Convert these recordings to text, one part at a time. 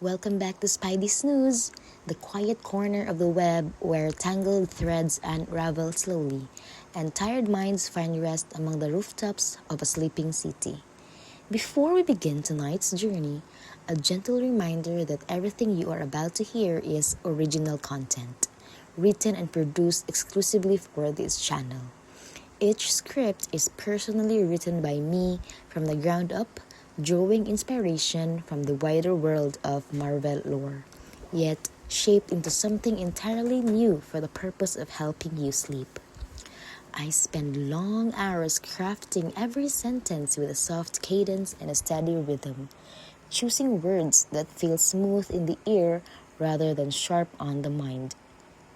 Welcome back to Spidey Snooze, the quiet corner of the web where tangled threads unravel slowly, and tired minds find rest among the rooftops of a sleeping city. Before we begin tonight's journey, a gentle reminder that everything you are about to hear is original content, written and produced exclusively for this channel. Each script is personally written by me from the ground up, drawing inspiration from the wider world of Marvel lore, yet shaped into something entirely new for the purpose of helping you sleep. I spend long hours crafting every sentence with a soft cadence and a steady rhythm, choosing words that feel smooth in the ear rather than sharp on the mind.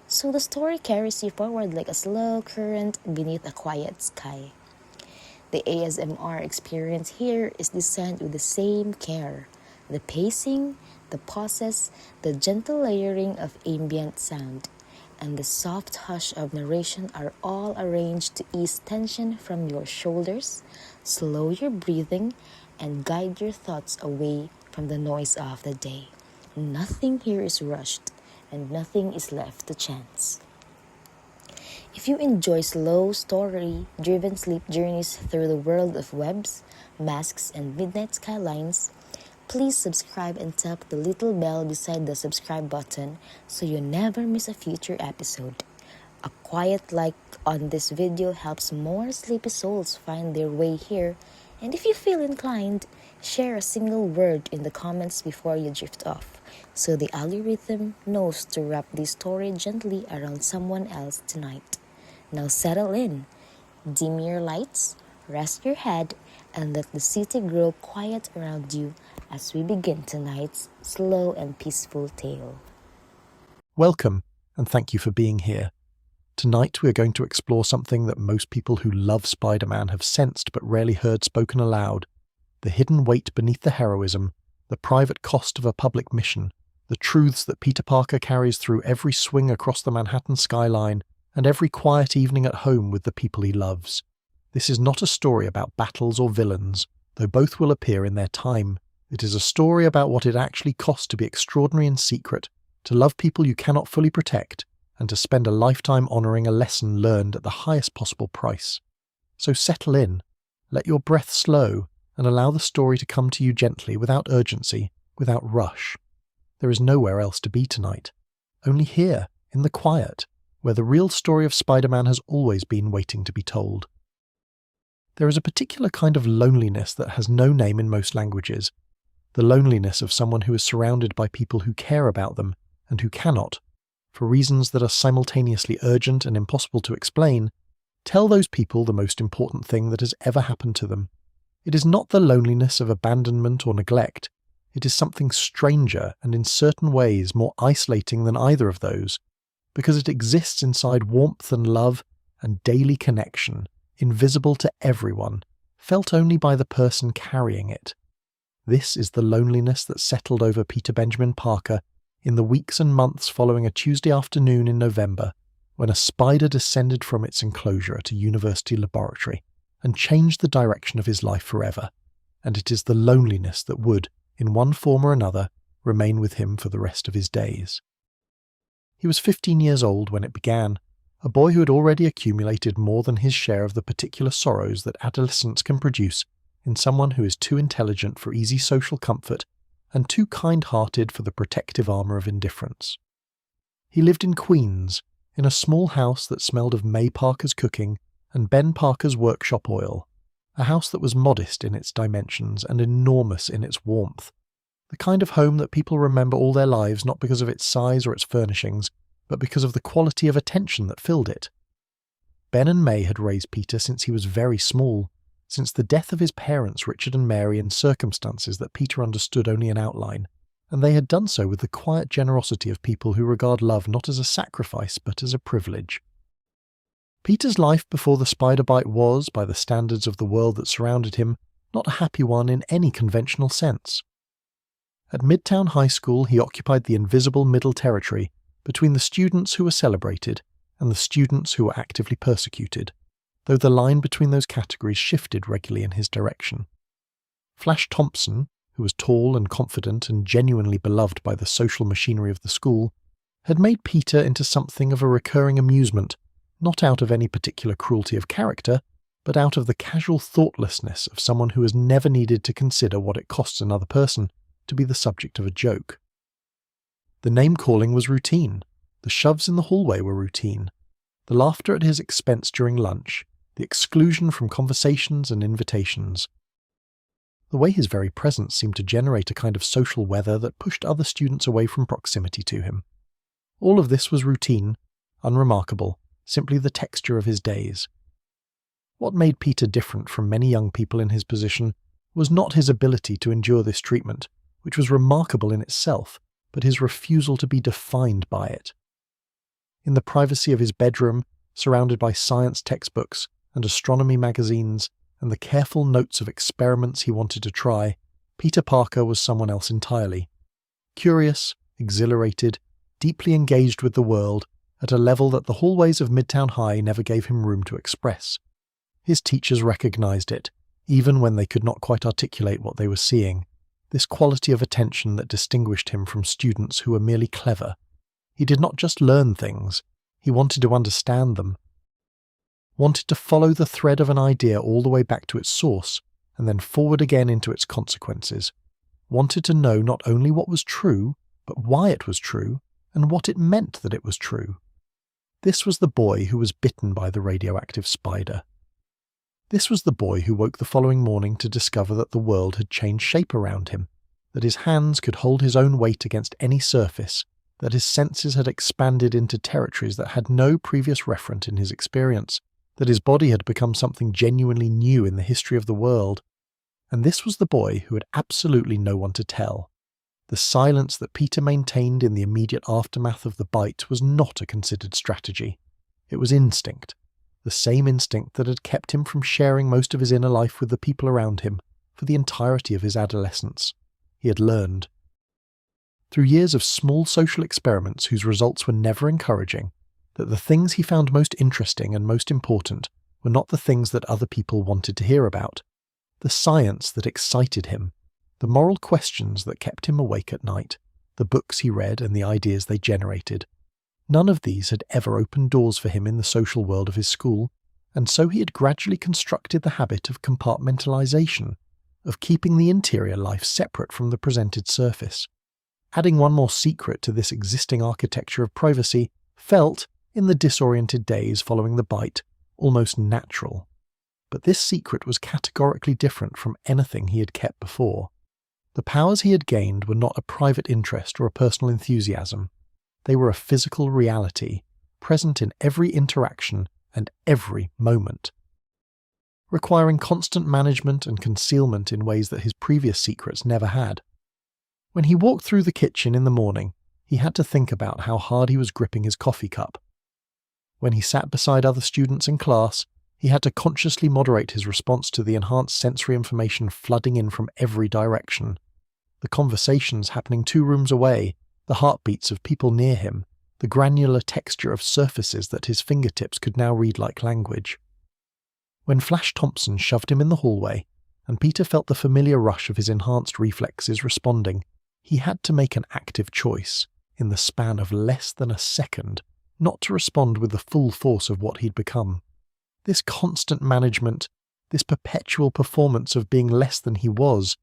So the story carries you forward like a slow current beneath a quiet sky. The ASMR experience here is designed with the same care. The pacing, the pauses, the gentle layering of ambient sound, and the soft hush of narration are all arranged to ease tension from your shoulders, slow your breathing, and guide your thoughts away from the noise of the day. Nothing here is rushed, and nothing is left to chance. If you enjoy slow, story-driven sleep journeys through the world of webs, masks, and midnight skylines, please subscribe and tap the little bell beside the subscribe button so you never miss a future episode. A quiet like on this video helps more sleepy souls find their way here, and if you feel inclined, share a single word in the comments before you drift off, so the algorithm knows to wrap this story gently around someone else tonight. Now settle in, dim your lights, rest your head, and let the city grow quiet around you as we begin tonight's slow and peaceful tale. Welcome, and thank you for being here. Tonight we're going to explore something that most people who love Spider-Man have sensed but rarely heard spoken aloud: the hidden weight beneath the heroism, the private cost of a public mission, the truths that Peter Parker carries through every swing across the Manhattan skyline and every quiet evening at home with the people he loves. This is not a story about battles or villains, though both will appear in their time. It is a story about what it actually costs to be extraordinary in secret, to love people you cannot fully protect, and to spend a lifetime honouring a lesson learned at the highest possible price. So settle in, let your breath slow, and allow the story to come to you gently, without urgency, without rush. There is nowhere else to be tonight. Only here, in the quiet, where the real story of Spider-Man has always been waiting to be told. There is a particular kind of loneliness that has no name in most languages, the loneliness of someone who is surrounded by people who care about them and who cannot, for reasons that are simultaneously urgent and impossible to explain, tell those people the most important thing that has ever happened to them. It is not the loneliness of abandonment or neglect. It is something stranger and in certain ways more isolating than either of those, because it exists inside warmth and love and daily connection, invisible to everyone, felt only by the person carrying it. This is the loneliness that settled over Peter Benjamin Parker in the weeks and months following a Tuesday afternoon in November, when a spider descended from its enclosure at a university laboratory and changed the direction of his life forever. And it is the loneliness that would, in one form or another, remain with him for the rest of his days. He was 15 years old when it began, a boy who had already accumulated more than his share of the particular sorrows that adolescence can produce in someone who is too intelligent for easy social comfort and too kind-hearted for the protective armour of indifference. He lived in Queens, in a small house that smelled of May Parker's cooking and Ben Parker's workshop oil, a house that was modest in its dimensions and enormous in its warmth, the kind of home that people remember all their lives not because of its size or its furnishings, but because of the quality of attention that filled it. Ben and May had raised Peter since he was very small, since the death of his parents Richard and Mary in circumstances that Peter understood only in outline, and they had done so with the quiet generosity of people who regard love not as a sacrifice but as a privilege. Peter's life before the spider bite was, by the standards of the world that surrounded him, not a happy one in any conventional sense. At Midtown High School he occupied the invisible middle territory between the students who were celebrated and the students who were actively persecuted, though the line between those categories shifted regularly in his direction. Flash Thompson, who was tall and confident and genuinely beloved by the social machinery of the school, had made Peter into something of a recurring amusement, not out of any particular cruelty of character, but out of the casual thoughtlessness of someone who has never needed to consider what it costs another person to be the subject of a joke. The name-calling was routine. The shoves in the hallway were routine. The laughter at his expense during lunch, the exclusion from conversations and invitations. The way his very presence seemed to generate a kind of social weather that pushed other students away from proximity to him. All of this was routine, unremarkable, simply the texture of his days. What made Peter different from many young people in his position was not his ability to endure this treatment, which was remarkable in itself, but his refusal to be defined by it. In the privacy of his bedroom, surrounded by science textbooks and astronomy magazines and the careful notes of experiments he wanted to try, Peter Parker was someone else entirely. Curious, exhilarated, deeply engaged with the world at a level that the hallways of Midtown High never gave him room to express. His teachers recognized it, even when they could not quite articulate what they were seeing, this quality of attention that distinguished him from students who were merely clever. He did not just learn things, he wanted to understand them, wanted to follow the thread of an idea all the way back to its source, and then forward again into its consequences, wanted to know not only what was true, but why it was true, and what it meant that it was true. This was the boy who was bitten by the radioactive spider. This was the boy who woke the following morning to discover that the world had changed shape around him, that his hands could hold his own weight against any surface, that his senses had expanded into territories that had no previous referent in his experience, that his body had become something genuinely new in the history of the world. And this was the boy who had absolutely no one to tell. The silence that Peter maintained in the immediate aftermath of the bite was not a considered strategy. It was instinct. The same instinct that had kept him from sharing most of his inner life with the people around him for the entirety of his adolescence. He had learned. Through years of small social experiments whose results were never encouraging, that the things he found most interesting and most important were not the things that other people wanted to hear about, the science that excited him, the moral questions that kept him awake at night, the books he read and the ideas they generated. None of these had ever opened doors for him in the social world of his school, and so he had gradually constructed the habit of compartmentalization, of keeping the interior life separate from the presented surface. Adding one more secret to this existing architecture of privacy felt, in the disoriented days following the bite, almost natural. But this secret was categorically different from anything he had kept before. The powers he had gained were not a private interest or a personal enthusiasm. They were a physical reality, present in every interaction and every moment, requiring constant management and concealment in ways that his previous secrets never had. When he walked through the kitchen in the morning, he had to think about how hard he was gripping his coffee cup. When he sat beside other students in class, he had to consciously moderate his response to the enhanced sensory information flooding in from every direction. The conversations happening 2 rooms away, the heartbeats of people near him, the granular texture of surfaces that his fingertips could now read like language. When Flash Thompson shoved him in the hallway, and Peter felt the familiar rush of his enhanced reflexes responding, he had to make an active choice, in the span of less than a second, not to respond with the full force of what he'd become. This constant management, this perpetual performance of being less than he was,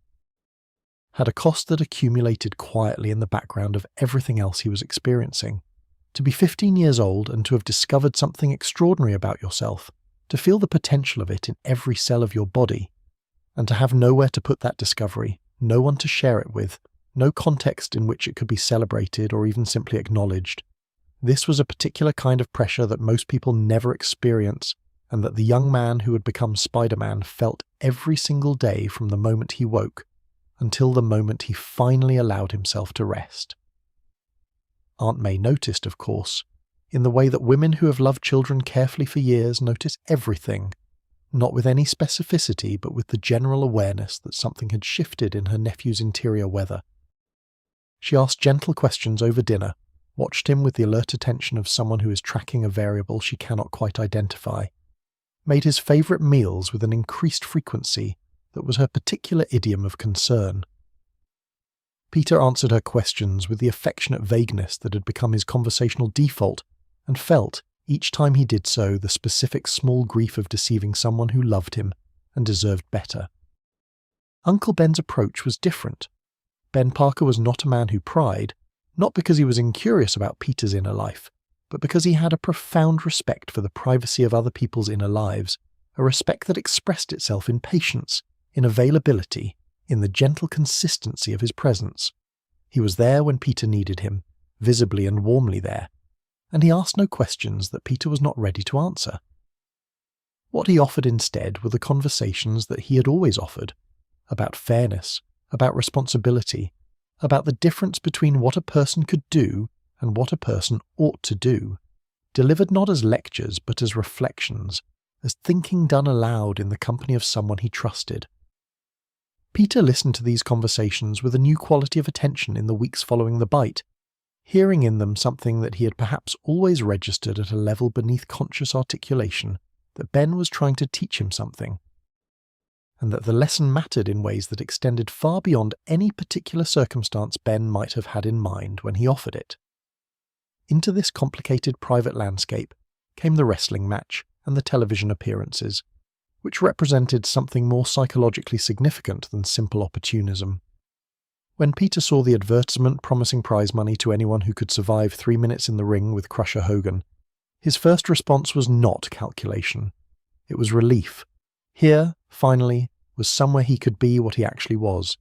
had a cost that accumulated quietly in the background of everything else he was experiencing. To be 15 years old and to have discovered something extraordinary about yourself, to feel the potential of it in every cell of your body, and to have nowhere to put that discovery, no one to share it with, no context in which it could be celebrated or even simply acknowledged. This was a particular kind of pressure that most people never experience, and that the young man who had become Spider-Man felt every single day from the moment he woke, until the moment he finally allowed himself to rest. Aunt May noticed, of course, in the way that women who have loved children carefully for years notice everything, not with any specificity but with the general awareness that something had shifted in her nephew's interior weather. She asked gentle questions over dinner, watched him with the alert attention of someone who is tracking a variable she cannot quite identify, made his favourite meals with an increased frequency that was her particular idiom of concern, Peter answered her questions with the affectionate vagueness that had become his conversational default, and felt, each time he did so, the specific small grief of deceiving someone who loved him and deserved better. Uncle Ben's approach was different. Ben Parker was not a man who pried, not because he was incurious about Peter's inner life, but because he had a profound respect for the privacy of other people's inner lives, a respect that expressed itself in patience, in availability, in the gentle consistency of his presence. He was there when Peter needed him, visibly and warmly there, and he asked no questions that Peter was not ready to answer. What he offered instead were the conversations that he had always offered, about fairness, about responsibility, about the difference between what a person could do and what a person ought to do, delivered not as lectures but as reflections, as thinking done aloud in the company of someone he trusted. Peter listened to these conversations with a new quality of attention in the weeks following the bite, hearing in them something that he had perhaps always registered at a level beneath conscious articulation, that Ben was trying to teach him something, and that the lesson mattered in ways that extended far beyond any particular circumstance Ben might have had in mind when he offered it. Into this complicated private landscape came the wrestling match and the television appearances, which represented something more psychologically significant than simple opportunism. When Peter saw the advertisement promising prize money to anyone who could survive 3 minutes in the ring with Crusher Hogan, his first response was not calculation. It was relief. Here, finally, was somewhere he could be what he actually was.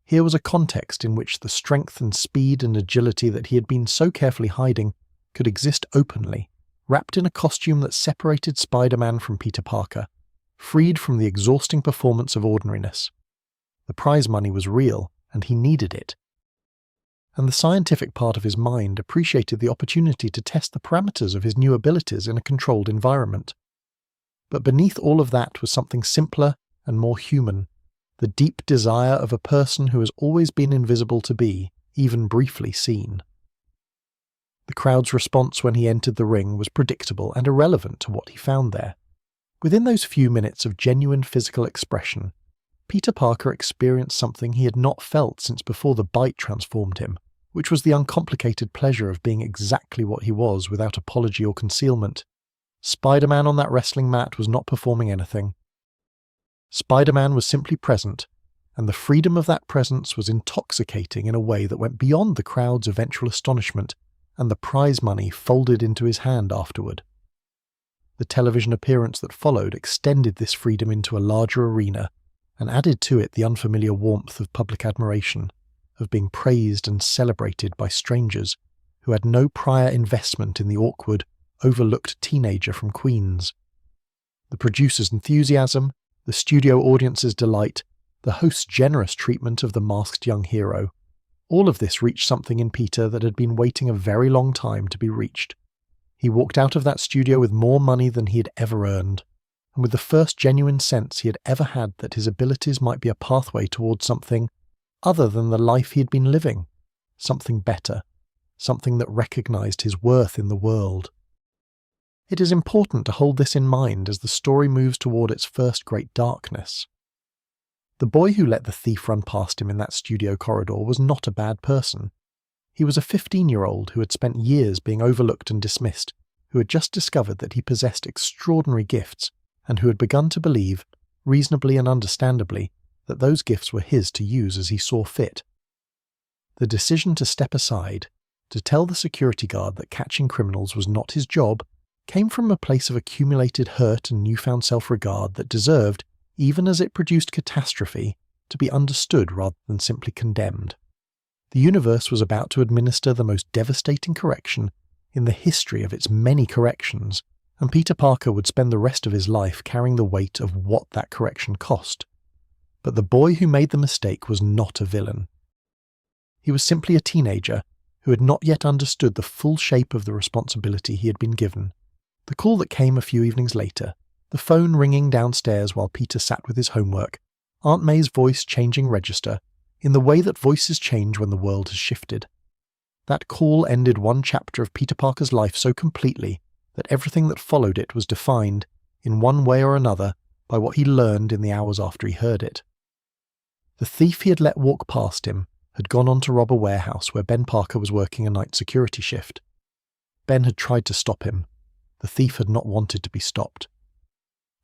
Here was a context in which the strength and speed and agility that he had been so carefully hiding could exist openly, wrapped in a costume that separated Spider-Man from Peter Parker, freed from the exhausting performance of ordinariness. The prize money was real, and he needed it. And the scientific part of his mind appreciated the opportunity to test the parameters of his new abilities in a controlled environment. But beneath all of that was something simpler and more human, the deep desire of a person who has always been invisible to be, even briefly seen. The crowd's response when he entered the ring was predictable and irrelevant to what he found there. Within those few minutes of genuine physical expression, Peter Parker experienced something he had not felt since before the bite transformed him, which was the uncomplicated pleasure of being exactly what he was without apology or concealment. Spider-Man on that wrestling mat was not performing anything. Spider-Man was simply present, and the freedom of that presence was intoxicating in a way that went beyond the crowd's eventual astonishment and the prize money folded into his hand afterward. The television appearance that followed extended this freedom into a larger arena and added to it the unfamiliar warmth of public admiration, of being praised and celebrated by strangers who had no prior investment in the awkward, overlooked teenager from Queens. The producer's enthusiasm, the studio audience's delight, the host's generous treatment of the masked young hero, all of this reached something in Peter that had been waiting a very long time to be reached. He walked out of that studio with more money than he had ever earned, and with the first genuine sense he had ever had that his abilities might be a pathway towards something other than the life he had been living, something better, something that recognized his worth in the world. It is important to hold this in mind as the story moves toward its first great darkness. The boy who let the thief run past him in that studio corridor was not a bad person. He was a 15-year-old who had spent years being overlooked and dismissed, who had just discovered that he possessed extraordinary gifts, and who had begun to believe, reasonably and understandably, that those gifts were his to use as he saw fit. The decision to step aside, to tell the security guard that catching criminals was not his job, came from a place of accumulated hurt and newfound self-regard that deserved, even as it produced catastrophe, to be understood rather than simply condemned. The universe was about to administer the most devastating correction in the history of its many corrections, and Peter Parker would spend the rest of his life carrying the weight of what that correction cost. But the boy who made the mistake was not a villain. He was simply a teenager who had not yet understood the full shape of the responsibility he had been given. The call that came a few evenings later, the phone ringing downstairs while Peter sat with his homework, Aunt May's voice changing register, in the way that voices change when the world has shifted. That call ended one chapter of Peter Parker's life so completely that everything that followed it was defined, in one way or another, by what he learned in the hours after he heard it. The thief he had let walk past him, had gone on to rob a warehouse where Ben Parker was working a night security shift. Ben had tried to stop him. The thief had not wanted to be stopped.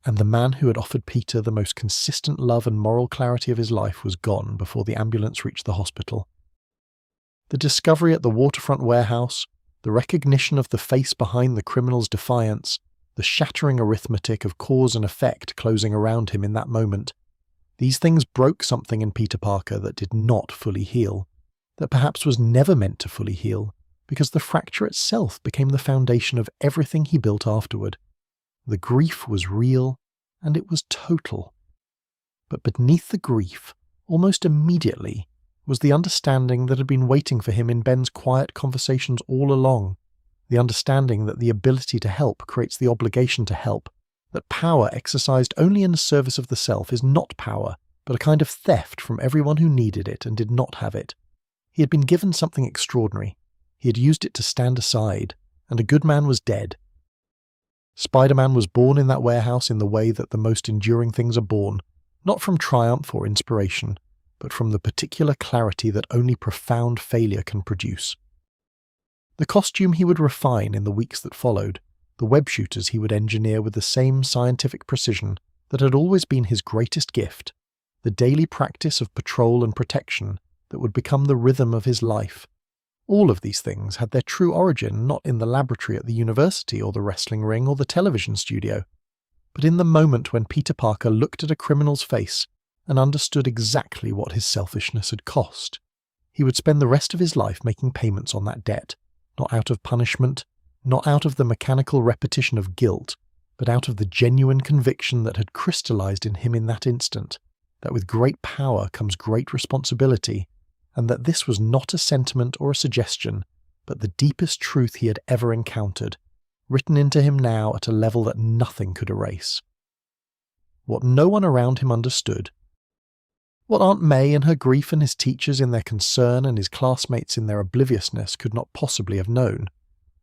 And the man who had offered Peter the most consistent love and moral clarity of his life was gone before the ambulance reached the hospital. The discovery at the waterfront warehouse, the recognition of the face behind the criminal's defiance, the shattering arithmetic of cause and effect closing around him in that moment, these things broke something in Peter Parker that did not fully heal, that perhaps was never meant to fully heal, because the fracture itself became the foundation of everything he built afterward. The grief was real, and it was total. But beneath the grief, almost immediately, was the understanding that had been waiting for him in Ben's quiet conversations all along, the understanding that the ability to help creates the obligation to help, that power exercised only in the service of the self is not power, but a kind of theft from everyone who needed it and did not have it. He had been given something extraordinary. He had used it to stand aside, and a good man was dead. Spider-Man was born in that warehouse in the way that the most enduring things are born, not from triumph or inspiration, but from the particular clarity that only profound failure can produce. The costume he would refine in the weeks that followed, the web shooters he would engineer with the same scientific precision that had always been his greatest gift, the daily practice of patrol and protection that would become the rhythm of his life. All of these things had their true origin not in the laboratory at the university or the wrestling ring or the television studio, but in the moment when Peter Parker looked at a criminal's face and understood exactly what his selfishness had cost. He would spend the rest of his life making payments on that debt, not out of punishment, not out of the mechanical repetition of guilt, but out of the genuine conviction that had crystallized in him in that instant, that with great power comes great responsibility, and that this was not a sentiment or a suggestion, but the deepest truth he had ever encountered, written into him now at a level that nothing could erase. What no one around him understood, what Aunt May in her grief and his teachers in their concern and his classmates in their obliviousness could not possibly have known,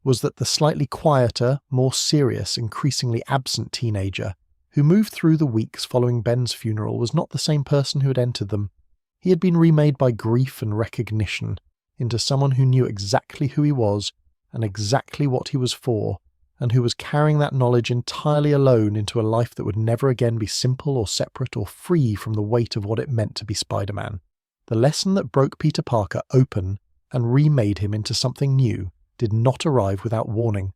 was that the slightly quieter, more serious, increasingly absent teenager who moved through the weeks following Ben's funeral was not the same person who had entered them. He had been remade by grief and recognition into someone who knew exactly who he was and exactly what he was for, and who was carrying that knowledge entirely alone into a life that would never again be simple or separate or free from the weight of what it meant to be Spider-Man. The lesson that broke Peter Parker open and remade him into something new did not arrive without warning.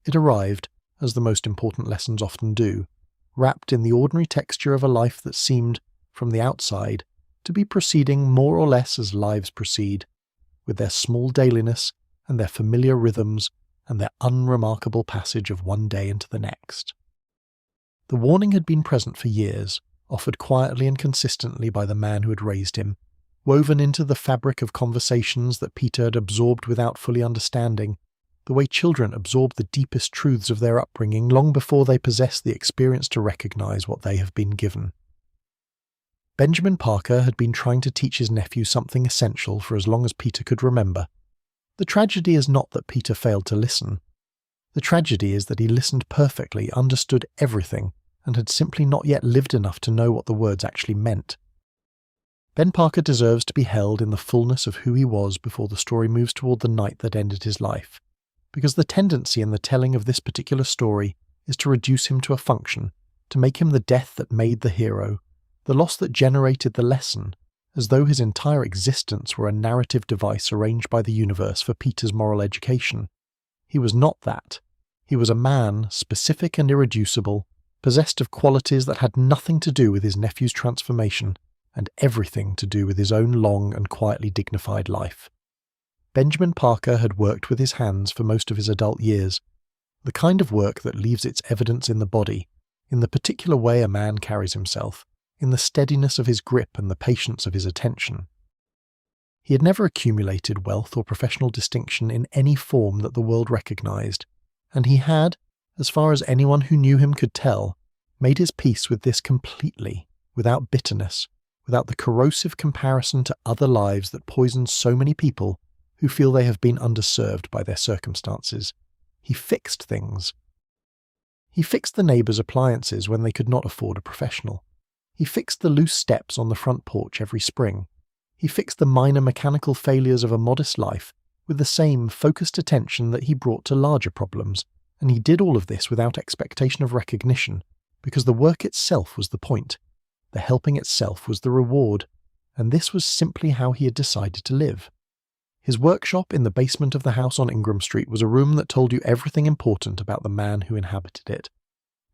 It arrived, as the most important lessons often do, wrapped in the ordinary texture of a life that seemed, from the outside, to be proceeding more or less as lives proceed, with their small dailiness and their familiar rhythms and their unremarkable passage of one day into the next. The warning had been present for years, offered quietly and consistently by the man who had raised him, woven into the fabric of conversations that Peter had absorbed without fully understanding, the way children absorb the deepest truths of their upbringing long before they possess the experience to recognize what they have been given. Benjamin Parker had been trying to teach his nephew something essential for as long as Peter could remember. The tragedy is not that Peter failed to listen. The tragedy is that he listened perfectly, understood everything, and had simply not yet lived enough to know what the words actually meant. Ben Parker deserves to be held in the fullness of who he was before the story moves toward the night that ended his life, because the tendency in the telling of this particular story is to reduce him to a function, to make him the death that made the hero, the loss that generated the lesson, as though his entire existence were a narrative device arranged by the universe for Peter's moral education. He was not that. He was a man, specific and irreducible, possessed of qualities that had nothing to do with his nephew's transformation, and everything to do with his own long and quietly dignified life. Benjamin Parker had worked with his hands for most of his adult years, the kind of work that leaves its evidence in the body, in the particular way a man carries himself, in the steadiness of his grip and the patience of his attention. He had never accumulated wealth or professional distinction in any form that the world recognized, and he had, as far as anyone who knew him could tell, made his peace with this completely, without bitterness, without the corrosive comparison to other lives that poison so many people who feel they have been underserved by their circumstances. He fixed things. He fixed the neighbours' appliances when they could not afford a professional. He fixed the loose steps on the front porch every spring. He fixed the minor mechanical failures of a modest life with the same focused attention that he brought to larger problems, and he did all of this without expectation of recognition, because the work itself was the point, the helping itself was the reward, and this was simply how he had decided to live. His workshop in the basement of the house on Ingram Street was a room that told you everything important about the man who inhabited it.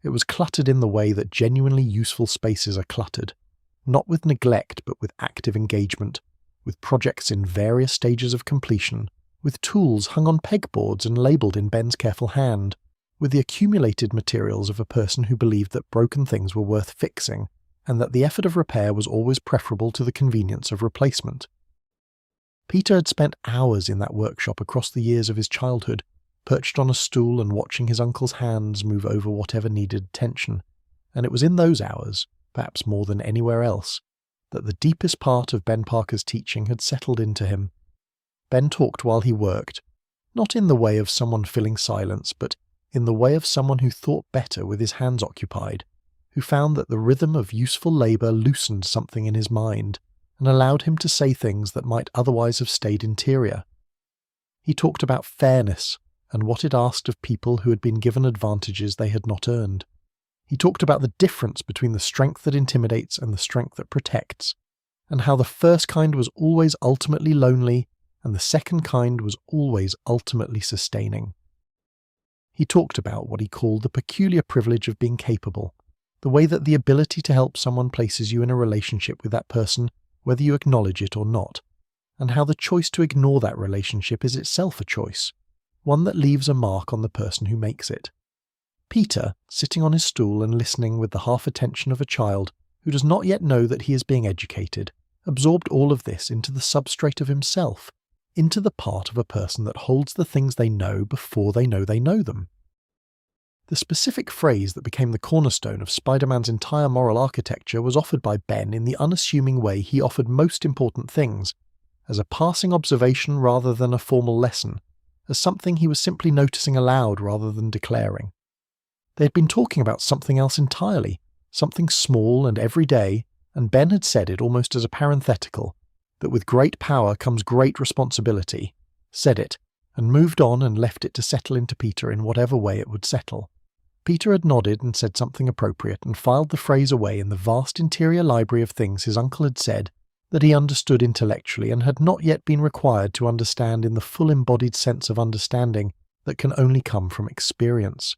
It was cluttered in the way that genuinely useful spaces are cluttered, not with neglect but with active engagement, with projects in various stages of completion, with tools hung on pegboards and labelled in Ben's careful hand, with the accumulated materials of a person who believed that broken things were worth fixing, and that the effort of repair was always preferable to the convenience of replacement. Peter had spent hours in that workshop across the years of his childhood, perched on a stool and watching his uncle's hands move over whatever needed attention, and it was in those hours, perhaps more than anywhere else, that the deepest part of Ben Parker's teaching had settled into him. Ben talked while he worked, not in the way of someone filling silence, but in the way of someone who thought better with his hands occupied, who found that the rhythm of useful labour loosened something in his mind and allowed him to say things that might otherwise have stayed interior. He talked about fairness and what it asked of people who had been given advantages they had not earned. He talked about the difference between the strength that intimidates and the strength that protects, and how the first kind was always ultimately lonely and the second kind was always ultimately sustaining. He talked about what he called the peculiar privilege of being capable, the way that the ability to help someone places you in a relationship with that person, whether you acknowledge it or not, and how the choice to ignore that relationship is itself a choice, one that leaves a mark on the person who makes it. Peter, sitting on his stool and listening with the half-attention of a child who does not yet know that he is being educated, absorbed all of this into the substrate of himself, into the part of a person that holds the things they know before they know them. The specific phrase that became the cornerstone of Spider-Man's entire moral architecture was offered by Ben in the unassuming way he offered most important things, as a passing observation rather than a formal lesson, as something he was simply noticing aloud rather than declaring. They had been talking about something else entirely, something small and everyday, and Ben had said it almost as a parenthetical, that with great power comes great responsibility, said it, and moved on and left it to settle into Peter in whatever way it would settle. Peter had nodded and said something appropriate and filed the phrase away in the vast interior library of things his uncle had said that he understood intellectually and had not yet been required to understand in the full embodied sense of understanding that can only come from experience.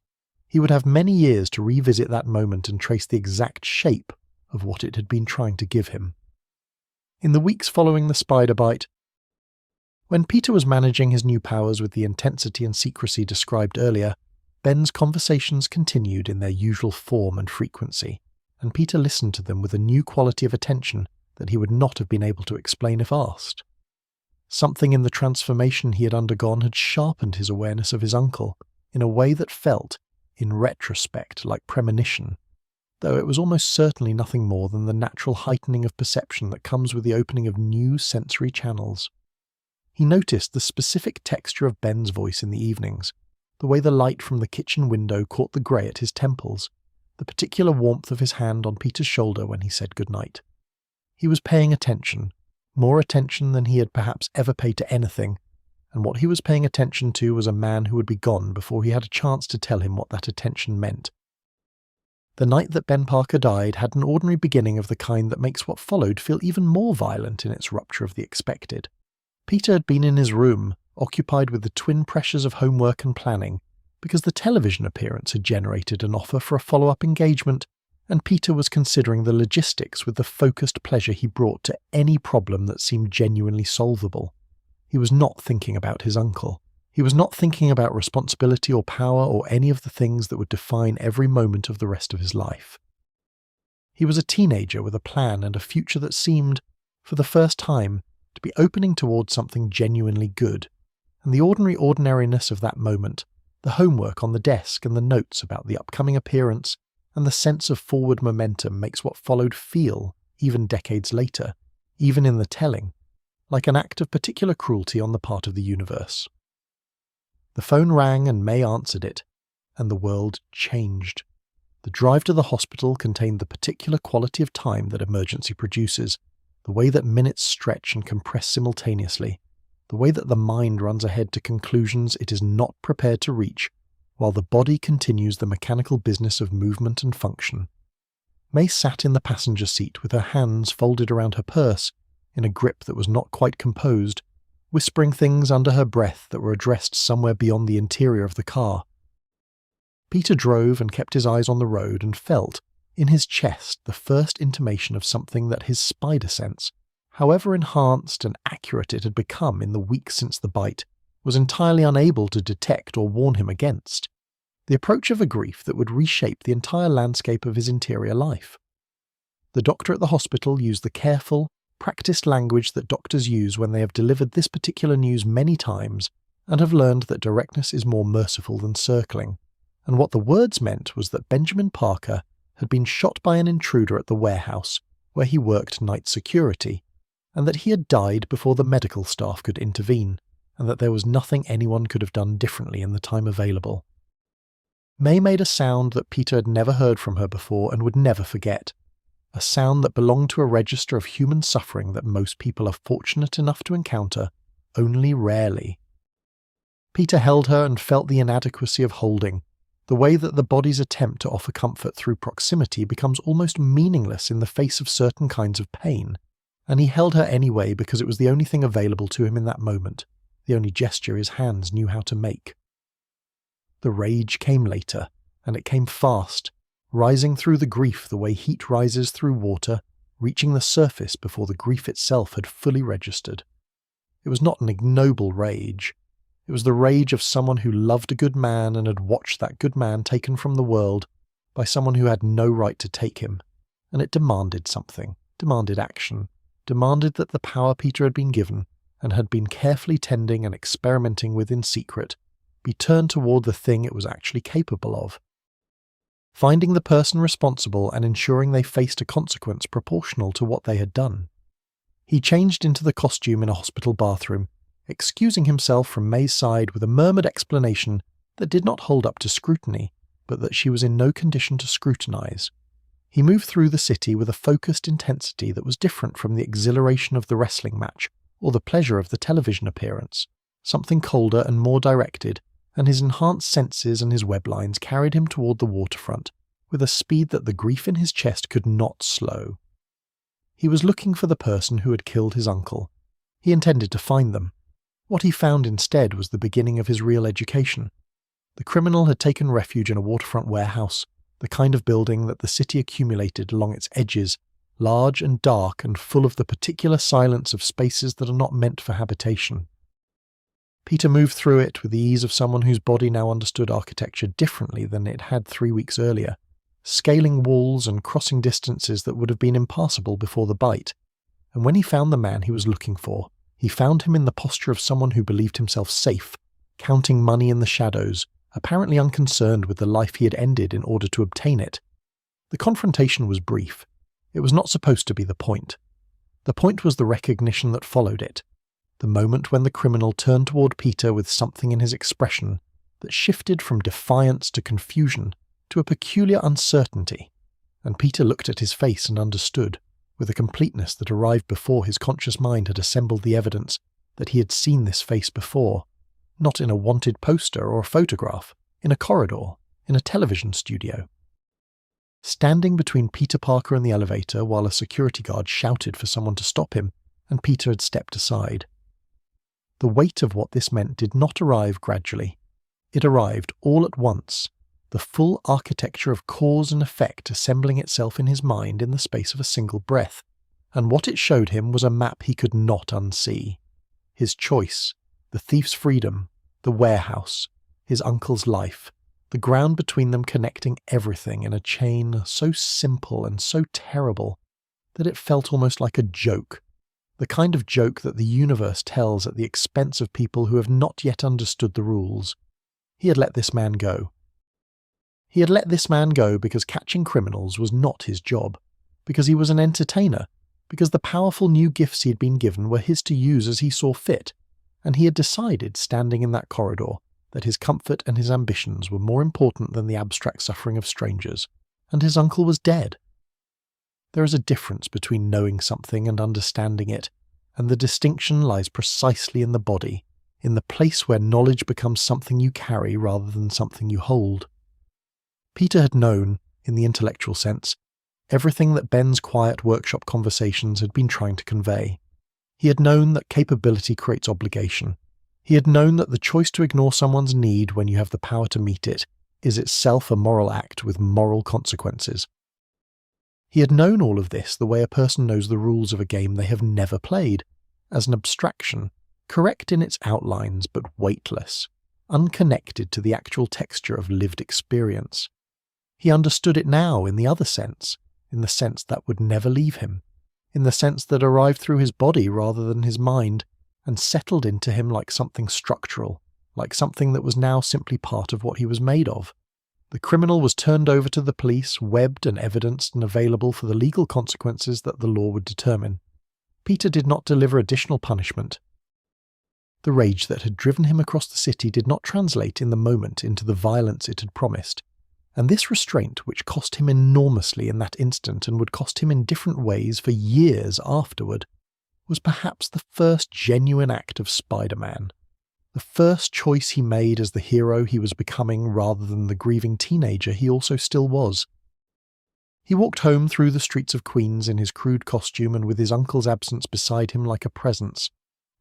He would have many years to revisit that moment and trace the exact shape of what it had been trying to give him. In the weeks following the spider bite, when Peter was managing his new powers with the intensity and secrecy described earlier, Ben's conversations continued in their usual form and frequency, and Peter listened to them with a new quality of attention that he would not have been able to explain if asked. Something in the transformation he had undergone had sharpened his awareness of his uncle in a way that felt, in retrospect, like premonition, though it was almost certainly nothing more than the natural heightening of perception that comes with the opening of new sensory channels. He noticed the specific texture of Ben's voice in the evenings, the way the light from the kitchen window caught the grey at his temples, the particular warmth of his hand on Peter's shoulder when he said goodnight. He was paying attention, more attention than he had perhaps ever paid to anything, and what he was paying attention to was a man who would be gone before he had a chance to tell him what that attention meant. The night that Ben Parker died had an ordinary beginning of the kind that makes what followed feel even more violent in its rupture of the expected. Peter had been in his room, occupied with the twin pressures of homework and planning, because the television appearance had generated an offer for a follow-up engagement, and Peter was considering the logistics with the focused pleasure he brought to any problem that seemed genuinely solvable. He was not thinking about his uncle. He was not thinking about responsibility or power or any of the things that would define every moment of the rest of his life. He was a teenager with a plan and a future that seemed, for the first time, to be opening towards something genuinely good, and the ordinariness of that moment, the homework on the desk and the notes about the upcoming appearance, and the sense of forward momentum makes what followed feel, even decades later, even in the telling, like an act of particular cruelty on the part of the universe. The phone rang and May answered it, and the world changed. The drive to the hospital contained the particular quality of time that emergency produces, the way that minutes stretch and compress simultaneously, the way that the mind runs ahead to conclusions it is not prepared to reach, while the body continues the mechanical business of movement and function. May sat in the passenger seat with her hands folded around her purse, in a grip that was not quite composed, whispering things under her breath that were addressed somewhere beyond the interior of the car. Peter drove and kept his eyes on the road and felt, in his chest, the first intimation of something that his spider sense, however enhanced and accurate it had become in the weeks since the bite, was entirely unable to detect or warn him against. The approach of a grief that would reshape the entire landscape of his interior life. The doctor at the hospital used the careful, practiced language that doctors use when they have delivered this particular news many times and have learned that directness is more merciful than circling. And what the words meant was that Benjamin Parker had been shot by an intruder at the warehouse where he worked night security, and that he had died before the medical staff could intervene, and that there was nothing anyone could have done differently in the time available. May made a sound that Peter had never heard from her before and would never forget, a sound that belonged to a register of human suffering that most people are fortunate enough to encounter only rarely. Peter held her and felt the inadequacy of holding, the way that the body's attempt to offer comfort through proximity becomes almost meaningless in the face of certain kinds of pain, and he held her anyway because it was the only thing available to him in that moment, the only gesture his hands knew how to make. The rage came later, and it came fast, rising through the grief the way heat rises through water, reaching the surface before the grief itself had fully registered. It was not an ignoble rage. It was the rage of someone who loved a good man and had watched that good man taken from the world by someone who had no right to take him, and it demanded something, demanded action, demanded that the power Peter had been given, and had been carefully tending and experimenting with in secret, be turned toward the thing it was actually capable of. Finding the person responsible and ensuring they faced a consequence proportional to what they had done. He changed into the costume in a hospital bathroom, excusing himself from May's side with a murmured explanation that did not hold up to scrutiny, but that she was in no condition to scrutinize. He moved through the city with a focused intensity that was different from the exhilaration of the wrestling match or the pleasure of the television appearance, something colder and more directed, and his enhanced senses and his web lines carried him toward the waterfront with a speed that the grief in his chest could not slow. He was looking for the person who had killed his uncle. He intended to find them. What he found instead was the beginning of his real education. The criminal had taken refuge in a waterfront warehouse, the kind of building that the city accumulated along its edges, large and dark and full of the particular silence of spaces that are not meant for habitation. Peter moved through it with the ease of someone whose body now understood architecture differently than it had 3 weeks earlier, scaling walls and crossing distances that would have been impassable before the bite. And when he found the man he was looking for, he found him in the posture of someone who believed himself safe, counting money in the shadows, apparently unconcerned with the life he had ended in order to obtain it. The confrontation was brief. It was not supposed to be the point. The point was the recognition that followed it. The moment when the criminal turned toward Peter with something in his expression that shifted from defiance to confusion to a peculiar uncertainty, and Peter looked at his face and understood, with a completeness that arrived before his conscious mind had assembled the evidence, that he had seen this face before, not in a wanted poster or a photograph, in a corridor, in a television studio. Standing between Peter Parker and the elevator while a security guard shouted for someone to stop him, and Peter had stepped aside. The weight of what this meant did not arrive gradually. It arrived all at once, the full architecture of cause and effect assembling itself in his mind in the space of a single breath, and what it showed him was a map he could not unsee. His choice, the thief's freedom, the warehouse, his uncle's life, the ground between them connecting everything in a chain so simple and so terrible that it felt almost like a joke, the kind of joke that the universe tells at the expense of people who have not yet understood the rules. He had let this man go. He had let this man go because catching criminals was not his job, because he was an entertainer, because the powerful new gifts he had been given were his to use as he saw fit, and he had decided, standing in that corridor, that his comfort and his ambitions were more important than the abstract suffering of strangers, and his uncle was dead. There is a difference between knowing something and understanding it, and the distinction lies precisely in the body, in the place where knowledge becomes something you carry rather than something you hold. Peter had known, in the intellectual sense, everything that Ben's quiet workshop conversations had been trying to convey. He had known that capability creates obligation. He had known that the choice to ignore someone's need when you have the power to meet it is itself a moral act with moral consequences. He had known all of this the way a person knows the rules of a game they have never played, as an abstraction, correct in its outlines but weightless, unconnected to the actual texture of lived experience. He understood it now in the other sense, in the sense that would never leave him, in the sense that arrived through his body rather than his mind, and settled into him like something structural, like something that was now simply part of what he was made of. The criminal was turned over to the police, webbed and evidenced and available for the legal consequences that the law would determine. Peter did not deliver additional punishment. The rage that had driven him across the city did not translate in the moment into the violence it had promised, and this restraint, which cost him enormously in that instant and would cost him in different ways for years afterward, was perhaps the first genuine act of Spider-Man. The first choice he made as the hero he was becoming rather than the grieving teenager he also still was. He walked home through the streets of Queens in his crude costume and with his uncle's absence beside him like a presence,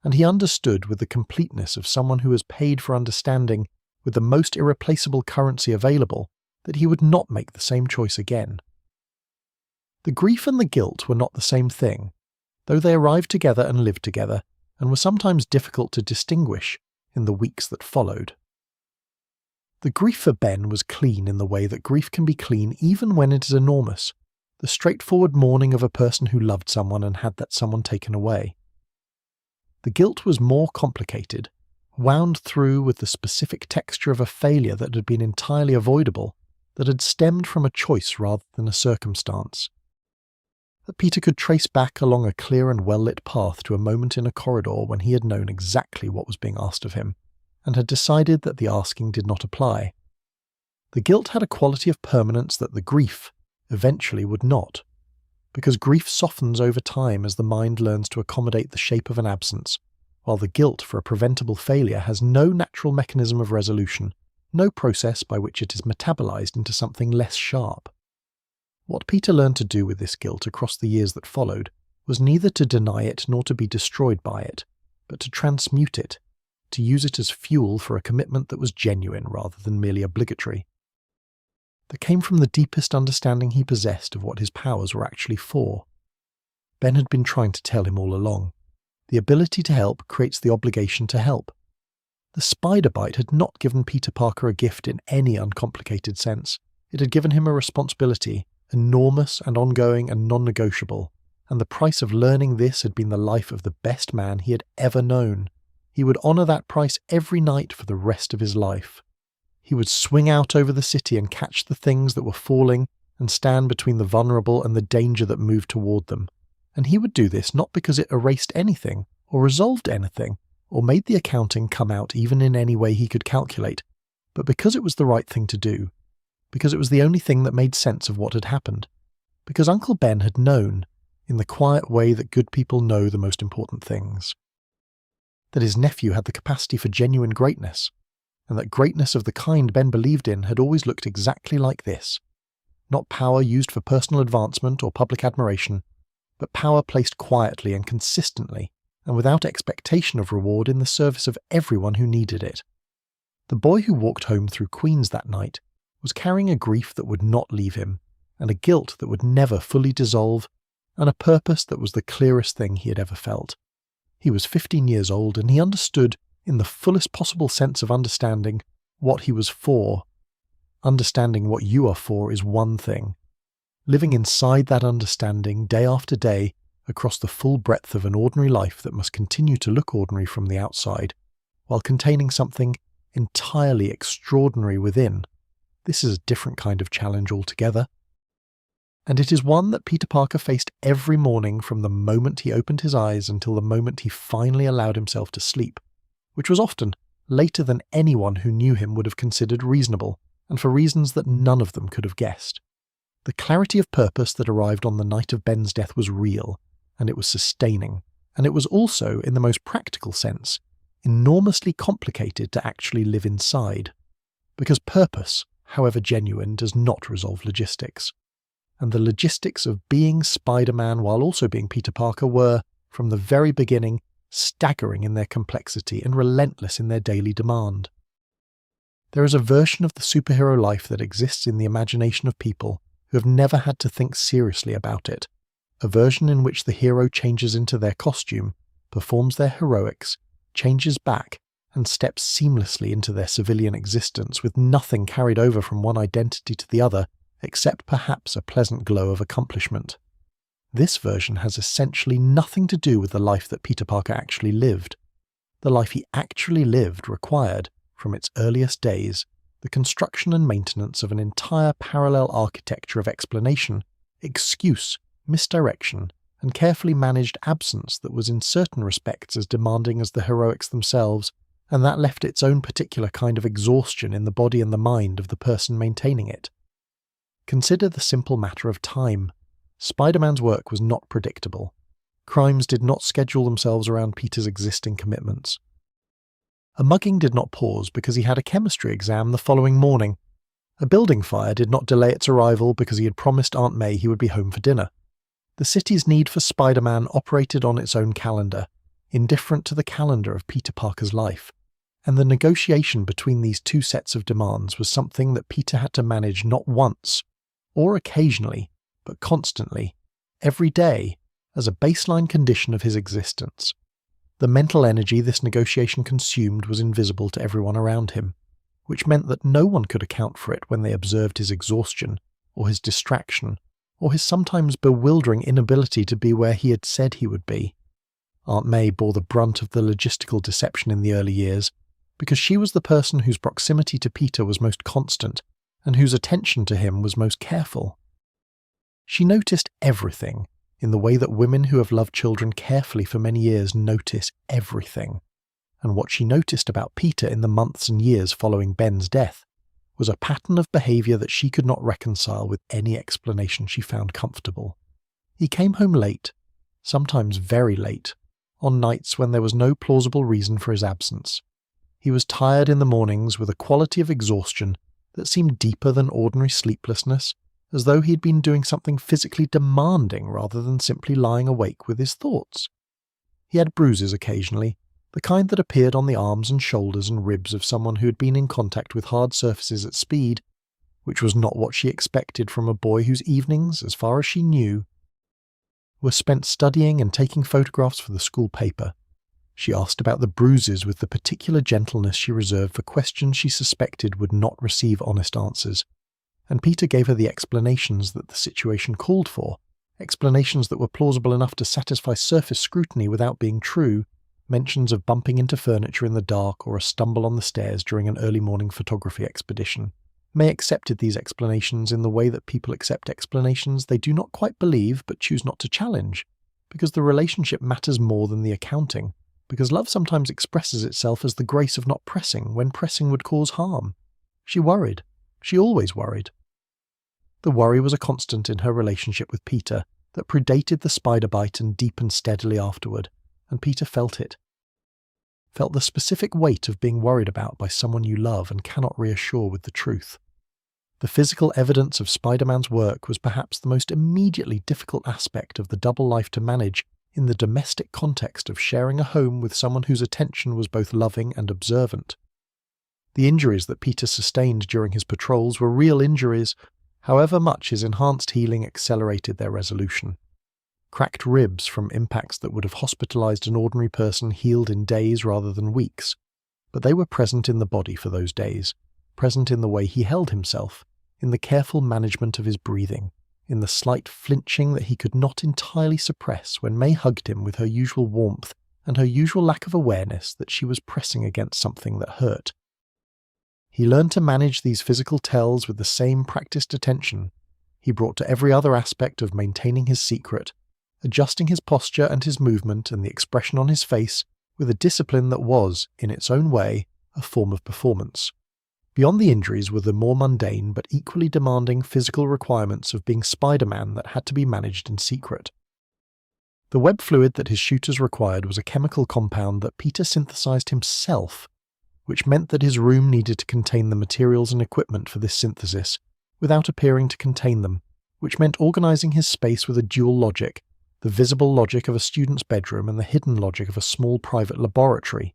and he understood with the completeness of someone who has paid for understanding with the most irreplaceable currency available that he would not make the same choice again. The grief and the guilt were not the same thing, though they arrived together and lived together, and were sometimes difficult to distinguish in the weeks that followed. The grief for Ben was clean in the way that grief can be clean even when it is enormous, the straightforward mourning of a person who loved someone and had that someone taken away. The guilt was more complicated, wound through with the specific texture of a failure that had been entirely avoidable, that had stemmed from a choice rather than a circumstance. That Peter could trace back along a clear and well-lit path to a moment in a corridor when he had known exactly what was being asked of him, and had decided that the asking did not apply. The guilt had a quality of permanence that the grief eventually would not, because grief softens over time as the mind learns to accommodate the shape of an absence, while the guilt for a preventable failure has no natural mechanism of resolution, no process by which it is metabolized into something less sharp. What Peter learned to do with this guilt across the years that followed was neither to deny it nor to be destroyed by it, but to transmute it, to use it as fuel for a commitment that was genuine rather than merely obligatory. That came from the deepest understanding he possessed of what his powers were actually for. Ben had been trying to tell him all along. The ability to help creates the obligation to help. The spider bite had not given Peter Parker a gift in any uncomplicated sense. It had given him a responsibility, enormous and ongoing and non-negotiable, and the price of learning this had been the life of the best man he had ever known. He would honour that price every night for the rest of his life. He would swing out over the city and catch the things that were falling and stand between the vulnerable and the danger that moved toward them. And he would do this not because it erased anything, or resolved anything, or made the accounting come out even in any way he could calculate, but because it was the right thing to do. Because it was the only thing that made sense of what had happened. Because Uncle Ben had known, in the quiet way that good people know the most important things, that his nephew had the capacity for genuine greatness, and that greatness of the kind Ben believed in had always looked exactly like this. Not power used for personal advancement or public admiration, but power placed quietly and consistently, and without expectation of reward in the service of everyone who needed it. The boy who walked home through Queens that night was carrying a grief that would not leave him, and a guilt that would never fully dissolve, and a purpose that was the clearest thing he had ever felt. He was 15 years old, and he understood, in the fullest possible sense of understanding, what he was for. Understanding what you are for is one thing. Living inside that understanding, day after day, across the full breadth of an ordinary life that must continue to look ordinary from the outside, while containing something entirely extraordinary within. This is a different kind of challenge altogether. And it is one that Peter Parker faced every morning from the moment he opened his eyes until the moment he finally allowed himself to sleep, which was often later than anyone who knew him would have considered reasonable, and for reasons that none of them could have guessed. The clarity of purpose that arrived on the night of Ben's death was real, and it was sustaining, and it was also, in the most practical sense, enormously complicated to actually live inside. Because purpose, however genuine, does not resolve logistics. And the logistics of being Spider-Man while also being Peter Parker were, from the very beginning, staggering in their complexity and relentless in their daily demand. There is a version of the superhero life that exists in the imagination of people who have never had to think seriously about it, a version in which the hero changes into their costume, performs their heroics, changes back, and steps seamlessly into their civilian existence with nothing carried over from one identity to the other except perhaps a pleasant glow of accomplishment. This version has essentially nothing to do with the life that Peter Parker actually lived. The life he actually lived required, from its earliest days, the construction and maintenance of an entire parallel architecture of explanation, excuse, misdirection, and carefully managed absence that was in certain respects as demanding as the heroics themselves, and that left its own particular kind of exhaustion in the body and the mind of the person maintaining it. Consider the simple matter of time. Spider-Man's work was not predictable. Crimes did not schedule themselves around Peter's existing commitments. A mugging did not pause because he had a chemistry exam the following morning. A building fire did not delay its arrival because he had promised Aunt May he would be home for dinner. The city's need for Spider-Man operated on its own calendar, indifferent to the calendar of Peter Parker's life, and the negotiation between these two sets of demands was something that Peter had to manage not once, or occasionally, but constantly, every day, as a baseline condition of his existence. The mental energy this negotiation consumed was invisible to everyone around him, which meant that no one could account for it when they observed his exhaustion, or his distraction, or his sometimes bewildering inability to be where he had said he would be. Aunt May bore the brunt of the logistical deception in the early years, because she was the person whose proximity to Peter was most constant, and whose attention to him was most careful. She noticed everything, in the way that women who have loved children carefully for many years notice everything. And what she noticed about Peter in the months and years following Ben's death was a pattern of behaviour that she could not reconcile with any explanation she found comfortable. He came home late, sometimes very late, on nights when there was no plausible reason for his absence. He was tired in the mornings with a quality of exhaustion that seemed deeper than ordinary sleeplessness, as though he had been doing something physically demanding rather than simply lying awake with his thoughts. He had bruises occasionally, the kind that appeared on the arms and shoulders and ribs of someone who had been in contact with hard surfaces at speed, which was not what she expected from a boy whose evenings, as far as she knew, were spent studying and taking photographs for the school paper. She asked about the bruises with the particular gentleness she reserved for questions she suspected would not receive honest answers, and Peter gave her the explanations that the situation called for, explanations that were plausible enough to satisfy surface scrutiny without being true, mentions of bumping into furniture in the dark or a stumble on the stairs during an early morning photography expedition. May accepted these explanations in the way that people accept explanations they do not quite believe but choose not to challenge, because the relationship matters more than the accounting, because love sometimes expresses itself as the grace of not pressing when pressing would cause harm. She worried. She always worried. The worry was a constant in her relationship with Peter that predated the spider bite and deepened steadily afterward, and Peter felt it. Felt the specific weight of being worried about by someone you love and cannot reassure with the truth. The physical evidence of Spider-Man's work was perhaps the most immediately difficult aspect of the double life to manage in the domestic context of sharing a home with someone whose attention was both loving and observant. The injuries that Peter sustained during his patrols were real injuries, however much his enhanced healing accelerated their resolution. Cracked ribs from impacts that would have hospitalized an ordinary person healed in days rather than weeks, but they were present in the body for those days, present in the way he held himself, in the careful management of his breathing, in the slight flinching that he could not entirely suppress when May hugged him with her usual warmth and her usual lack of awareness that she was pressing against something that hurt. He learned to manage these physical tells with the same practiced attention he brought to every other aspect of maintaining his secret, adjusting his posture and his movement and the expression on his face with a discipline that was, in its own way, a form of performance. Beyond the injuries were the more mundane but equally demanding physical requirements of being Spider-Man that had to be managed in secret. The web fluid that his shooters required was a chemical compound that Peter synthesized himself, which meant that his room needed to contain the materials and equipment for this synthesis, without appearing to contain them, which meant organizing his space with a dual logic, the visible logic of a student's bedroom and the hidden logic of a small private laboratory.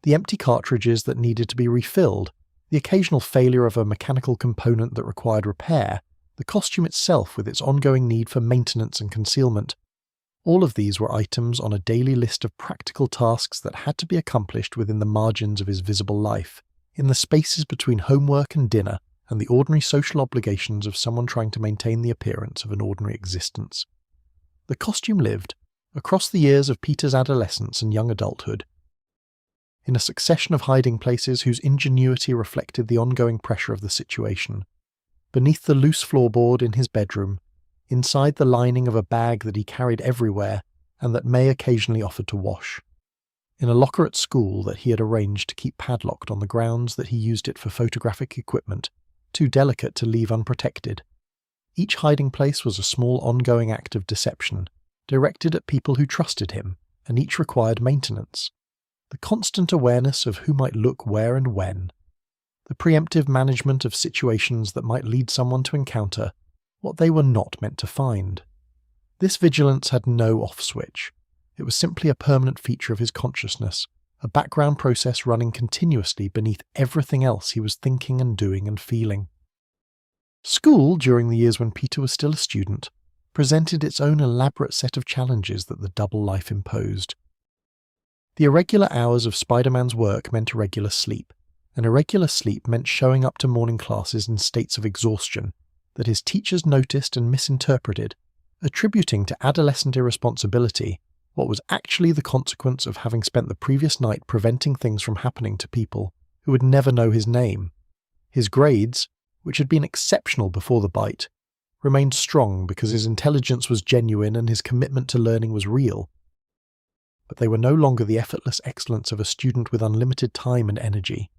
The empty cartridges that needed to be refilled, the occasional failure of a mechanical component that required repair, the costume itself with its ongoing need for maintenance and concealment. All of these were items on a daily list of practical tasks that had to be accomplished within the margins of his visible life, in the spaces between homework and dinner and the ordinary social obligations of someone trying to maintain the appearance of an ordinary existence. The costume lived, across the years of Peter's adolescence and young adulthood, in a succession of hiding places whose ingenuity reflected the ongoing pressure of the situation. Beneath the loose floorboard in his bedroom, inside the lining of a bag that he carried everywhere and that May occasionally offered to wash. In a locker at school that he had arranged to keep padlocked on the grounds that he used it for photographic equipment, too delicate to leave unprotected. Each hiding place was a small ongoing act of deception, directed at people who trusted him, and each required maintenance. The constant awareness of who might look where and when. The preemptive management of situations that might lead someone to encounter what they were not meant to find. This vigilance had no off switch. It was simply a permanent feature of his consciousness, a background process running continuously beneath everything else he was thinking and doing and feeling. School, during the years when Peter was still a student, presented its own elaborate set of challenges that the double life imposed. The irregular hours of Spider-Man's work meant irregular sleep, and irregular sleep meant showing up to morning classes in states of exhaustion that his teachers noticed and misinterpreted, attributing to adolescent irresponsibility what was actually the consequence of having spent the previous night preventing things from happening to people who would never know his name. His grades, which had been exceptional before the bite, remained strong because his intelligence was genuine and his commitment to learning was real. But they were no longer the effortless excellence of a student with unlimited time and energy.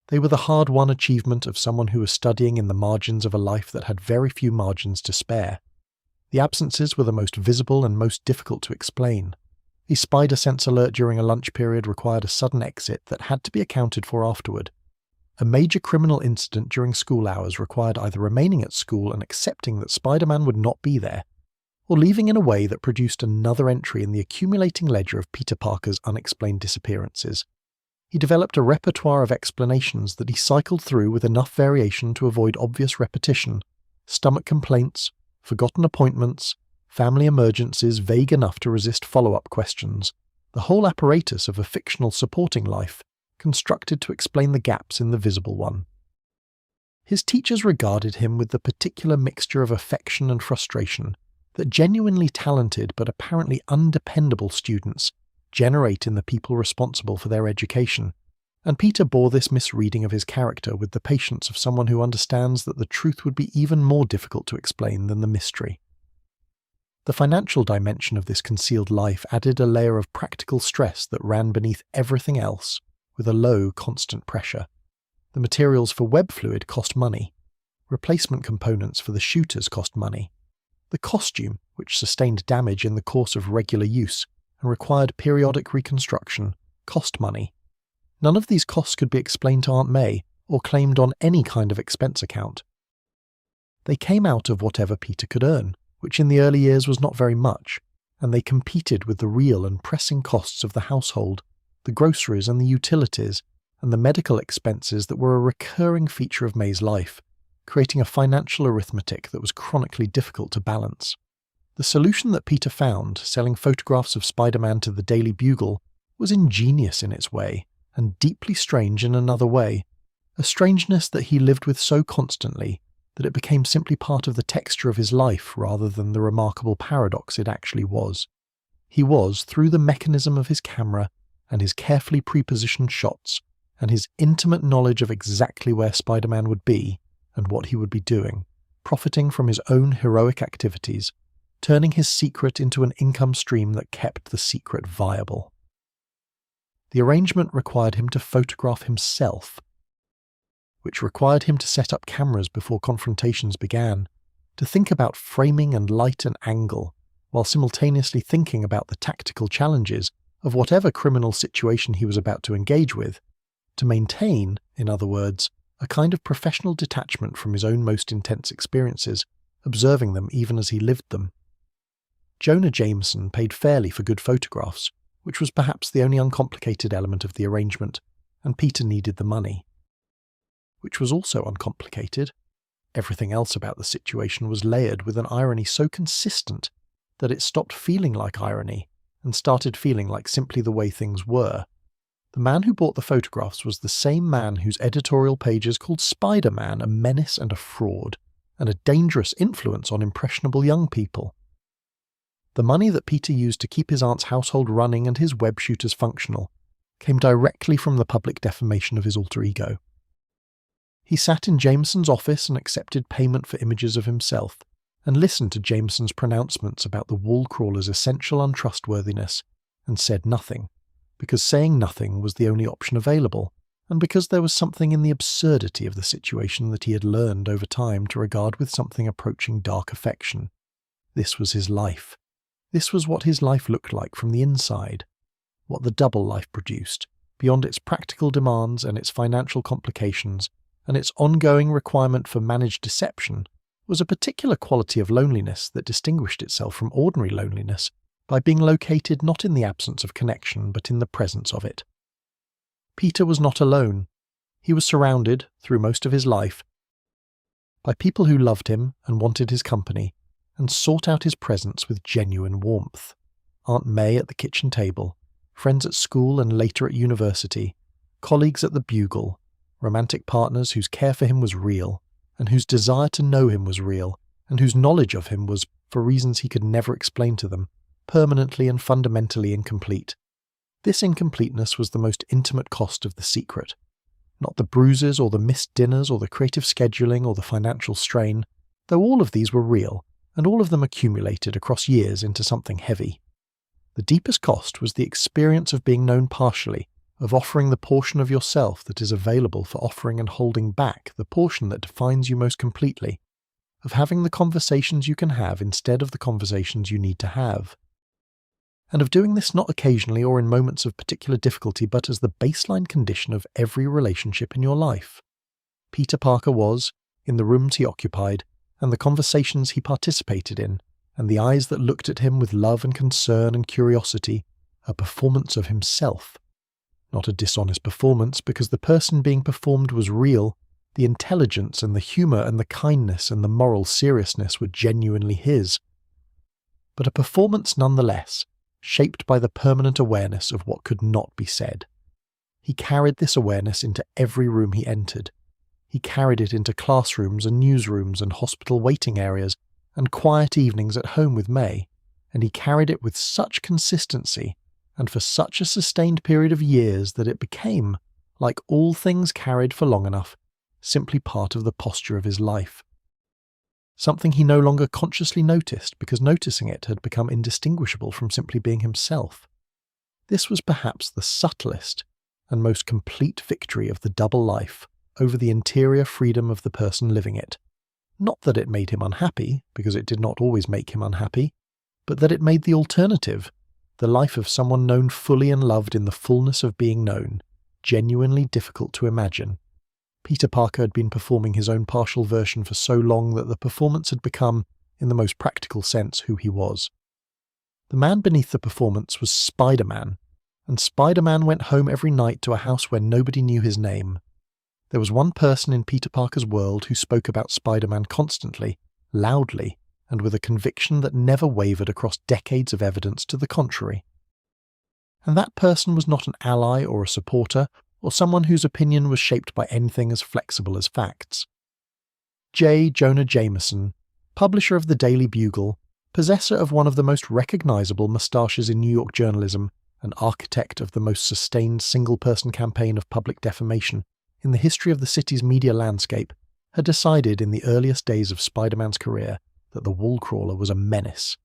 They were the hard-won achievement of someone who was studying in the margins of a life that had very few margins to spare. The absences were the most visible and most difficult to explain. A spider sense alert during a lunch period required a sudden exit that had to be accounted for afterward. A major criminal incident during school hours required either remaining at school and accepting that Spider-Man would not be there, or leaving in a way that produced another entry in the accumulating ledger of Peter Parker's unexplained disappearances. He developed a repertoire of explanations that he cycled through with enough variation to avoid obvious repetition: stomach complaints, forgotten appointments, family emergencies vague enough to resist follow-up questions, the whole apparatus of a fictional supporting life, constructed to explain the gaps in the visible one. His teachers regarded him with the particular mixture of affection and frustration that genuinely talented but apparently undependable students generate in the people responsible for their education, and Peter bore this misreading of his character with the patience of someone who understands that the truth would be even more difficult to explain than the mystery. The financial dimension of this concealed life added a layer of practical stress that ran beneath everything else, with a low, constant pressure. The materials for web fluid cost money. Replacement components for the shooters cost money. The costume, which sustained damage in the course of regular use and required periodic reconstruction, cost money. None of these costs could be explained to Aunt May or claimed on any kind of expense account. They came out of whatever Peter could earn, which in the early years was not very much, and they competed with the real and pressing costs of the household, the groceries and the utilities, and the medical expenses that were a recurring feature of May's life, creating a financial arithmetic that was chronically difficult to balance. The solution that Peter found, selling photographs of Spider-Man to the Daily Bugle, was ingenious in its way, and deeply strange in another way, a strangeness that he lived with so constantly that it became simply part of the texture of his life rather than the remarkable paradox it actually was. He was, through the mechanism of his camera and his carefully pre-positioned shots, and his intimate knowledge of exactly where Spider-Man would be and what he would be doing, profiting from his own heroic activities, turning his secret into an income stream that kept the secret viable. The arrangement required him to photograph himself. which required him to set up cameras before confrontations began, to think about framing and light and angle, while simultaneously thinking about the tactical challenges of whatever criminal situation he was about to engage with, to maintain, in other words, a kind of professional detachment from his own most intense experiences, observing them even as he lived them. Jonah Jameson paid fairly for good photographs, which was perhaps the only uncomplicated element of the arrangement, and Peter needed the money. Which was also uncomplicated. Everything else about the situation was layered with an irony so consistent that it stopped feeling like irony and started feeling like simply the way things were. The man who bought the photographs was the same man whose editorial pages called Spider-Man a menace and a fraud, and a dangerous influence on impressionable young people. The money that Peter used to keep his aunt's household running and his web shooters functional came directly from the public defamation of his alter ego. He sat in Jameson's office and accepted payment for images of himself, and listened to Jameson's pronouncements about the wall crawler's essential untrustworthiness, and said nothing, because saying nothing was the only option available, and because there was something in the absurdity of the situation that he had learned over time to regard with something approaching dark affection. This was his life. This was what his life looked like from the inside, what the double life produced, beyond its practical demands and its financial complications, and its ongoing requirement for managed deception, was a particular quality of loneliness that distinguished itself from ordinary loneliness by being located not in the absence of connection but in the presence of it. Peter was not alone. He was surrounded, through most of his life, by people who loved him and wanted his company, and sought out his presence with genuine warmth. Aunt May at the kitchen table, friends at school and later at university, colleagues at the Bugle, romantic partners whose care for him was real, and whose desire to know him was real, and whose knowledge of him was, for reasons he could never explain to them, permanently and fundamentally incomplete. This incompleteness was the most intimate cost of the secret. Not the bruises or the missed dinners or the creative scheduling or the financial strain, though all of these were real, and all of them accumulated across years into something heavy. The deepest cost was the experience of being known partially, of offering the portion of yourself that is available for offering and holding back the portion that defines you most completely, of having the conversations you can have instead of the conversations you need to have, and of doing this not occasionally or in moments of particular difficulty but as the baseline condition of every relationship in your life. Peter Parker was, in the rooms he occupied, and the conversations he participated in, and the eyes that looked at him with love and concern and curiosity, a performance of himself. Not a dishonest performance, because the person being performed was real, the intelligence and the humour and the kindness and the moral seriousness were genuinely his. But a performance nonetheless, shaped by the permanent awareness of what could not be said. He carried this awareness into every room he entered. He carried it into classrooms and newsrooms and hospital waiting areas and quiet evenings at home with May, and he carried it with such consistency and for such a sustained period of years that it became, like all things carried for long enough, simply part of the posture of his life. Something he no longer consciously noticed because noticing it had become indistinguishable from simply being himself. This was perhaps the subtlest and most complete victory of the double life over the interior freedom of the person living it. Not that it made him unhappy, because it did not always make him unhappy, but that it made the alternative, the life of someone known fully and loved in the fullness of being known, genuinely difficult to imagine. Peter Parker had been performing his own partial version for so long that the performance had become, in the most practical sense, who he was. The man beneath the performance was Spider-Man, and Spider-Man went home every night to a house where nobody knew his name. There was one person in Peter Parker's world who spoke about Spider-Man constantly, loudly, and with a conviction that never wavered across decades of evidence to the contrary. And that person was not an ally or a supporter, or someone whose opinion was shaped by anything as flexible as facts. J. Jonah Jameson, publisher of the Daily Bugle, possessor of one of the most recognizable moustaches in New York journalism, and architect of the most sustained single-person campaign of public defamation in the history of the city's media landscape, had decided in the earliest days of Spider-Man's career that the wall crawler was a menace,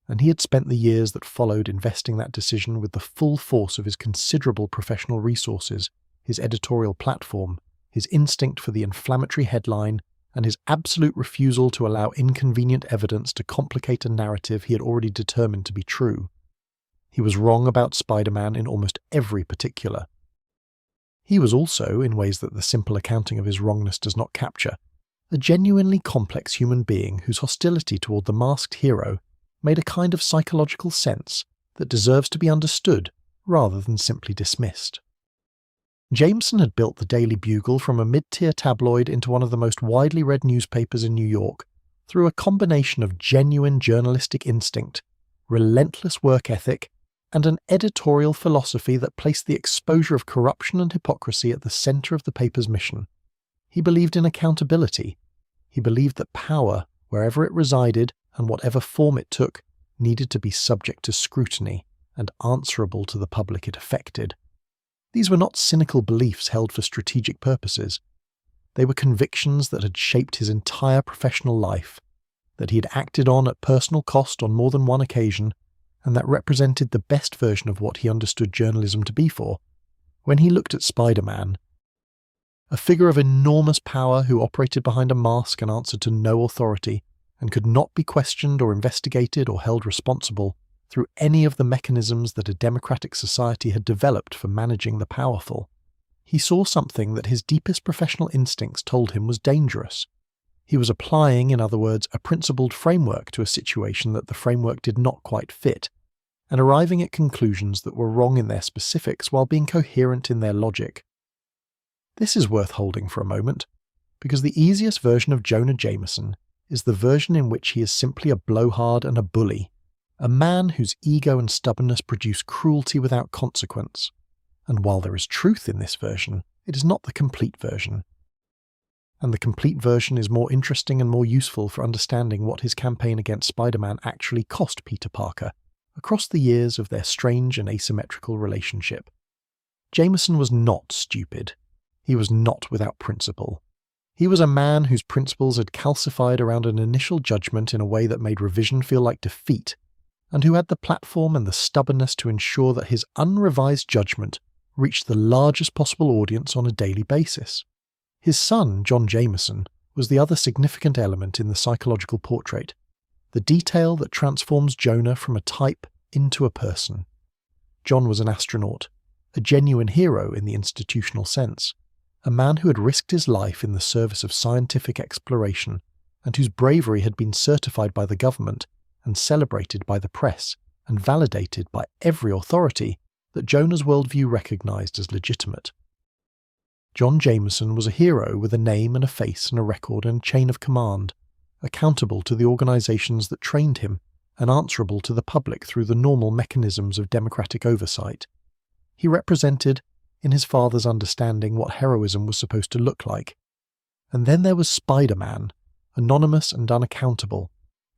and he had spent the years that followed investing that decision with the full force of his considerable professional resources, his editorial platform, his instinct for the inflammatory headline, and his absolute refusal to allow inconvenient evidence to complicate a narrative he had already determined to be true. He was wrong about Spider-Man in almost every particular. He was also, in ways that the simple accounting of his wrongness does not capture, a genuinely complex human being whose hostility toward the masked hero made a kind of psychological sense that deserves to be understood rather than simply dismissed. Jameson had built the Daily Bugle from a mid-tier tabloid into one of the most widely read newspapers in New York through a combination of genuine journalistic instinct, relentless work ethic, and an editorial philosophy that placed the exposure of corruption and hypocrisy at the center of the paper's mission. He believed in accountability. He believed that power, wherever it resided and whatever form it took, needed to be subject to scrutiny and answerable to the public it affected. These were not cynical beliefs held for strategic purposes. They were convictions that had shaped his entire professional life, that he had acted on at personal cost on more than one occasion, and that represented the best version of what he understood journalism to be for. When he looked at Spider-Man, a figure of enormous power who operated behind a mask and answered to no authority, and could not be questioned or investigated or held responsible through any of the mechanisms that a democratic society had developed for managing the powerful, he saw something that his deepest professional instincts told him was dangerous. He was applying, in other words, a principled framework to a situation that the framework did not quite fit, and arriving at conclusions that were wrong in their specifics while being coherent in their logic. This is worth holding for a moment, because the easiest version of Jonah Jameson is the version in which he is simply a blowhard and a bully, a man whose ego and stubbornness produce cruelty without consequence. And while there is truth in this version, it is not the complete version. And the complete version is more interesting and more useful for understanding what his campaign against Spider-Man actually cost Peter Parker across the years of their strange and asymmetrical relationship. Jameson was not stupid. He was not without principle. He was a man whose principles had calcified around an initial judgment in a way that made revision feel like defeat, and who had the platform and the stubbornness to ensure that his unrevised judgment reached the largest possible audience on a daily basis. His son, John Jameson, was the other significant element in the psychological portrait, the detail that transforms Jonah from a type into a person. John was an astronaut, a genuine hero in the institutional sense, a man who had risked his life in the service of scientific exploration and whose bravery had been certified by the government and celebrated by the press and validated by every authority that Jonah's worldview recognized as legitimate. John Jameson was a hero with a name and a face and a record and a chain of command, accountable to the organizations that trained him and answerable to the public through the normal mechanisms of democratic oversight. He represented, in his father's understanding, what heroism was supposed to look like. And then there was Spider-Man, anonymous and unaccountable,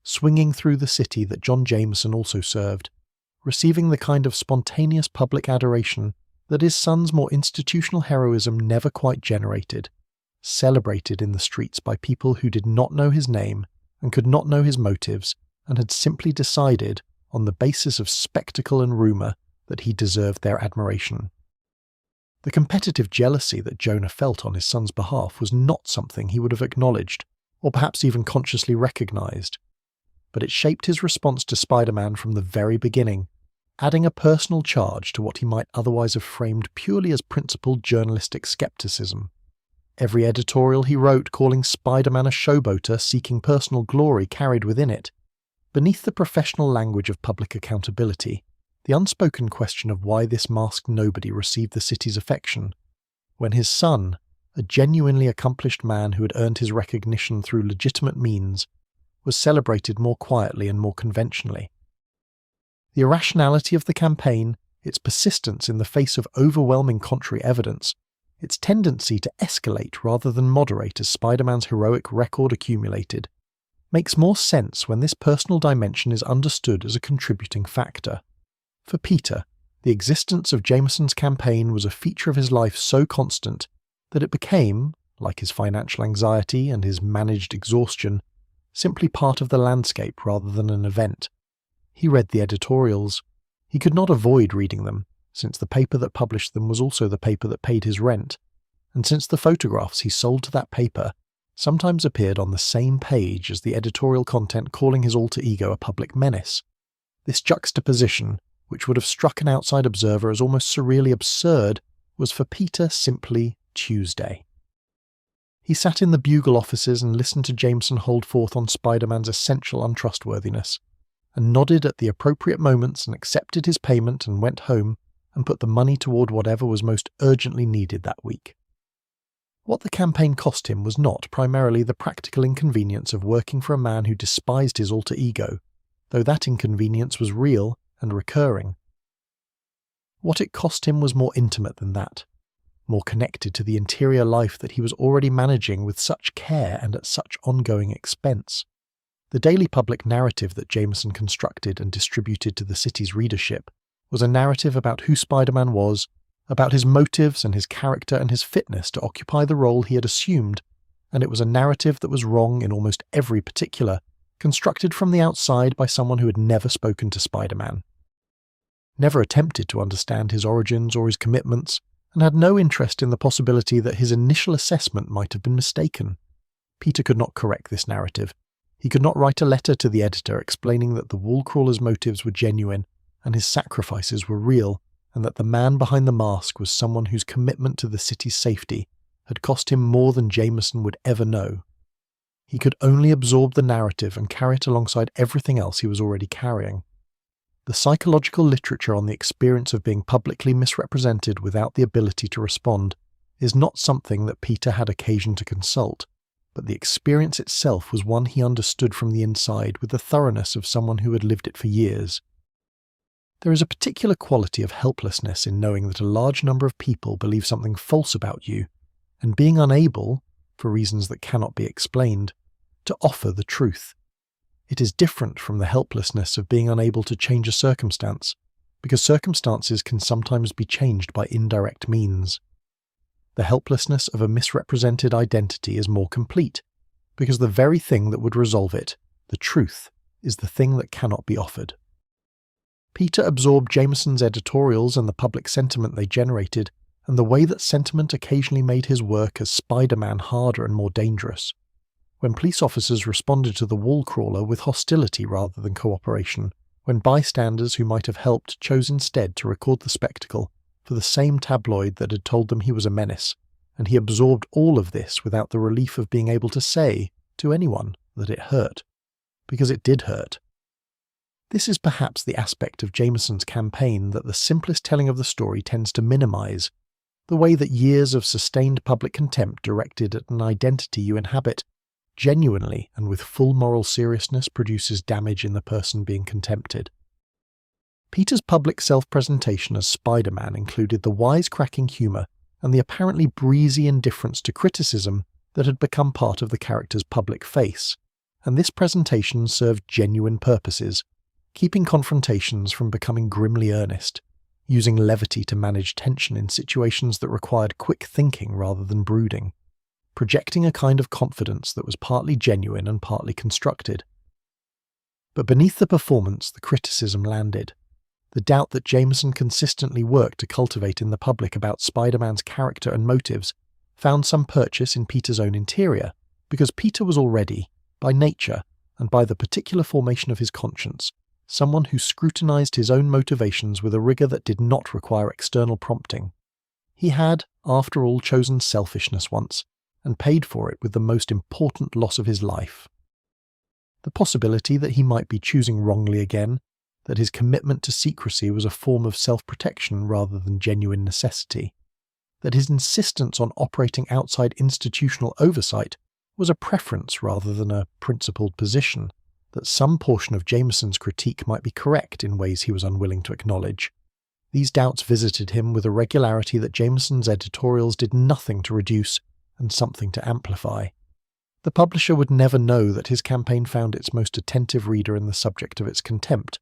swinging through the city that John Jameson also served, receiving the kind of spontaneous public adoration that his son's more institutional heroism never quite generated, celebrated in the streets by people who did not know his name and could not know his motives and had simply decided, on the basis of spectacle and rumour, that he deserved their admiration. The competitive jealousy that Jonah felt on his son's behalf was not something he would have acknowledged, or perhaps even consciously recognised, but it shaped his response to Spider-Man from the very beginning, adding a personal charge to what he might otherwise have framed purely as principled journalistic skepticism. Every editorial he wrote calling Spider-Man a showboater seeking personal glory carried within it, beneath the professional language of public accountability, the unspoken question of why this masked nobody received the city's affection, when his son, a genuinely accomplished man who had earned his recognition through legitimate means, was celebrated more quietly and more conventionally. The irrationality of the campaign, its persistence in the face of overwhelming contrary evidence, its tendency to escalate rather than moderate as Spider-Man's heroic record accumulated, makes more sense when this personal dimension is understood as a contributing factor. For Peter, the existence of Jameson's campaign was a feature of his life so constant that it became, like his financial anxiety and his managed exhaustion, simply part of the landscape rather than an event. He read the editorials. He could not avoid reading them, since the paper that published them was also the paper that paid his rent, and since the photographs he sold to that paper sometimes appeared on the same page as the editorial content calling his alter ego a public menace. This juxtaposition, which would have struck an outside observer as almost surreally absurd, was for Peter simply Tuesday. He sat in the Bugle offices and listened to Jameson hold forth on Spider-Man's essential untrustworthiness, and nodded at the appropriate moments and accepted his payment and went home and put the money toward whatever was most urgently needed that week. What the campaign cost him was not primarily the practical inconvenience of working for a man who despised his alter ego, though that inconvenience was real and recurring. What it cost him was more intimate than that, more connected to the interior life that he was already managing with such care and at such ongoing expense. The daily public narrative that Jameson constructed and distributed to the city's readership was a narrative about who Spider-Man was, about his motives and his character and his fitness to occupy the role he had assumed, and it was a narrative that was wrong in almost every particular, constructed from the outside by someone who had never spoken to Spider-Man, never attempted to understand his origins or his commitments, and had no interest in the possibility that his initial assessment might have been mistaken. Peter could not correct this narrative. He could not write a letter to the editor explaining that the wall-crawler's motives were genuine and his sacrifices were real, and that the man behind the mask was someone whose commitment to the city's safety had cost him more than Jameson would ever know. He could only absorb the narrative and carry it alongside everything else he was already carrying. The psychological literature on the experience of being publicly misrepresented without the ability to respond is not something that Peter had occasion to consult, but the experience itself was one he understood from the inside with the thoroughness of someone who had lived it for years. There is a particular quality of helplessness in knowing that a large number of people believe something false about you, and being unable, for reasons that cannot be explained, to offer the truth. It is different from the helplessness of being unable to change a circumstance, because circumstances can sometimes be changed by indirect means. The helplessness of a misrepresented identity is more complete, because the very thing that would resolve it, the truth, is the thing that cannot be offered. Peter absorbed Jameson's editorials and the public sentiment they generated, and the way that sentiment occasionally made his work as Spider-Man harder and more dangerous. When police officers responded to the wall crawler with hostility rather than cooperation, when bystanders who might have helped chose instead to record the spectacle for the same tabloid that had told them he was a menace, and he absorbed all of this without the relief of being able to say to anyone that it hurt, because it did hurt. This is perhaps the aspect of Jameson's campaign that the simplest telling of the story tends to minimize, the way that years of sustained public contempt directed at an identity you inhabit genuinely and with full moral seriousness produces damage in the person being contempted. Peter's public self-presentation as Spider-Man included the wisecracking humour and the apparently breezy indifference to criticism that had become part of the character's public face, and this presentation served genuine purposes, keeping confrontations from becoming grimly earnest, using levity to manage tension in situations that required quick thinking rather than brooding, projecting a kind of confidence that was partly genuine and partly constructed. But beneath the performance, the criticism landed. The doubt that Jameson consistently worked to cultivate in the public about Spider-Man's character and motives found some purchase in Peter's own interior, because Peter was already, by nature and by the particular formation of his conscience, someone who scrutinized his own motivations with a rigor that did not require external prompting. He had, after all, chosen selfishness once, and paid for it with the most important loss of his life. The possibility that he might be choosing wrongly again, that his commitment to secrecy was a form of self-protection rather than genuine necessity, that his insistence on operating outside institutional oversight was a preference rather than a principled position, that some portion of Jameson's critique might be correct in ways he was unwilling to acknowledge. These doubts visited him with a regularity that Jameson's editorials did nothing to reduce and something to amplify. The publisher would never know that his campaign found its most attentive reader in the subject of its contempt,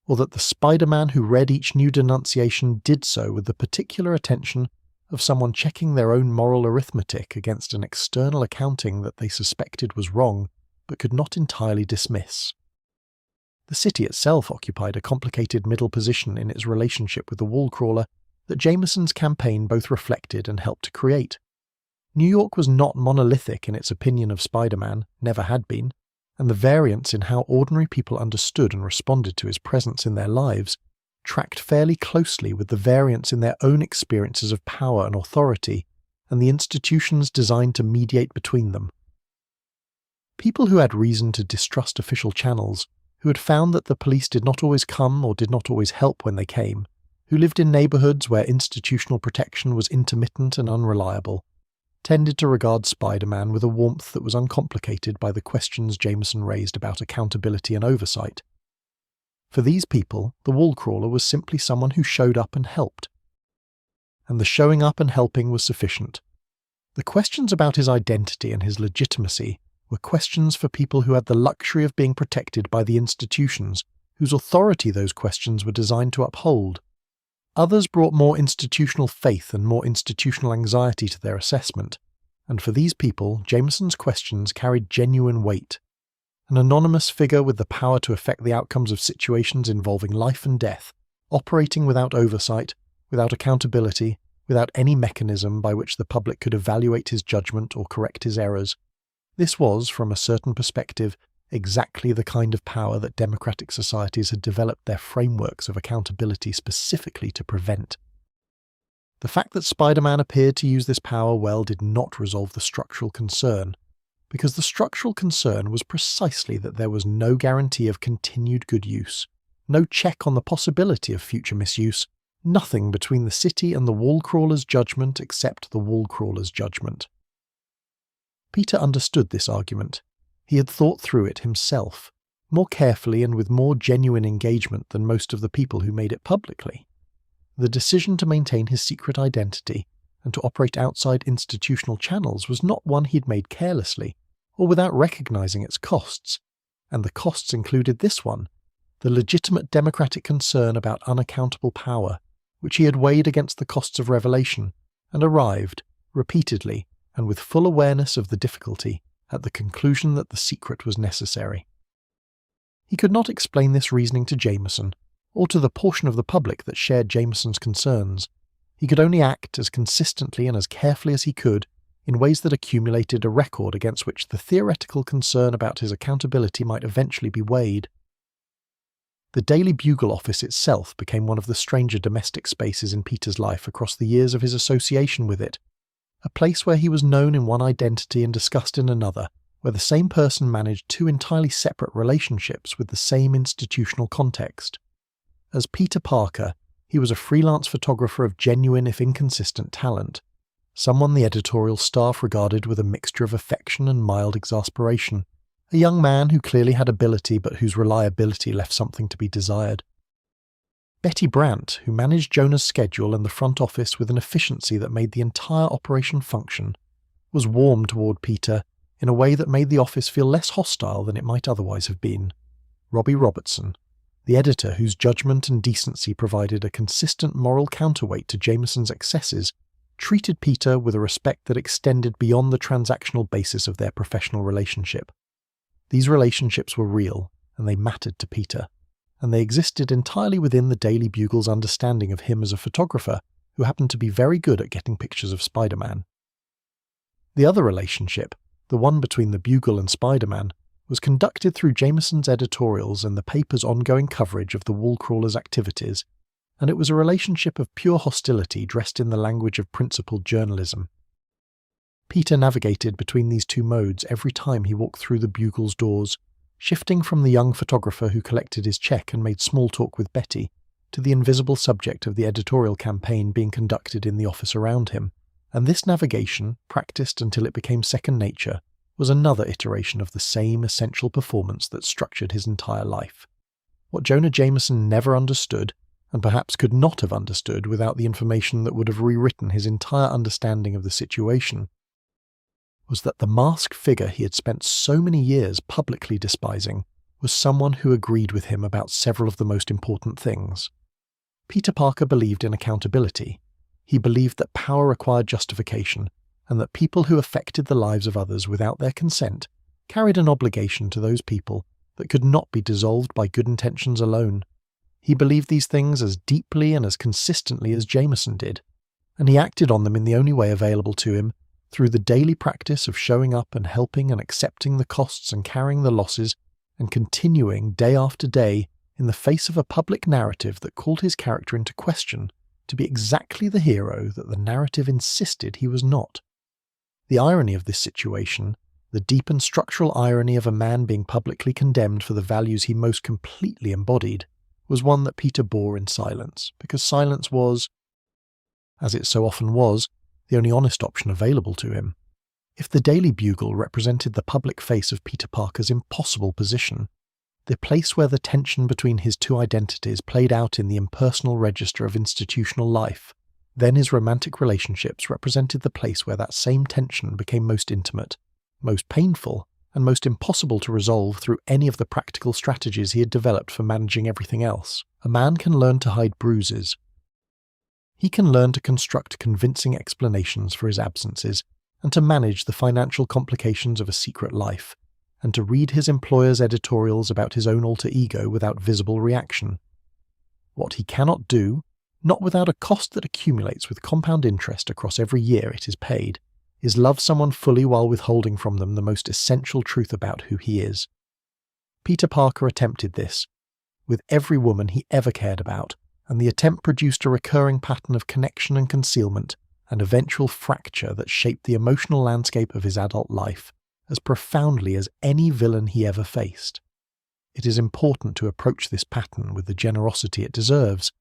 or that the Spider-Man who read each new denunciation did so with the particular attention of someone checking their own moral arithmetic against an external accounting that they suspected was wrong, but could not entirely dismiss. The city itself occupied a complicated middle position in its relationship with the wall crawler that Jameson's campaign both reflected and helped to create. New York was not monolithic in its opinion of Spider-Man, never had been, and the variance in how ordinary people understood and responded to his presence in their lives tracked fairly closely with the variance in their own experiences of power and authority and the institutions designed to mediate between them. People who had reason to distrust official channels, who had found that the police did not always come or did not always help when they came, who lived in neighborhoods where institutional protection was intermittent and unreliable, tended to regard Spider-Man with a warmth that was uncomplicated by the questions Jameson raised about accountability and oversight. For these people, the wall crawler was simply someone who showed up and helped. And the showing up and helping was sufficient. The questions about his identity and his legitimacy were questions for people who had the luxury of being protected by the institutions, whose authority those questions were designed to uphold. Others brought more institutional faith and more institutional anxiety to their assessment, and for these people, Jameson's questions carried genuine weight. An anonymous figure with the power to affect the outcomes of situations involving life and death, operating without oversight, without accountability, without any mechanism by which the public could evaluate his judgment or correct his errors. This was, from a certain perspective, exactly the kind of power that democratic societies had developed their frameworks of accountability specifically to prevent. The fact that Spider-Man appeared to use this power well did not resolve the structural concern, because the structural concern was precisely that there was no guarantee of continued good use, no check on the possibility of future misuse, nothing between the city and the wall crawler's judgment except the wall crawler's judgment. Peter understood this argument. He had thought through it himself, more carefully and with more genuine engagement than most of the people who made it publicly. The decision to maintain his secret identity and to operate outside institutional channels was not one he'd made carelessly or without recognizing its costs, and the costs included this one, the legitimate democratic concern about unaccountable power, which he had weighed against the costs of revelation, and arrived, repeatedly and with full awareness of the difficulty, at the conclusion that the secret was necessary. He could not explain this reasoning to Jameson, or to the portion of the public that shared Jameson's concerns. He could only act as consistently and as carefully as he could in ways that accumulated a record against which the theoretical concern about his accountability might eventually be weighed. The Daily Bugle office itself became one of the stranger domestic spaces in Peter's life across the years of his association with it, a place where he was known in one identity and discussed in another, where the same person managed two entirely separate relationships with the same institutional context. As Peter Parker, he was a freelance photographer of genuine if inconsistent talent, someone the editorial staff regarded with a mixture of affection and mild exasperation, a young man who clearly had ability but whose reliability left something to be desired. Betty Brandt, who managed Jonah's schedule and the front office with an efficiency that made the entire operation function, was warm toward Peter in a way that made the office feel less hostile than it might otherwise have been. Robbie Robertson, the editor whose judgment and decency provided a consistent moral counterweight to Jameson's excesses, treated Peter with a respect that extended beyond the transactional basis of their professional relationship. These relationships were real, and they mattered to Peter, and they existed entirely within the Daily Bugle's understanding of him as a photographer who happened to be very good at getting pictures of Spider-Man. The other relationship, the one between the Bugle and Spider-Man, was conducted through Jameson's editorials and the paper's ongoing coverage of the wall crawler's activities, and it was a relationship of pure hostility dressed in the language of principled journalism. Peter navigated between these two modes every time he walked through the Bugle's doors, shifting from the young photographer who collected his check and made small talk with Betty, to the invisible subject of the editorial campaign being conducted in the office around him, and this navigation, practiced until it became second nature, was another iteration of the same essential performance that structured his entire life. What Jonah Jameson never understood, and perhaps could not have understood without the information that would have rewritten his entire understanding of the situation, was that the masked figure he had spent so many years publicly despising was someone who agreed with him about several of the most important things. Peter Parker believed in accountability. He believed that power required justification, and that people who affected the lives of others without their consent carried an obligation to those people that could not be dissolved by good intentions alone. He believed these things as deeply and as consistently as Jameson did, and he acted on them in the only way available to him, Through the daily practice of showing up and helping and accepting the costs and carrying the losses, and continuing day after day in the face of a public narrative that called his character into question to be exactly the hero that the narrative insisted he was not. The irony of this situation, the deep and structural irony of a man being publicly condemned for the values he most completely embodied, was one that Peter bore in silence, because silence was, as it so often was, the only honest option available to him. If the Daily Bugle represented the public face of Peter Parker's impossible position, the place where the tension between his two identities played out in the impersonal register of institutional life, then his romantic relationships represented the place where that same tension became most intimate, most painful, and most impossible to resolve through any of the practical strategies he had developed for managing everything else. A man can learn to hide bruises. He can learn to construct convincing explanations for his absences, and to manage the financial complications of a secret life, and to read his employer's editorials about his own alter ego without visible reaction. What he cannot do, not without a cost that accumulates with compound interest across every year it is paid, is love someone fully while withholding from them the most essential truth about who he is. Peter Parker attempted this, with every woman he ever cared about, and the attempt produced a recurring pattern of connection and concealment, and eventual fracture that shaped the emotional landscape of his adult life as profoundly as any villain he ever faced. It is important to approach this pattern with the generosity it deserves,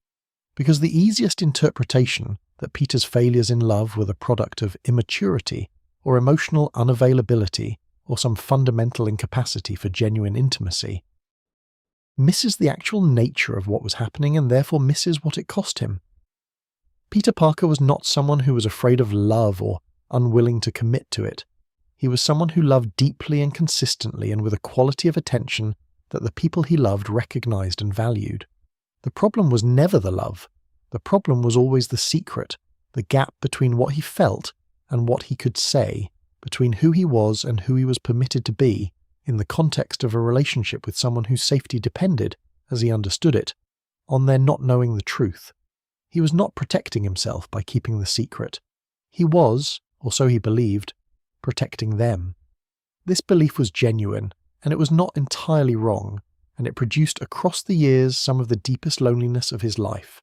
because the easiest interpretation that Peter's failures in love were the product of immaturity or emotional unavailability or some fundamental incapacity for genuine intimacy misses the actual nature of what was happening and therefore misses what it cost him. Peter Parker was not someone who was afraid of love or unwilling to commit to it. He was someone who loved deeply and consistently and with a quality of attention that the people he loved recognized and valued. The problem was never the love. The problem was always the secret, the gap between what he felt and what he could say, between who he was and who he was permitted to be, in the context of a relationship with someone whose safety depended, as he understood it, on their not knowing the truth. He was not protecting himself by keeping the secret. He was, or so he believed, protecting them. This belief was genuine, and it was not entirely wrong, and it produced across the years some of the deepest loneliness of his life.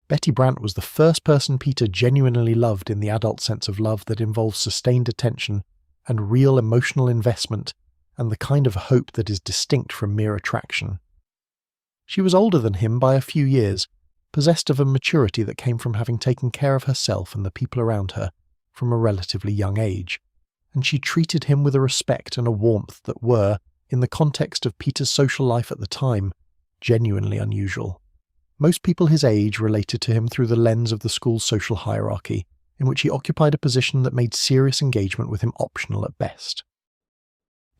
Betty Brant was the first person Peter genuinely loved in the adult sense of love that involves sustained attention and real emotional investment and the kind of hope that is distinct from mere attraction. She was older than him by a few years, possessed of a maturity that came from having taken care of herself and the people around her from a relatively young age, and she treated him with a respect and a warmth that were, in the context of Peter's social life at the time, genuinely unusual. Most people his age related to him through the lens of the school's social hierarchy, in which he occupied a position that made serious engagement with him optional at best.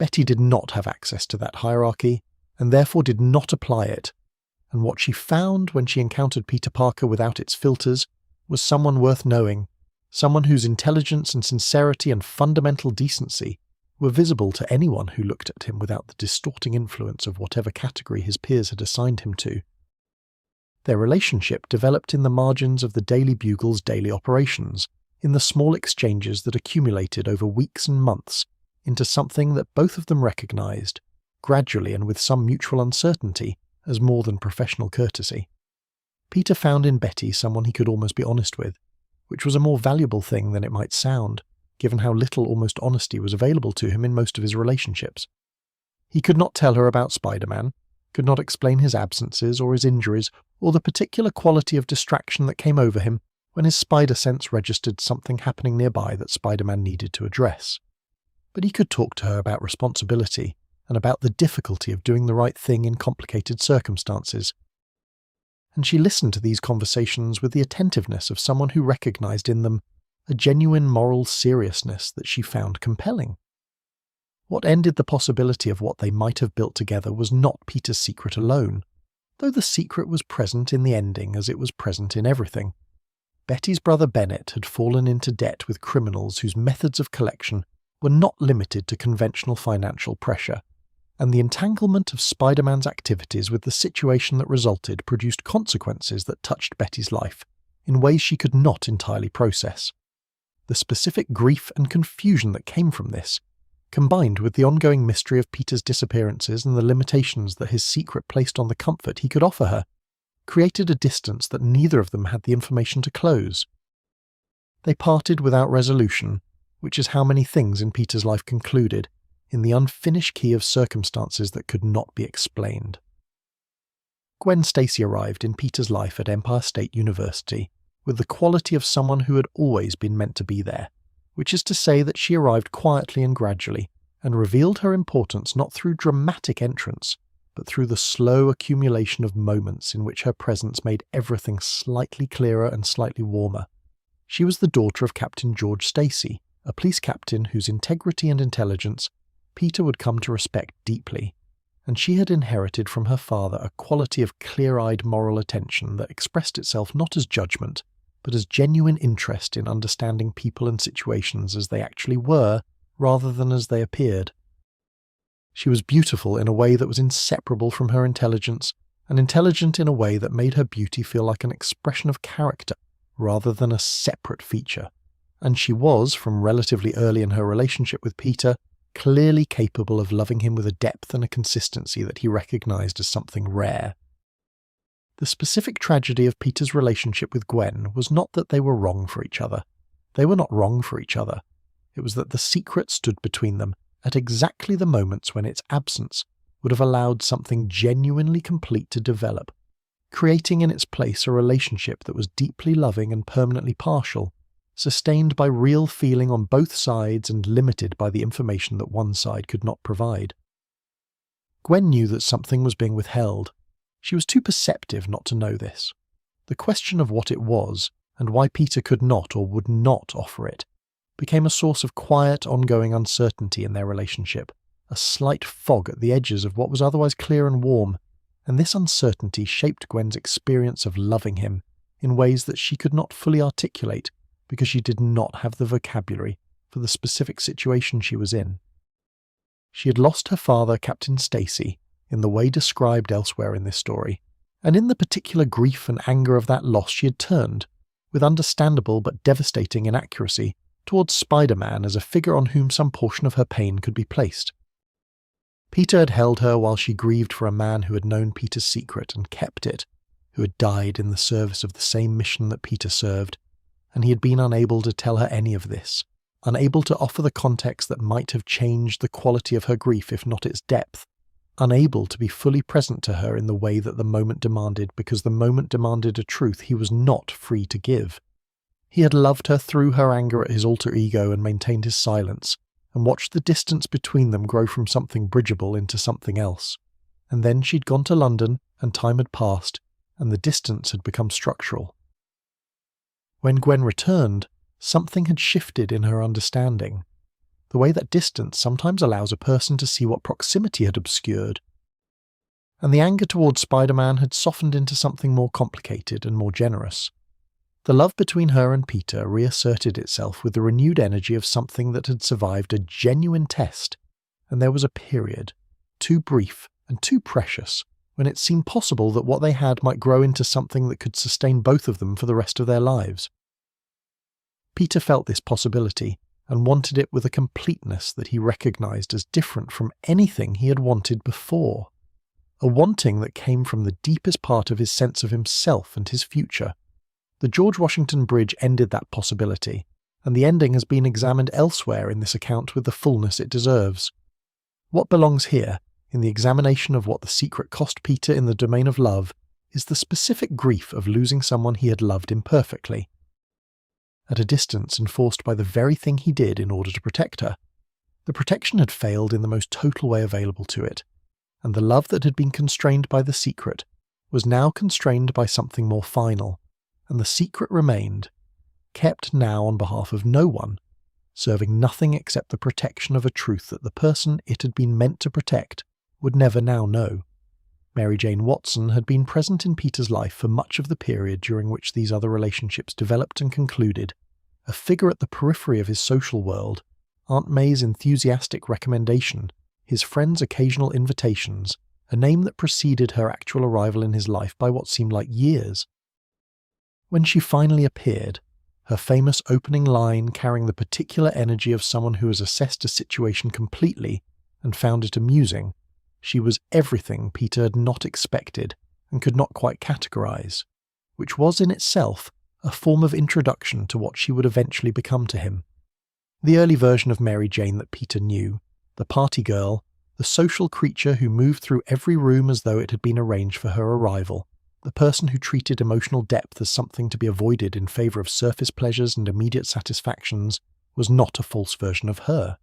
Betty did not have access to that hierarchy, and therefore did not apply it, and what she found when she encountered Peter Parker without its filters was someone worth knowing, someone whose intelligence and sincerity and fundamental decency were visible to anyone who looked at him without the distorting influence of whatever category his peers had assigned him to. Their relationship developed in the margins of the Daily Bugle's daily operations, in the small exchanges that accumulated over weeks and months into something that both of them recognized, gradually and with some mutual uncertainty, as more than professional courtesy. Peter found in Betty someone he could almost be honest with, which was a more valuable thing than it might sound, given how little almost honesty was available to him in most of his relationships. He could not tell her about Spider-Man, could not explain his absences or his injuries, or the particular quality of distraction that came over him when his spider sense registered something happening nearby that Spider-Man needed to address. But he could talk to her about responsibility and about the difficulty of doing the right thing in complicated circumstances. And she listened to these conversations with the attentiveness of someone who recognized in them a genuine moral seriousness that she found compelling. What ended the possibility of what they might have built together was not Peter's secret alone, though the secret was present in the ending as it was present in everything. Betty's brother Bennett had fallen into debt with criminals whose methods of collection were not limited to conventional financial pressure, and the entanglement of Spider-Man's activities with the situation that resulted produced consequences that touched Betty's life in ways she could not entirely process. The specific grief and confusion that came from this, combined with the ongoing mystery of Peter's disappearances and the limitations that his secret placed on the comfort he could offer her, created a distance that neither of them had the information to close. They parted without resolution, which is how many things in Peter's life concluded, in the unfinished key of circumstances that could not be explained. Gwen Stacy arrived in Peter's life at Empire State University with the quality of someone who had always been meant to be there, which is to say that she arrived quietly and gradually, and revealed her importance not through dramatic entrance, but through the slow accumulation of moments in which her presence made everything slightly clearer and slightly warmer. She was the daughter of Captain George Stacy, a police captain whose integrity and intelligence Peter would come to respect deeply, and she had inherited from her father a quality of clear-eyed moral attention that expressed itself not as judgment, but as genuine interest in understanding people and situations as they actually were, rather than as they appeared. She was beautiful in a way that was inseparable from her intelligence, and intelligent in a way that made her beauty feel like an expression of character, rather than a separate feature. And she was, from relatively early in her relationship with Peter, clearly capable of loving him with a depth and a consistency that he recognized as something rare. The specific tragedy of Peter's relationship with Gwen was not that they were wrong for each other. They were not wrong for each other. It was that the secret stood between them at exactly the moments when its absence would have allowed something genuinely complete to develop, creating in its place a relationship that was deeply loving and permanently partial, sustained by real feeling on both sides and limited by the information that one side could not provide. Gwen knew that something was being withheld. She was too perceptive not to know this. The question of what it was, and why Peter could not or would not offer it, became a source of quiet, ongoing uncertainty in their relationship, a slight fog at the edges of what was otherwise clear and warm, and this uncertainty shaped Gwen's experience of loving him in ways that she could not fully articulate because she did not have the vocabulary for the specific situation she was in. She had lost her father, Captain Stacy, in the way described elsewhere in this story, and in the particular grief and anger of that loss she had turned, with understandable but devastating inaccuracy, towards Spider-Man as a figure on whom some portion of her pain could be placed. Peter had held her while she grieved for a man who had known Peter's secret and kept it, who had died in the service of the same mission that Peter served, and he had been unable to tell her any of this, unable to offer the context that might have changed the quality of her grief if not its depth, unable to be fully present to her in the way that the moment demanded because the moment demanded a truth he was not free to give. He had loved her through her anger at his alter ego and maintained his silence, and watched the distance between them grow from something bridgeable into something else. And then she'd gone to London, and time had passed, and the distance had become structural. When Gwen returned, something had shifted in her understanding. The way that distance sometimes allows a person to see what proximity had obscured. And the anger towards Spider-Man had softened into something more complicated and more generous. The love between her and Peter reasserted itself with the renewed energy of something that had survived a genuine test, and there was a period, too brief and too precious, when it seemed possible that what they had might grow into something that could sustain both of them for the rest of their lives. Peter felt this possibility, and wanted it with a completeness that he recognized as different from anything he had wanted before. A wanting that came from the deepest part of his sense of himself and his future. The George Washington Bridge ended that possibility, and the ending has been examined elsewhere in this account with the fullness it deserves. What belongs here, in the examination of what the secret cost Peter in the domain of love, is the specific grief of losing someone he had loved imperfectly. At a distance enforced by the very thing he did in order to protect her. The protection had failed in the most total way available to it, and the love that had been constrained by the secret was now constrained by something more final, and the secret remained, kept now on behalf of no one, serving nothing except the protection of a truth that the person it had been meant to protect would never now know. Mary Jane Watson had been present in Peter's life for much of the period during which these other relationships developed and concluded, a figure at the periphery of his social world, Aunt May's enthusiastic recommendation, his friends' occasional invitations, a name that preceded her actual arrival in his life by what seemed like years. When she finally appeared, her famous opening line carrying the particular energy of someone who has assessed a situation completely and found it amusing. She was everything Peter had not expected and could not quite categorize, which was in itself a form of introduction to what she would eventually become to him. The early version of Mary Jane that Peter knew, the party girl, the social creature who moved through every room as though it had been arranged for her arrival, the person who treated emotional depth as something to be avoided in favor of surface pleasures and immediate satisfactions, was not a false version of her.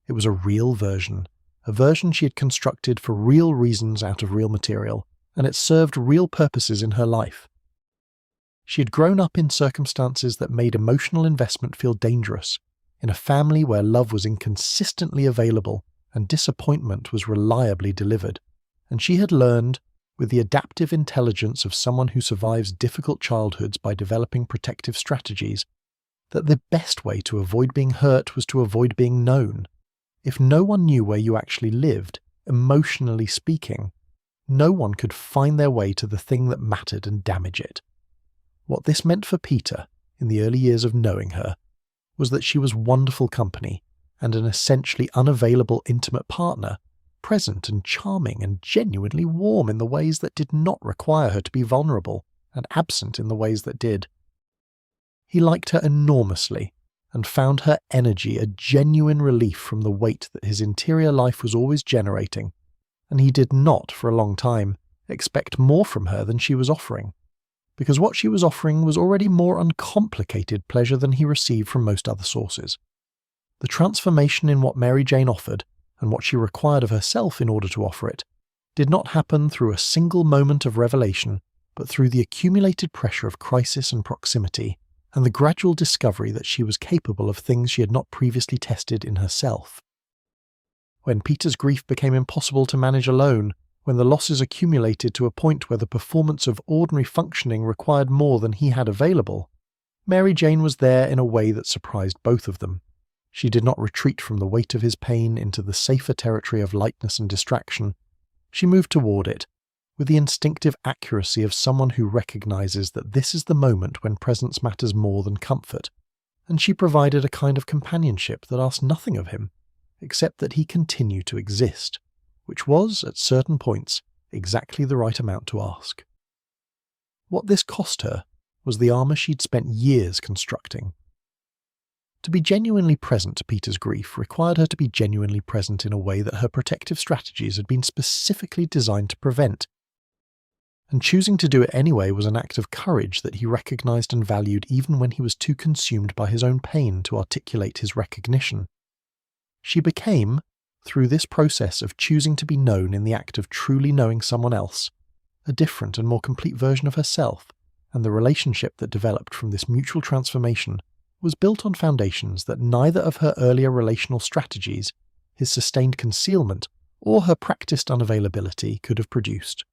It was a real version, a version she had constructed for real reasons out of real material, and it served real purposes in her life. She had grown up in circumstances that made emotional investment feel dangerous, in a family where love was inconsistently available and disappointment was reliably delivered, and she had learned, with the adaptive intelligence of someone who survives difficult childhoods by developing protective strategies, that the best way to avoid being hurt was to avoid being known. If no one knew where you actually lived, emotionally speaking, no one could find their way to the thing that mattered and damage it. What this meant for Peter, in the early years of knowing her, was that she was wonderful company and an essentially unavailable intimate partner, present and charming and genuinely warm in the ways that did not require her to be vulnerable and absent in the ways that did. He liked her enormously and found her energy a genuine relief from the weight that his interior life was always generating, and he did not, for a long time, expect more from her than she was offering, because what she was offering was already more uncomplicated pleasure than he received from most other sources. The transformation in what Mary Jane offered, and what she required of herself in order to offer it, did not happen through a single moment of revelation, but through the accumulated pressure of crisis and proximity, and the gradual discovery that she was capable of things she had not previously tested in herself. When Peter's grief became impossible to manage alone, when the losses accumulated to a point where the performance of ordinary functioning required more than he had available, Mary Jane was there in a way that surprised both of them. She did not retreat from the weight of his pain into the safer territory of lightness and distraction. She moved toward it, with the instinctive accuracy of someone who recognizes that this is the moment when presence matters more than comfort, and she provided a kind of companionship that asked nothing of him, except that he continue to exist, which was, at certain points, exactly the right amount to ask. What this cost her was the armor she'd spent years constructing. To be genuinely present to Peter's grief required her to be genuinely present in a way that her protective strategies had been specifically designed to prevent, and choosing to do it anyway was an act of courage that he recognized and valued even when he was too consumed by his own pain to articulate his recognition. She became, through this process of choosing to be known in the act of truly knowing someone else, a different and more complete version of herself, and the relationship that developed from this mutual transformation was built on foundations that neither of her earlier relational strategies, his sustained concealment, or her practiced unavailability could have produced.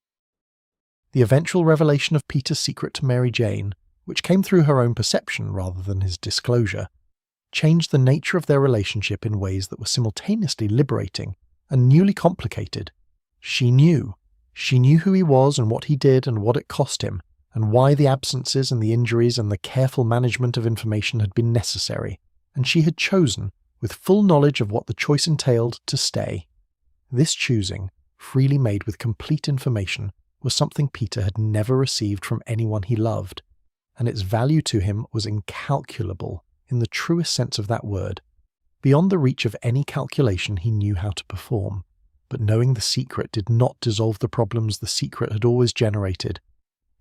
The eventual revelation of Peter's secret to Mary Jane, which came through her own perception rather than his disclosure, changed the nature of their relationship in ways that were simultaneously liberating and newly complicated. She knew who he was and what he did and what it cost him, and why the absences and the injuries and the careful management of information had been necessary, and she had chosen, with full knowledge of what the choice entailed, to stay. This choosing, freely made with complete information, was something Peter had never received from anyone he loved, and its value to him was incalculable in the truest sense of that word, beyond the reach of any calculation he knew how to perform. But knowing the secret did not dissolve the problems the secret had always generated.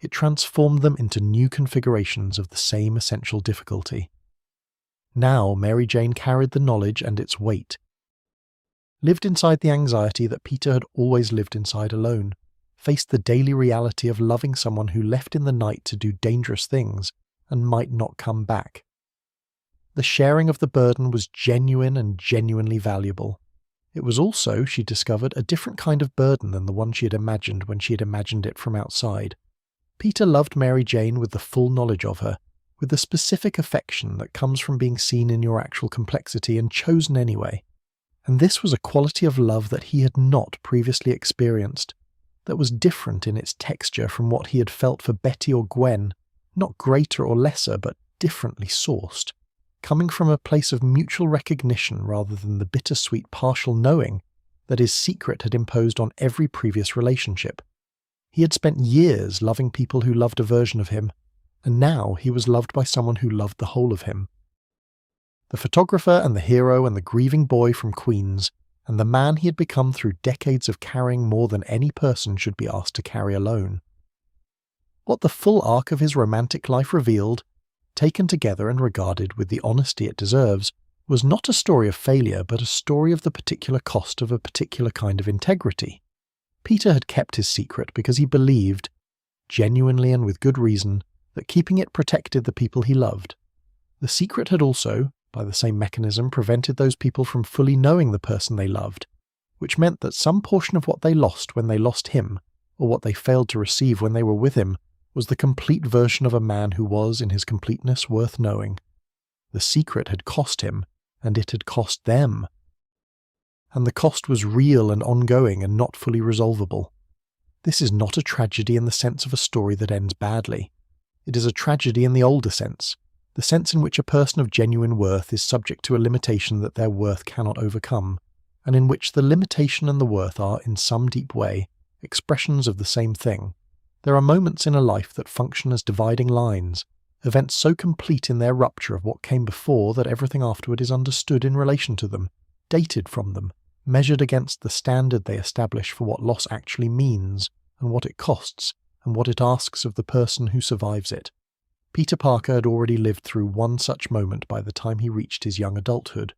It transformed them into new configurations of the same essential difficulty. Now Mary Jane carried the knowledge and its weight, lived inside the anxiety that Peter had always lived inside alone, faced the daily reality of loving someone who left in the night to do dangerous things and might not come back. The sharing of the burden was genuine and genuinely valuable. It was also, she discovered, a different kind of burden than the one she had imagined when she had imagined it from outside. Peter loved Mary Jane with the full knowledge of her, with the specific affection that comes from being seen in your actual complexity and chosen anyway. And this was a quality of love that he had not previously experienced, that was different in its texture from what he had felt for Betty or Gwen, not greater or lesser, but differently sourced, coming from a place of mutual recognition rather than the bittersweet partial knowing that his secret had imposed on every previous relationship. He had spent years loving people who loved a version of him, and now he was loved by someone who loved the whole of him. The photographer and the hero and the grieving boy from Queens, and the man he had become through decades of carrying more than any person should be asked to carry alone. What the full arc of his romantic life revealed, taken together and regarded with the honesty it deserves, was not a story of failure but a story of the particular cost of a particular kind of integrity. Peter had kept his secret because he believed, genuinely and with good reason, that keeping it protected the people he loved. The secret had also, by the same mechanism, prevented those people from fully knowing the person they loved, which meant that some portion of what they lost when they lost him, or what they failed to receive when they were with him, was the complete version of a man who was, in his completeness, worth knowing. The secret had cost him, and it had cost them. And the cost was real and ongoing and not fully resolvable. This is not a tragedy in the sense of a story that ends badly. It is a tragedy in the older sense, the sense in which a person of genuine worth is subject to a limitation that their worth cannot overcome, and in which the limitation and the worth are, in some deep way, expressions of the same thing. There are moments in a life that function as dividing lines, events so complete in their rupture of what came before that everything afterward is understood in relation to them, dated from them, measured against the standard they establish for what loss actually means, and what it costs, and what it asks of the person who survives it. Peter Parker had already lived through one such moment by the time he reached his young adulthood.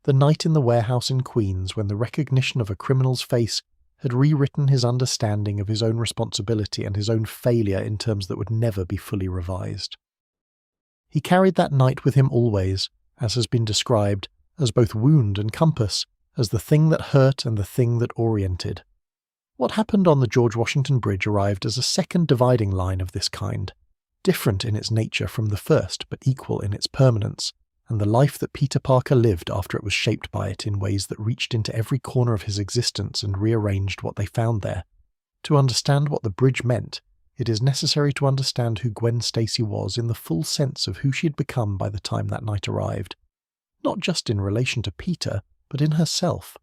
The night in the warehouse in Queens when the recognition of a criminal's face had rewritten his understanding of his own responsibility and his own failure in terms that would never be fully revised. He carried that night with him always, as has been described, as both wound and compass, as the thing that hurt and the thing that oriented. What happened on the George Washington Bridge arrived as a second dividing line of this kind, different in its nature from the first but equal in its permanence, and the life that Peter Parker lived after it was shaped by it in ways that reached into every corner of his existence and rearranged what they found there. To understand what the bridge meant, it is necessary to understand who Gwen Stacy was in the full sense of who she had become by the time that night arrived, not just in relation to Peter, but in herself,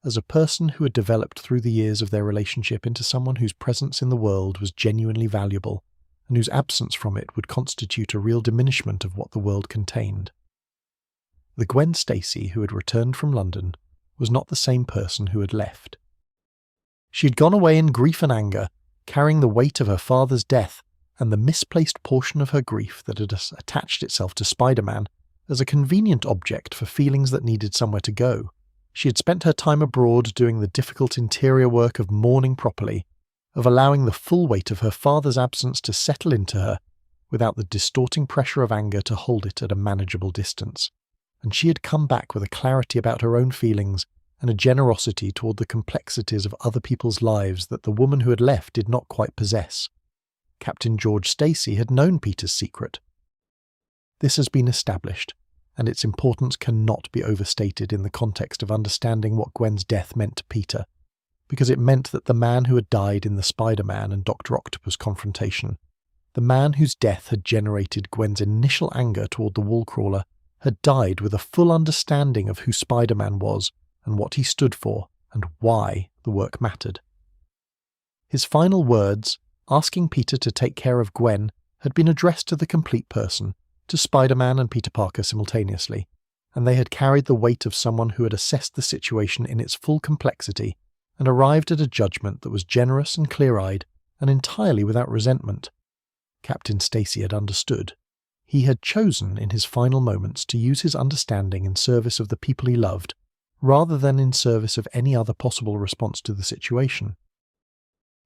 as a person who had developed through the years of their relationship into someone whose presence in the world was genuinely valuable, and whose absence from it would constitute a real diminishment of what the world contained. The Gwen Stacy who had returned from London was not the same person who had left. She had gone away in grief and anger, carrying the weight of her father's death and the misplaced portion of her grief that had attached itself to Spider-Man as a convenient object for feelings that needed somewhere to go. She had spent her time abroad doing the difficult interior work of mourning properly, of allowing the full weight of her father's absence to settle into her without the distorting pressure of anger to hold it at a manageable distance. And she had come back with a clarity about her own feelings and a generosity toward the complexities of other people's lives that the woman who had left did not quite possess. Captain George Stacy had known Peter's secret. This has been established, and its importance cannot be overstated in the context of understanding what Gwen's death meant to Peter, because it meant that the man who had died in the Spider-Man and Dr. Octopus confrontation, the man whose death had generated Gwen's initial anger toward the Wallcrawler, had died with a full understanding of who Spider-Man was and what he stood for and why the work mattered. His final words, asking Peter to take care of Gwen, had been addressed to the complete person, to Spider-Man and Peter Parker simultaneously, and they had carried the weight of someone who had assessed the situation in its full complexity and arrived at a judgment that was generous and clear-eyed and entirely without resentment. Captain Stacy had understood. He had chosen in his final moments to use his understanding in service of the people he loved, rather than in service of any other possible response to the situation.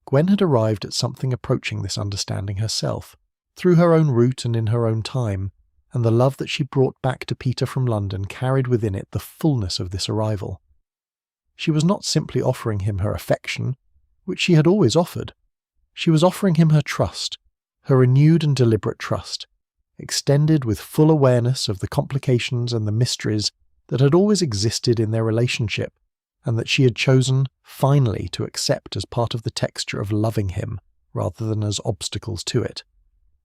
Gwen had arrived at something approaching this understanding herself, through her own route and in her own time, and the love that she brought back to Peter from London carried within it the fullness of this arrival. She was not simply offering him her affection, which she had always offered. She was offering him her trust, her renewed and deliberate trust, extended with full awareness of the complications and the mysteries that had always existed in their relationship, and that she had chosen, finally, to accept as part of the texture of loving him, rather than as obstacles to it.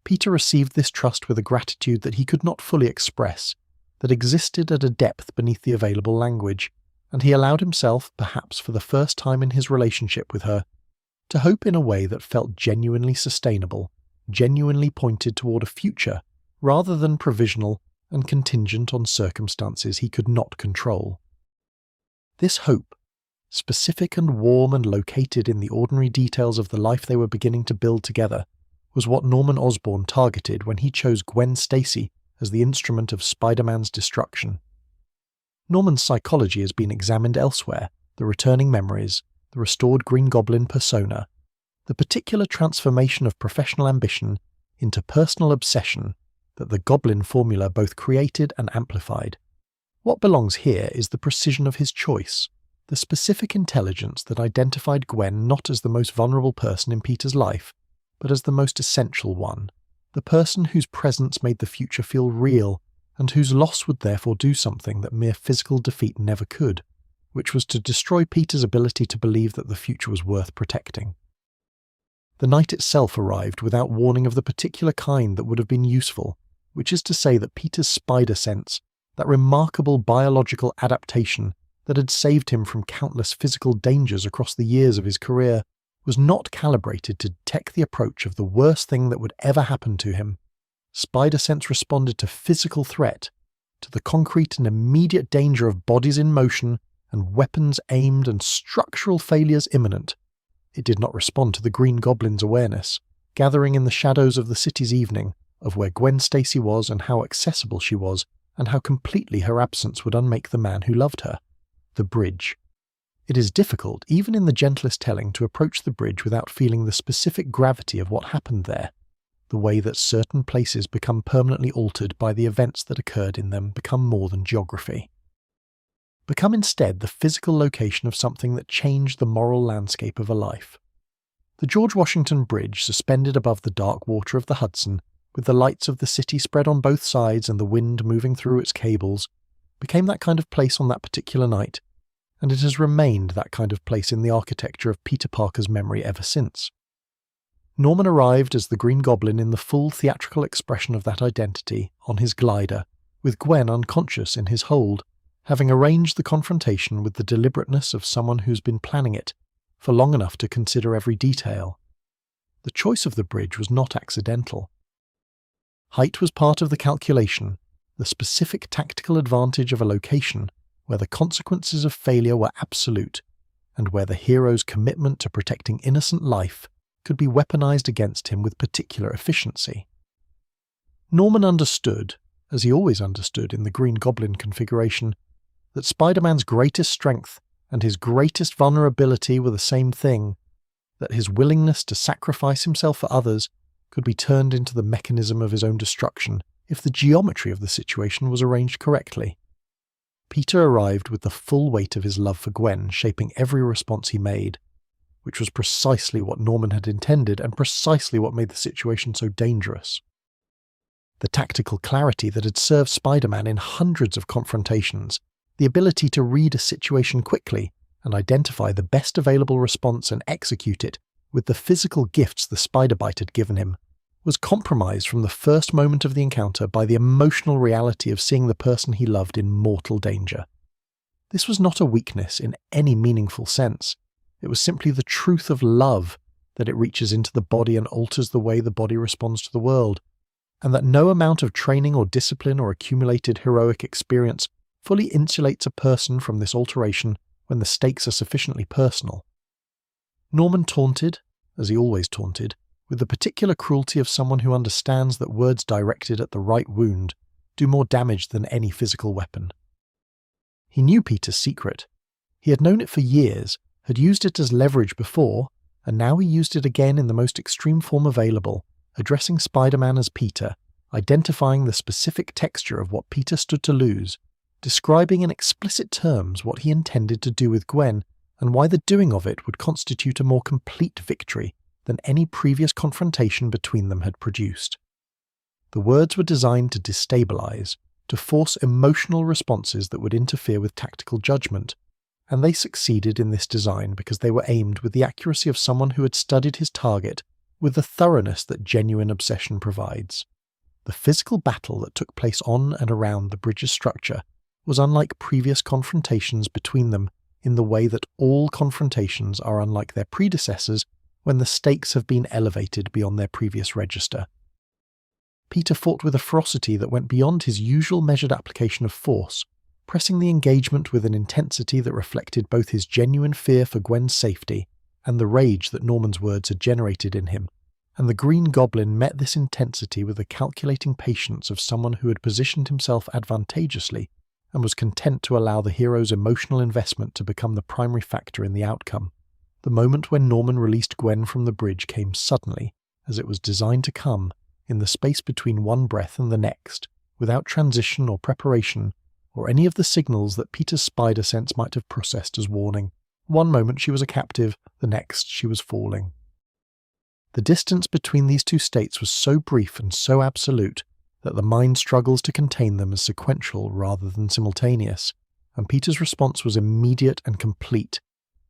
Peter received this trust with a gratitude that he could not fully express, that existed at a depth beneath the available language, and he allowed himself, perhaps for the first time in his relationship with her, to hope in a way that felt genuinely sustainable, genuinely pointed toward a future, rather than provisional and contingent on circumstances he could not control. This hope, specific and warm and located in the ordinary details of the life they were beginning to build together, was what Norman Osborn targeted when he chose Gwen Stacy as the instrument of Spider-Man's destruction. Norman's psychology has been examined elsewhere, the returning memories, the restored Green Goblin persona, the particular transformation of professional ambition into personal obsession that the Goblin formula both created and amplified. What belongs here is the precision of his choice, the specific intelligence that identified Gwen not as the most vulnerable person in Peter's life, but as the most essential one, the person whose presence made the future feel real, and whose loss would therefore do something that mere physical defeat never could, which was to destroy Peter's ability to believe that the future was worth protecting. The night itself arrived without warning of the particular kind that would have been useful, which is to say that Peter's spider sense, that remarkable biological adaptation that had saved him from countless physical dangers across the years of his career, was not calibrated to detect the approach of the worst thing that would ever happen to him. Spider sense responded to physical threat, to the concrete and immediate danger of bodies in motion and weapons aimed and structural failures imminent. It did not respond to the Green Goblin's awareness, gathering in the shadows of the city's evening, of where Gwen Stacy was and how accessible she was, and how completely her absence would unmake the man who loved her. The bridge. It is difficult, even in the gentlest telling, to approach the bridge without feeling the specific gravity of what happened there. The way that certain places become permanently altered by the events that occurred in them become more than geography. Become instead the physical location of something that changed the moral landscape of a life. The George Washington Bridge, suspended above the dark water of the Hudson, with the lights of the city spread on both sides and the wind moving through its cables, became that kind of place on that particular night, and it has remained that kind of place in the architecture of Peter Parker's memory ever since. Norman arrived as the Green Goblin in the full theatrical expression of that identity on his glider, with Gwen unconscious in his hold, having arranged the confrontation with the deliberateness of someone who's been planning it for long enough to consider every detail. The choice of the bridge was not accidental. Height was part of the calculation, the specific tactical advantage of a location where the consequences of failure were absolute, and where the hero's commitment to protecting innocent life could be weaponized against him with particular efficiency. Norman understood, as he always understood in the Green Goblin configuration, that Spider-Man's greatest strength and his greatest vulnerability were the same thing, that his willingness to sacrifice himself for others could be turned into the mechanism of his own destruction if the geometry of the situation was arranged correctly. Peter arrived with the full weight of his love for Gwen shaping every response he made, which was precisely what Norman had intended and precisely what made the situation so dangerous. The tactical clarity that had served Spider-Man in hundreds of confrontations, the ability to read a situation quickly and identify the best available response and execute it with the physical gifts the spider bite had given him, was compromised from the first moment of the encounter by the emotional reality of seeing the person he loved in mortal danger. This was not a weakness in any meaningful sense. It was simply the truth of love, that it reaches into the body and alters the way the body responds to the world, and that no amount of training or discipline or accumulated heroic experience fully insulates a person from this alteration when the stakes are sufficiently personal. Norman taunted, as he always taunted, with the particular cruelty of someone who understands that words directed at the right wound do more damage than any physical weapon. He knew Peter's secret. He had known it for years, had used it as leverage before, and now he used it again in the most extreme form available, addressing Spider-Man as Peter, identifying the specific texture of what Peter stood to lose, describing in explicit terms what he intended to do with Gwen, and why the doing of it would constitute a more complete victory than any previous confrontation between them had produced. The words were designed to destabilize, to force emotional responses that would interfere with tactical judgment, and they succeeded in this design because they were aimed with the accuracy of someone who had studied his target with the thoroughness that genuine obsession provides. The physical battle that took place on and around the bridge's structure was unlike previous confrontations between them in the way that all confrontations are unlike their predecessors when the stakes have been elevated beyond their previous register. Peter fought with a ferocity that went beyond his usual measured application of force, pressing the engagement with an intensity that reflected both his genuine fear for Gwen's safety and the rage that Norman's words had generated in him, and the Green Goblin met this intensity with the calculating patience of someone who had positioned himself advantageously and was content to allow the hero's emotional investment to become the primary factor in the outcome. The moment when Norman released Gwen from the bridge came suddenly, as it was designed to come, in the space between one breath and the next, without transition or preparation, or any of the signals that Peter's spider sense might have processed as warning. One moment she was a captive, the next she was falling. The distance between these two states was so brief and so absolute that the mind struggles to contain them as sequential rather than simultaneous, and Peter's response was immediate and complete,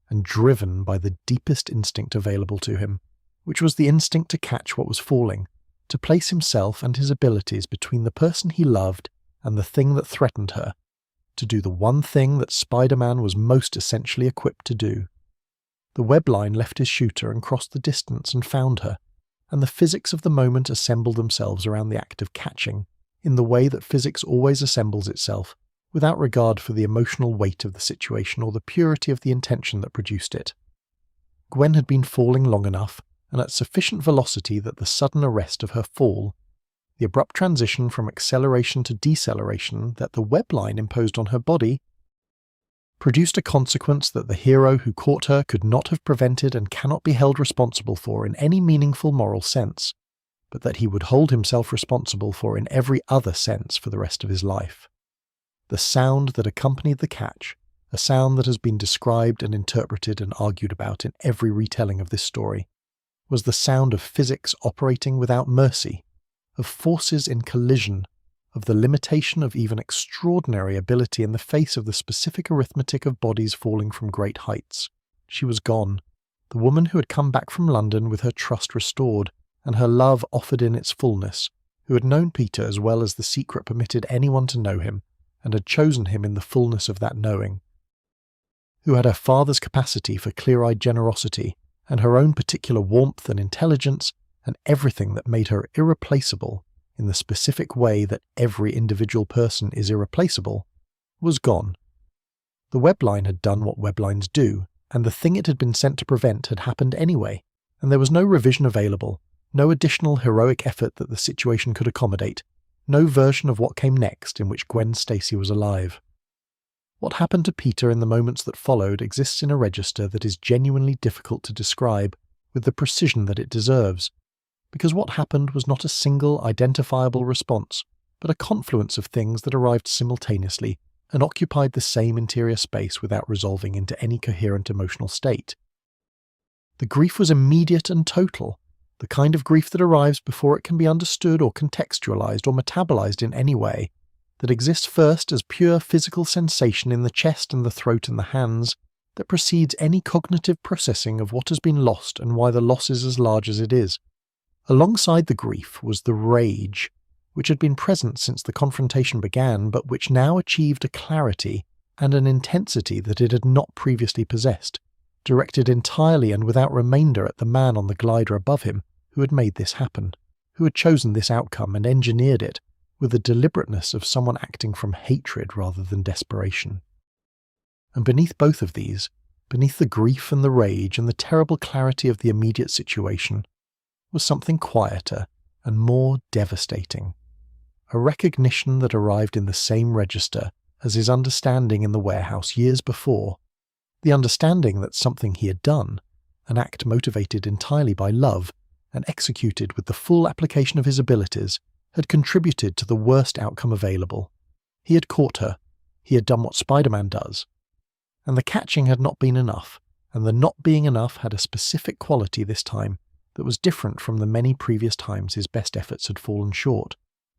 and driven by the deepest instinct available to him, which was the instinct to catch what was falling, to place himself and his abilities between the person he loved and the thing that threatened her, to do the one thing that Spider-Man was most essentially equipped to do. The web line left his shooter and crossed the distance and found her, and the physics of the moment assembled themselves around the act of catching, in the way that physics always assembles itself, without regard for the emotional weight of the situation or the purity of the intention that produced it. Gwen had been falling long enough, and at sufficient velocity that the sudden arrest of her fall, the abrupt transition from acceleration to deceleration that the web line imposed on her body, produced a consequence that the hero who caught her could not have prevented and cannot be held responsible for in any meaningful moral sense, but that he would hold himself responsible for in every other sense for the rest of his life. The sound that accompanied the catch, a sound that has been described and interpreted and argued about in every retelling of this story, was the sound of physics operating without mercy, of forces in collision, of the limitation of even extraordinary ability in the face of the specific arithmetic of bodies falling from great heights. She was gone, the woman who had come back from London with her trust restored, and her love offered in its fullness, who had known Peter as well as the secret permitted anyone to know him, and had chosen him in the fullness of that knowing, who had her father's capacity for clear-eyed generosity, and her own particular warmth and intelligence, and everything that made her irreplaceable, in the specific way that every individual person is irreplaceable, was gone. The web line had done what web lines do, and the thing it had been sent to prevent had happened anyway, and there was no revision available, no additional heroic effort that the situation could accommodate, no version of what came next in which Gwen Stacy was alive. What happened to Peter in the moments that followed exists in a register that is genuinely difficult to describe with the precision that it deserves, because what happened was not a single identifiable response, but a confluence of things that arrived simultaneously and occupied the same interior space without resolving into any coherent emotional state. The grief was immediate and total, the kind of grief that arrives before it can be understood or contextualized or metabolized in any way, that exists first as pure physical sensation in the chest and the throat and the hands, that precedes any cognitive processing of what has been lost and why the loss is as large as it is. Alongside the grief was the rage, which had been present since the confrontation began, but which now achieved a clarity and an intensity that it had not previously possessed, directed entirely and without remainder at the man on the glider above him who had made this happen, who had chosen this outcome and engineered it with the deliberateness of someone acting from hatred rather than desperation. And beneath both of these, beneath the grief and the rage and the terrible clarity of the immediate situation, was something quieter and more devastating, a recognition that arrived in the same register as his understanding in the warehouse years before, the understanding that something he had done, an act motivated entirely by love and executed with the full application of his abilities, had contributed to the worst outcome available. He had caught her, he had done what Spider-Man does, and the catching had not been enough, and the not being enough had a specific quality this time that was different from the many previous times his best efforts had fallen short,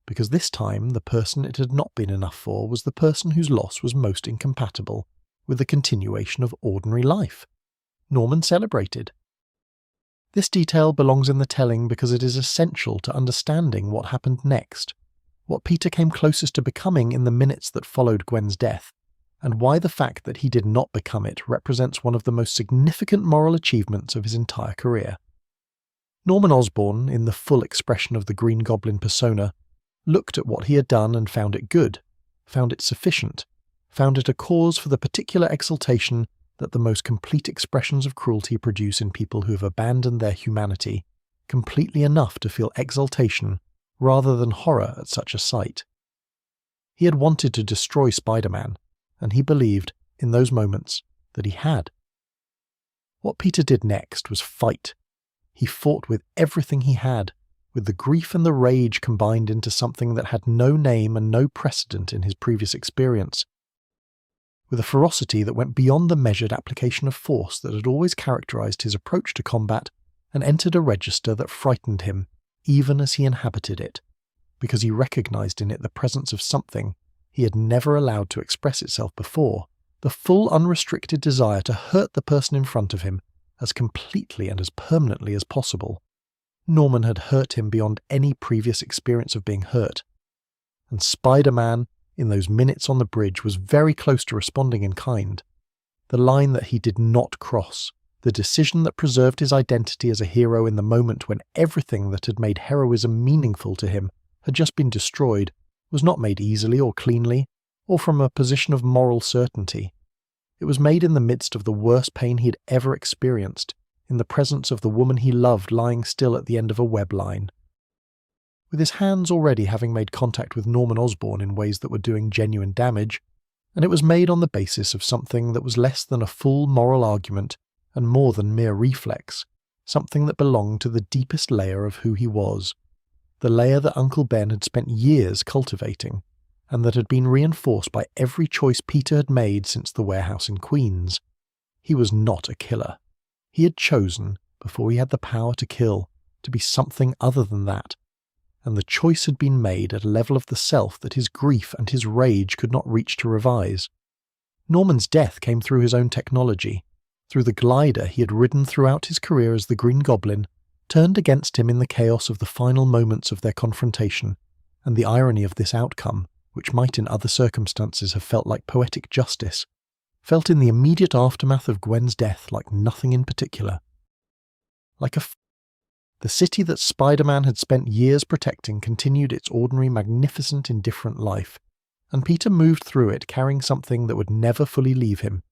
because this time the person it had not been enough for was the person whose loss was most incompatible with the continuation of ordinary life. Norman celebrated. This detail belongs in the telling because it is essential to understanding what happened next, what Peter came closest to becoming in the minutes that followed Gwen's death, and why the fact that he did not become it represents one of the most significant moral achievements of his entire career. Norman Osborn, in the full expression of the Green Goblin persona, looked at what he had done and found it good, found it sufficient, found it a cause for the particular exultation that the most complete expressions of cruelty produce in people who have abandoned their humanity, completely enough to feel exultation rather than horror at such a sight. He had wanted to destroy Spider-Man, and he believed, in those moments, that he had. What Peter did next was fight. He fought with everything he had, with the grief and the rage combined into something that had no name and no precedent in his previous experience, with a ferocity that went beyond the measured application of force that had always characterized his approach to combat and entered a register that frightened him, even as he inhabited it, because he recognized in it the presence of something he had never allowed to express itself before, the full unrestricted desire to hurt the person in front of him as completely and as permanently as possible. Norman had hurt him beyond any previous experience of being hurt, and Spider-Man, in those minutes on the bridge, was very close to responding in kind. The line that he did not cross, the decision that preserved his identity as a hero in the moment when everything that had made heroism meaningful to him had just been destroyed, was not made easily or cleanly, or from a position of moral certainty. It was made in the midst of the worst pain he had ever experienced, in the presence of the woman he loved lying still at the end of a web line. With his hands already having made contact with Norman Osborn in ways that were doing genuine damage, and it was made on the basis of something that was less than a full moral argument and more than mere reflex, something that belonged to the deepest layer of who he was, the layer that Uncle Ben had spent years cultivating, and that had been reinforced by every choice Peter had made since the warehouse in Queens. He was not a killer. He had chosen, before he had the power to kill, to be something other than that, and the choice had been made at a level of the self that his grief and his rage could not reach to revise. Norman's death came through his own technology, through the glider he had ridden throughout his career as the Green Goblin, turned against him in the chaos of the final moments of their confrontation, and the irony of this outcome, which might in other circumstances have felt like poetic justice, felt in the immediate aftermath of Gwen's death like nothing in particular. Like the city that Spider-Man had spent years protecting continued its ordinary, magnificent, indifferent life, and Peter moved through it carrying something that would never fully leave him,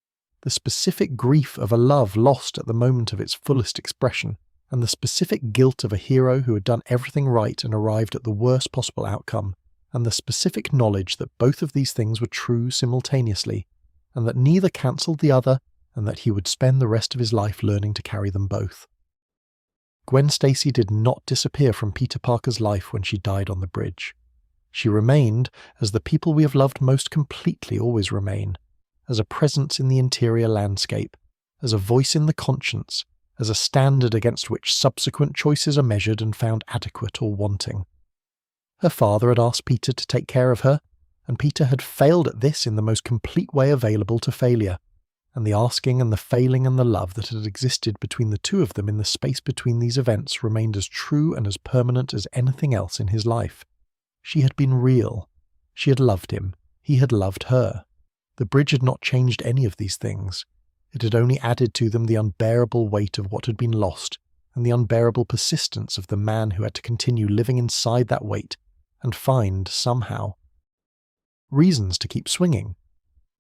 the specific grief of a love lost at the moment of its fullest expression, and the specific guilt of a hero who had done everything right and arrived at the worst possible outcome, and the specific knowledge that both of these things were true simultaneously, and that neither cancelled the other, and that he would spend the rest of his life learning to carry them both. Gwen Stacy did not disappear from Peter Parker's life when she died on the bridge. She remained, as the people we have loved most completely always remain, as a presence in the interior landscape, as a voice in the conscience, as a standard against which subsequent choices are measured and found adequate or wanting. Her father had asked Peter to take care of her, and Peter had failed at this in the most complete way available to failure, and the asking and the failing and the love that had existed between the two of them in the space between these events remained as true and as permanent as anything else in his life. She had been real. She had loved him. He had loved her. The bridge had not changed any of these things. It had only added to them the unbearable weight of what had been lost, and the unbearable persistence of the man who had to continue living inside that weight and find, somehow, reasons to keep swinging.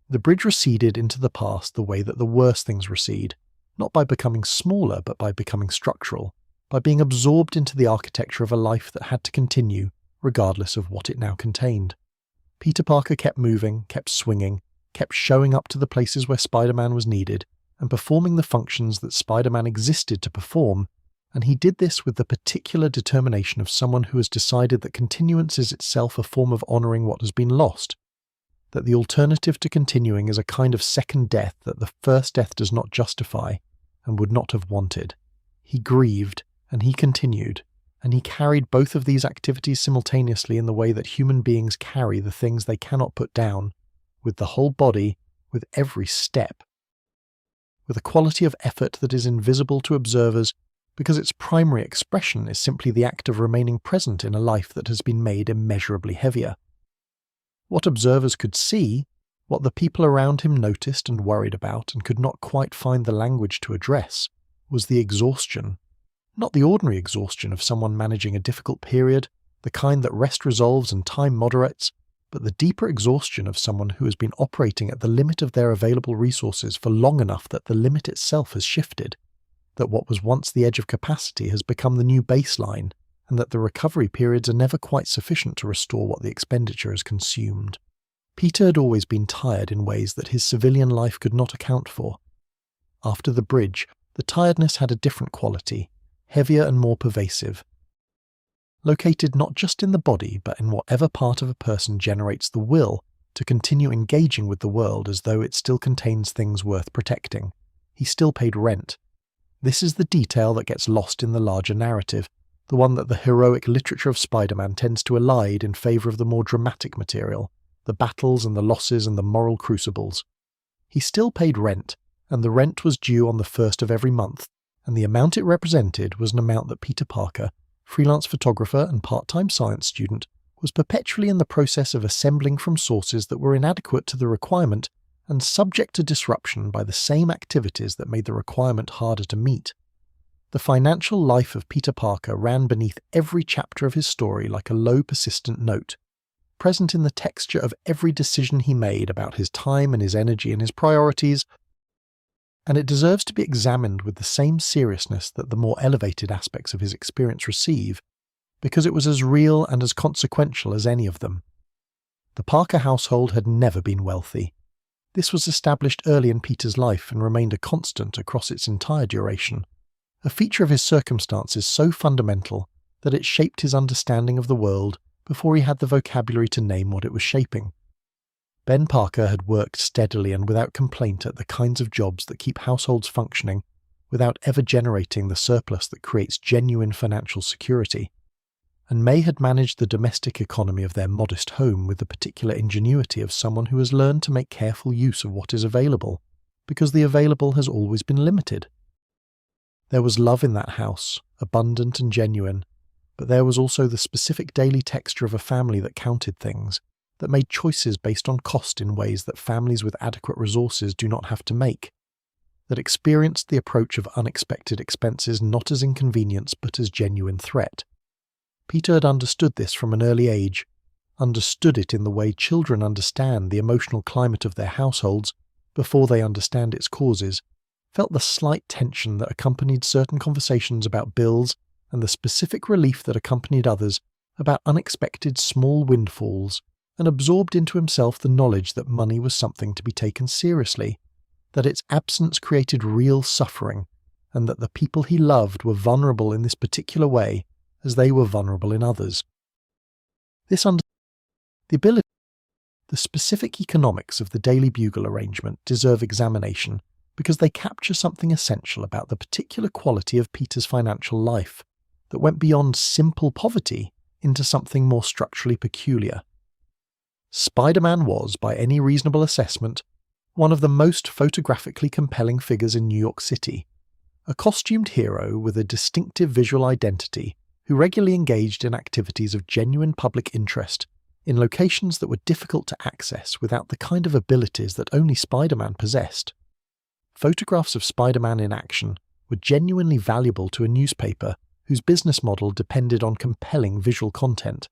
The bridge receded into the past the way that the worst things recede, not by becoming smaller but by becoming structural, by being absorbed into the architecture of a life that had to continue, regardless of what it now contained. Peter Parker kept moving, kept swinging, kept showing up to the places where Spider-Man was needed, and performing the functions that Spider-Man existed to perform, and he did this with the particular determination of someone who has decided that continuance is itself a form of honouring what has been lost, that the alternative to continuing is a kind of second death that the first death does not justify and would not have wanted. He grieved, and he continued, and he carried both of these activities simultaneously in the way that human beings carry the things they cannot put down, with the whole body, with every step, with a quality of effort that is invisible to observers because its primary expression is simply the act of remaining present in a life that has been made immeasurably heavier. What observers could see, what the people around him noticed and worried about and could not quite find the language to address, was the exhaustion. Not the ordinary exhaustion of someone managing a difficult period, the kind that rest resolves and time moderates, but the deeper exhaustion of someone who has been operating at the limit of their available resources for long enough that the limit itself has shifted, that what was once the edge of capacity has become the new baseline, and that the recovery periods are never quite sufficient to restore what the expenditure has consumed. Peter had always been tired in ways that his civilian life could not account for. After the bridge, the tiredness had a different quality, heavier and more pervasive. Located not just in the body, but in whatever part of a person generates the will to continue engaging with the world as though it still contains things worth protecting. He still paid rent. This is the detail that gets lost in the larger narrative, the one that the heroic literature of Spider-Man tends to elide in favour of the more dramatic material, the battles and the losses and the moral crucibles. He still paid rent, and the rent was due on the first of every month, and the amount it represented was an amount that Peter Parker, freelance photographer and part-time science student, was perpetually in the process of assembling from sources that were inadequate to the requirement and subject to disruption by the same activities that made the requirement harder to meet. The financial life of Peter Parker ran beneath every chapter of his story like a low, persistent note, present in the texture of every decision he made about his time and his energy and his priorities, and it deserves to be examined with the same seriousness that the more elevated aspects of his experience receive, because it was as real and as consequential as any of them. The Parker household had never been wealthy. This was established early in Peter's life and remained a constant across its entire duration, a feature of his circumstances so fundamental that it shaped his understanding of the world before he had the vocabulary to name what it was shaping. Ben Parker had worked steadily and without complaint at the kinds of jobs that keep households functioning without ever generating the surplus that creates genuine financial security, and May had managed the domestic economy of their modest home with the particular ingenuity of someone who has learned to make careful use of what is available, because the available has always been limited. There was love in that house, abundant and genuine, but there was also the specific daily texture of a family that counted things, that made choices based on cost in ways that families with adequate resources do not have to make, that experienced the approach of unexpected expenses not as inconvenience but as genuine threat. Peter had understood this from an early age, understood it in the way children understand the emotional climate of their households before they understand its causes, felt the slight tension that accompanied certain conversations about bills and the specific relief that accompanied others about unexpected small windfalls, and absorbed into himself the knowledge that money was something to be taken seriously, that its absence created real suffering, and that the people he loved were vulnerable in this particular way as they were vulnerable in others. The specific economics of the Daily Bugle arrangement deserve examination because they capture something essential about the particular quality of Peter's financial life that went beyond simple poverty into something more structurally peculiar. Spider-Man was, by any reasonable assessment, one of the most photographically compelling figures in New York City, a costumed hero with a distinctive visual identity who regularly engaged in activities of genuine public interest in locations that were difficult to access without the kind of abilities that only Spider-Man possessed. Photographs of Spider-Man in action were genuinely valuable to a newspaper whose business model depended on compelling visual content,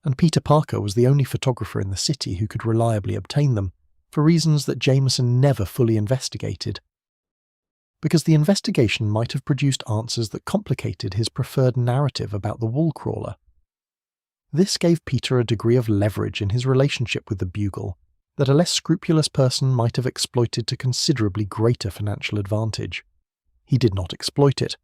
and Peter Parker was the only photographer in the city who could reliably obtain them, for reasons that Jameson never fully investigated. Because the investigation might have produced answers that complicated his preferred narrative about the wall crawler. This gave Peter a degree of leverage in his relationship with the Bugle that a less scrupulous person might have exploited to considerably greater financial advantage. He did not exploit it,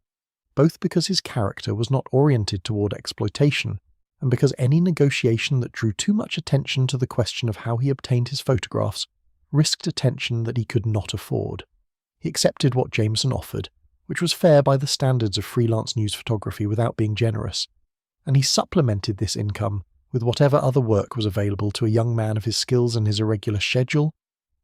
both because his character was not oriented toward exploitation, and because any negotiation that drew too much attention to the question of how he obtained his photographs risked attention that he could not afford. He accepted what Jameson offered, which was fair by the standards of freelance news photography without being generous, and he supplemented this income with whatever other work was available to a young man of his skills and his irregular schedule: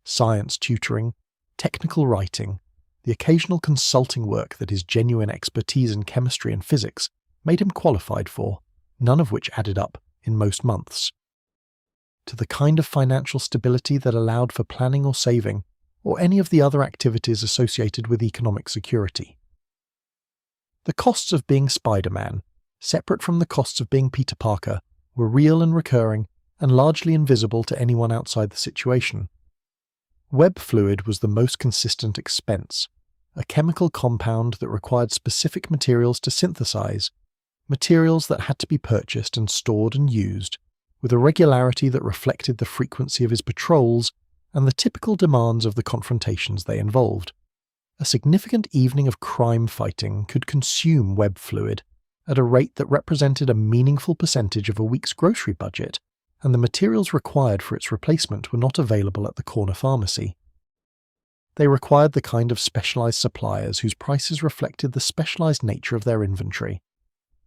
science tutoring, technical writing, the occasional consulting work that his genuine expertise in chemistry and physics made him qualified for, none of which added up in most months. To the kind of financial stability that allowed for planning or saving, or any of the other activities associated with economic security. The costs of being Spider-Man, separate from the costs of being Peter Parker, were real and recurring, and largely invisible to anyone outside the situation. Web fluid was the most consistent expense, a chemical compound that required specific materials to synthesize, materials that had to be purchased and stored and used, with a regularity that reflected the frequency of his patrols and the typical demands of the confrontations they involved. A significant evening of crime fighting could consume web fluid at a rate that represented a meaningful percentage of a week's grocery budget, and the materials required for its replacement were not available at the corner pharmacy. They required the kind of specialized suppliers whose prices reflected the specialized nature of their inventory,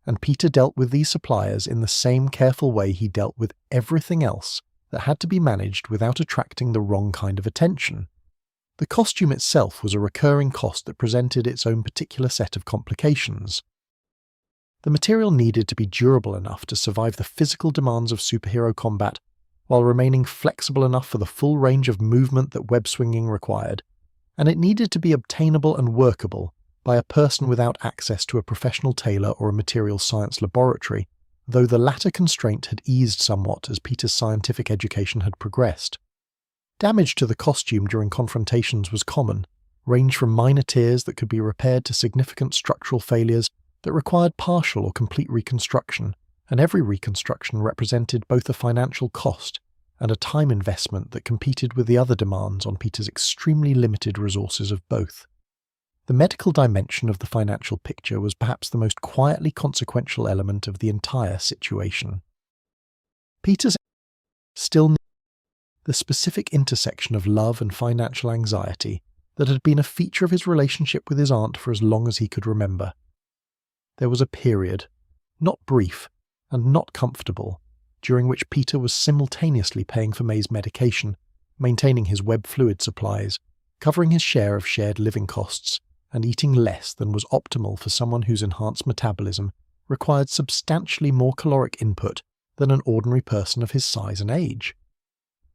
and Peter dealt with these suppliers in the same careful way he dealt with everything else that had to be managed without attracting the wrong kind of attention. The costume itself was a recurring cost that presented its own particular set of complications. The material needed to be durable enough to survive the physical demands of superhero combat, while remaining flexible enough for the full range of movement that web swinging required, and it needed to be obtainable and workable by a person without access to a professional tailor or a materials science laboratory, though the latter constraint had eased somewhat as Peter's scientific education had progressed. Damage to the costume during confrontations was common, ranged from minor tears that could be repaired to significant structural failures that required partial or complete reconstruction, and every reconstruction represented both a financial cost and a time investment that competed with the other demands on Peter's extremely limited resources of both. The medical dimension of the financial picture was perhaps the most quietly consequential element of the entire situation. Peter's still knew the specific intersection of love and financial anxiety that had been a feature of his relationship with his aunt for as long as he could remember. There was a period, not brief and not comfortable, during which Peter was simultaneously paying for May's medication, maintaining his web fluid supplies, covering his share of shared living costs, and eating less than was optimal for someone whose enhanced metabolism required substantially more caloric input than an ordinary person of his size and age.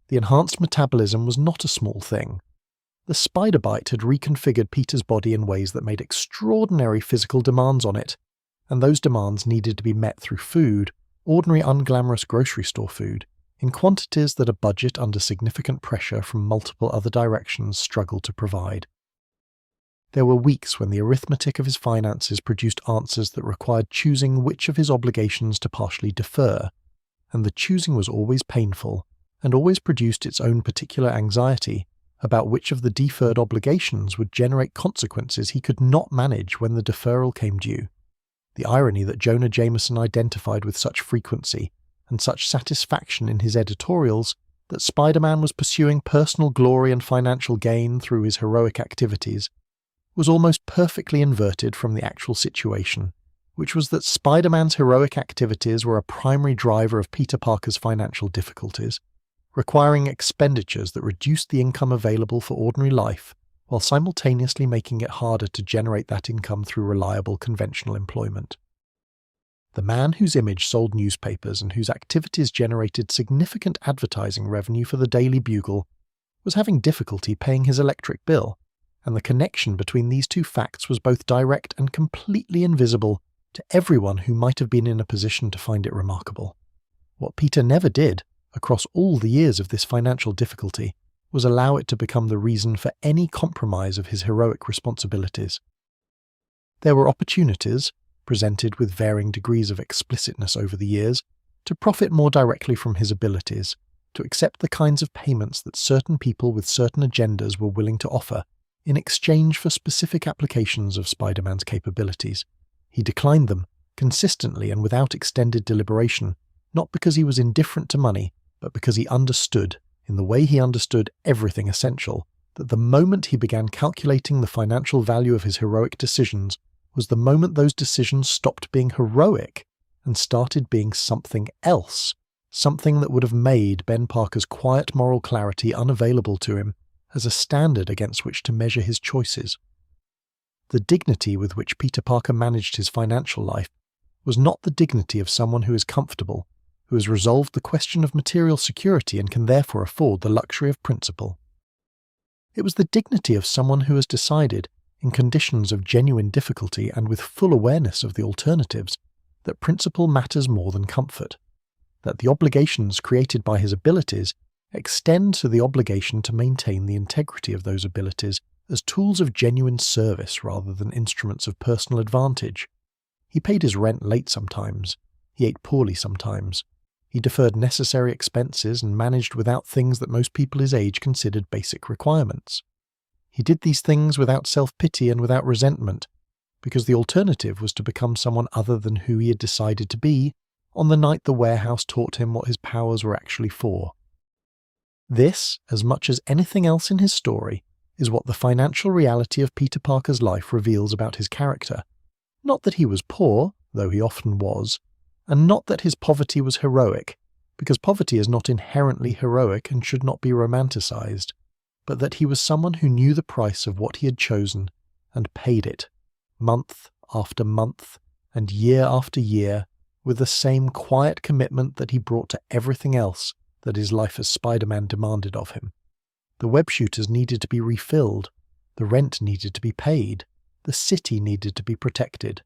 The enhanced metabolism was not a small thing. The spider bite had reconfigured Peter's body in ways that made extraordinary physical demands on it, and those demands needed to be met through food, ordinary unglamorous grocery store food, in quantities that a budget under significant pressure from multiple other directions struggled to provide. There were weeks when the arithmetic of his finances produced answers that required choosing which of his obligations to partially defer, and the choosing was always painful, and always produced its own particular anxiety about which of the deferred obligations would generate consequences he could not manage when the deferral came due. The irony that Jonah Jameson identified with such frequency and such satisfaction in his editorials that Spider-Man was pursuing personal glory and financial gain through his heroic activities was almost perfectly inverted from the actual situation, which was that Spider-Man's heroic activities were a primary driver of Peter Parker's financial difficulties, requiring expenditures that reduced the income available for ordinary life, while simultaneously making it harder to generate that income through reliable conventional employment. The man whose image sold newspapers and whose activities generated significant advertising revenue for the Daily Bugle was having difficulty paying his electric bill, and the connection between these two facts was both direct and completely invisible to everyone who might have been in a position to find it remarkable. What Peter never did, across all the years of this financial difficulty, was allow it to become the reason for any compromise of his heroic responsibilities. There were opportunities, presented with varying degrees of explicitness over the years, to profit more directly from his abilities, to accept the kinds of payments that certain people with certain agendas were willing to offer, in exchange for specific applications of Spider-Man's capabilities. He declined them, consistently and without extended deliberation, not because he was indifferent to money, but because he understood, in the way he understood everything essential, that the moment he began calculating the financial value of his heroic decisions was the moment those decisions stopped being heroic and started being something else, something that would have made Ben Parker's quiet moral clarity unavailable to him as a standard against which to measure his choices. The dignity with which Peter Parker managed his financial life was not the dignity of someone who is comfortable, who has resolved the question of material security and can therefore afford the luxury of principle. It was the dignity of someone who has decided, in conditions of genuine difficulty and with full awareness of the alternatives, that principle matters more than comfort, that the obligations created by his abilities extend to the obligation to maintain the integrity of those abilities as tools of genuine service rather than instruments of personal advantage. He paid his rent late sometimes. He ate poorly sometimes. He deferred necessary expenses and managed without things that most people his age considered basic requirements. He did these things without self-pity and without resentment, because the alternative was to become someone other than who he had decided to be on the night the warehouse taught him what his powers were actually for. This, as much as anything else in his story, is what the financial reality of Peter Parker's life reveals about his character. Not that he was poor, though he often was, and not that his poverty was heroic, because poverty is not inherently heroic and should not be romanticized, but that he was someone who knew the price of what he had chosen and paid it, month after month and year after year, with the same quiet commitment that he brought to everything else that his life as Spider-Man demanded of him. The web shooters needed to be refilled, the rent needed to be paid, the city needed to be protected.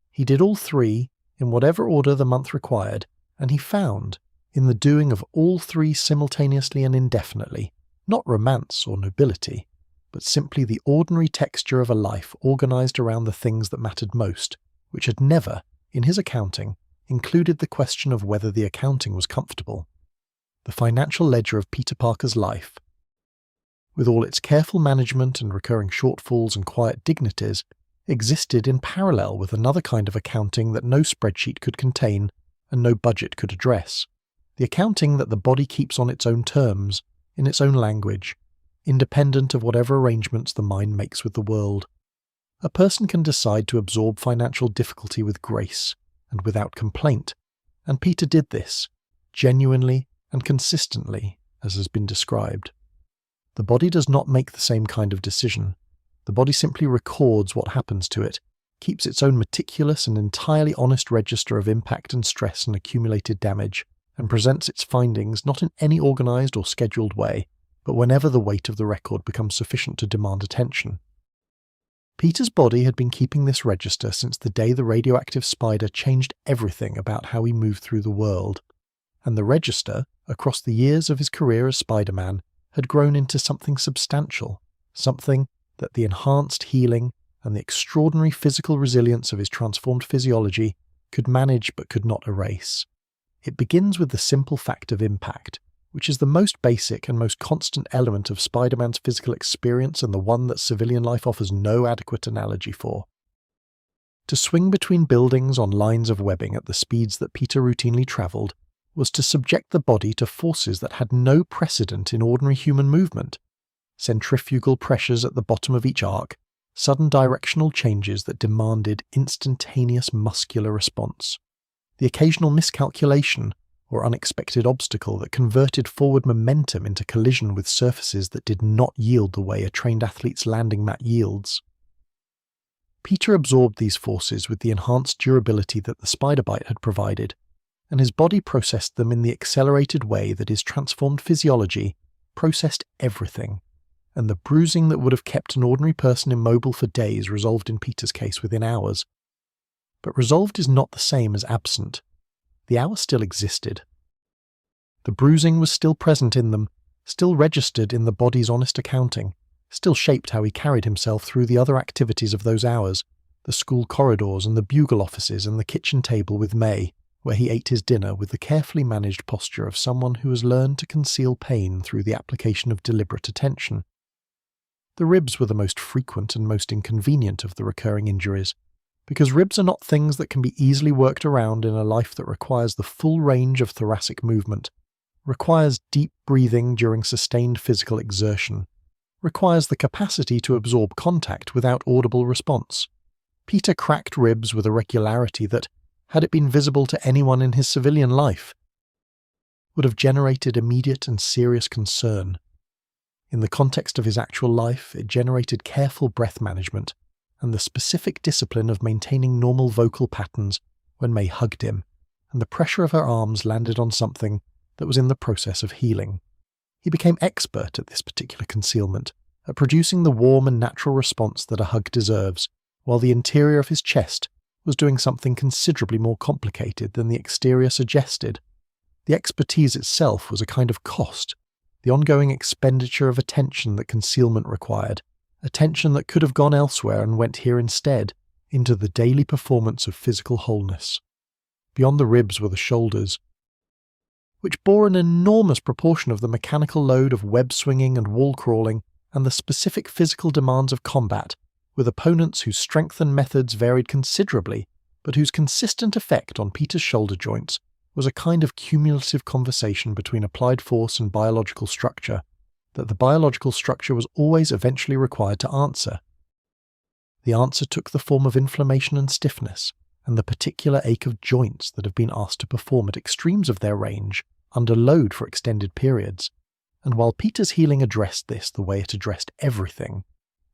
He did all three, in whatever order the month required, and he found, in the doing of all three simultaneously and indefinitely, not romance or nobility, but simply the ordinary texture of a life organized around the things that mattered most, which had never, in his accounting, included the question of whether the accounting was comfortable. The financial ledger of Peter Parker's life, with all its careful management and recurring shortfalls and quiet dignities, existed in parallel with another kind of accounting that no spreadsheet could contain and no budget could address. The accounting that the body keeps on its own terms, in its own language, independent of whatever arrangements the mind makes with the world. A person can decide to absorb financial difficulty with grace and without complaint, and Peter did this, genuinely and consistently, as has been described. The body does not make the same kind of decision. The body simply records what happens to it, keeps its own meticulous and entirely honest register of impact and stress and accumulated damage, and presents its findings not in any organized or scheduled way, but whenever the weight of the record becomes sufficient to demand attention. Peter's body had been keeping this register since the day the radioactive spider changed everything about how he moved through the world, and the register, across the years of his career as Spider-Man, had grown into something substantial, something that the enhanced healing and the extraordinary physical resilience of his transformed physiology could manage but could not erase. It begins with the simple fact of impact, which is the most basic and most constant element of Spider-Man's physical experience and the one that civilian life offers no adequate analogy for. To swing between buildings on lines of webbing at the speeds that Peter routinely travelled was to subject the body to forces that had no precedent in ordinary human movement. Centrifugal pressures at the bottom of each arc, sudden directional changes that demanded instantaneous muscular response. The occasional miscalculation or unexpected obstacle that converted forward momentum into collision with surfaces that did not yield the way a trained athlete's landing mat yields. Peter absorbed these forces with the enhanced durability that the spider bite had provided, and his body processed them in the accelerated way that his transformed physiology processed everything, and the bruising that would have kept an ordinary person immobile for days resolved in Peter's case within hours. But resolved is not the same as absent. The hour still existed. The bruising was still present in them, still registered in the body's honest accounting, still shaped how he carried himself through the other activities of those hours, the school corridors and the bugle offices and the kitchen table with May, where he ate his dinner with the carefully managed posture of someone who has learned to conceal pain through the application of deliberate attention. The ribs were the most frequent and most inconvenient of the recurring injuries, because ribs are not things that can be easily worked around in a life that requires the full range of thoracic movement, requires deep breathing during sustained physical exertion, requires the capacity to absorb contact without audible response. Peter cracked ribs with a regularity that, had it been visible to anyone in his civilian life, would have generated immediate and serious concern. In the context of his actual life, it generated careful breath management, and the specific discipline of maintaining normal vocal patterns when May hugged him, and the pressure of her arms landed on something that was in the process of healing. He became expert at this particular concealment, at producing the warm and natural response that a hug deserves, while the interior of his chest was doing something considerably more complicated than the exterior suggested. The expertise itself was a kind of cost, the ongoing expenditure of attention that concealment required, attention that could have gone elsewhere and went here instead, into the daily performance of physical wholeness. Beyond the ribs were the shoulders, which bore an enormous proportion of the mechanical load of web swinging and wall crawling and the specific physical demands of combat, with opponents whose strength and methods varied considerably, but whose consistent effect on Peter's shoulder joints was a kind of cumulative conversation between applied force and biological structure, that the biological structure was always eventually required to answer. The answer took the form of inflammation and stiffness, and the particular ache of joints that have been asked to perform at extremes of their range, under load for extended periods. And while Peter's healing addressed this the way it addressed everything,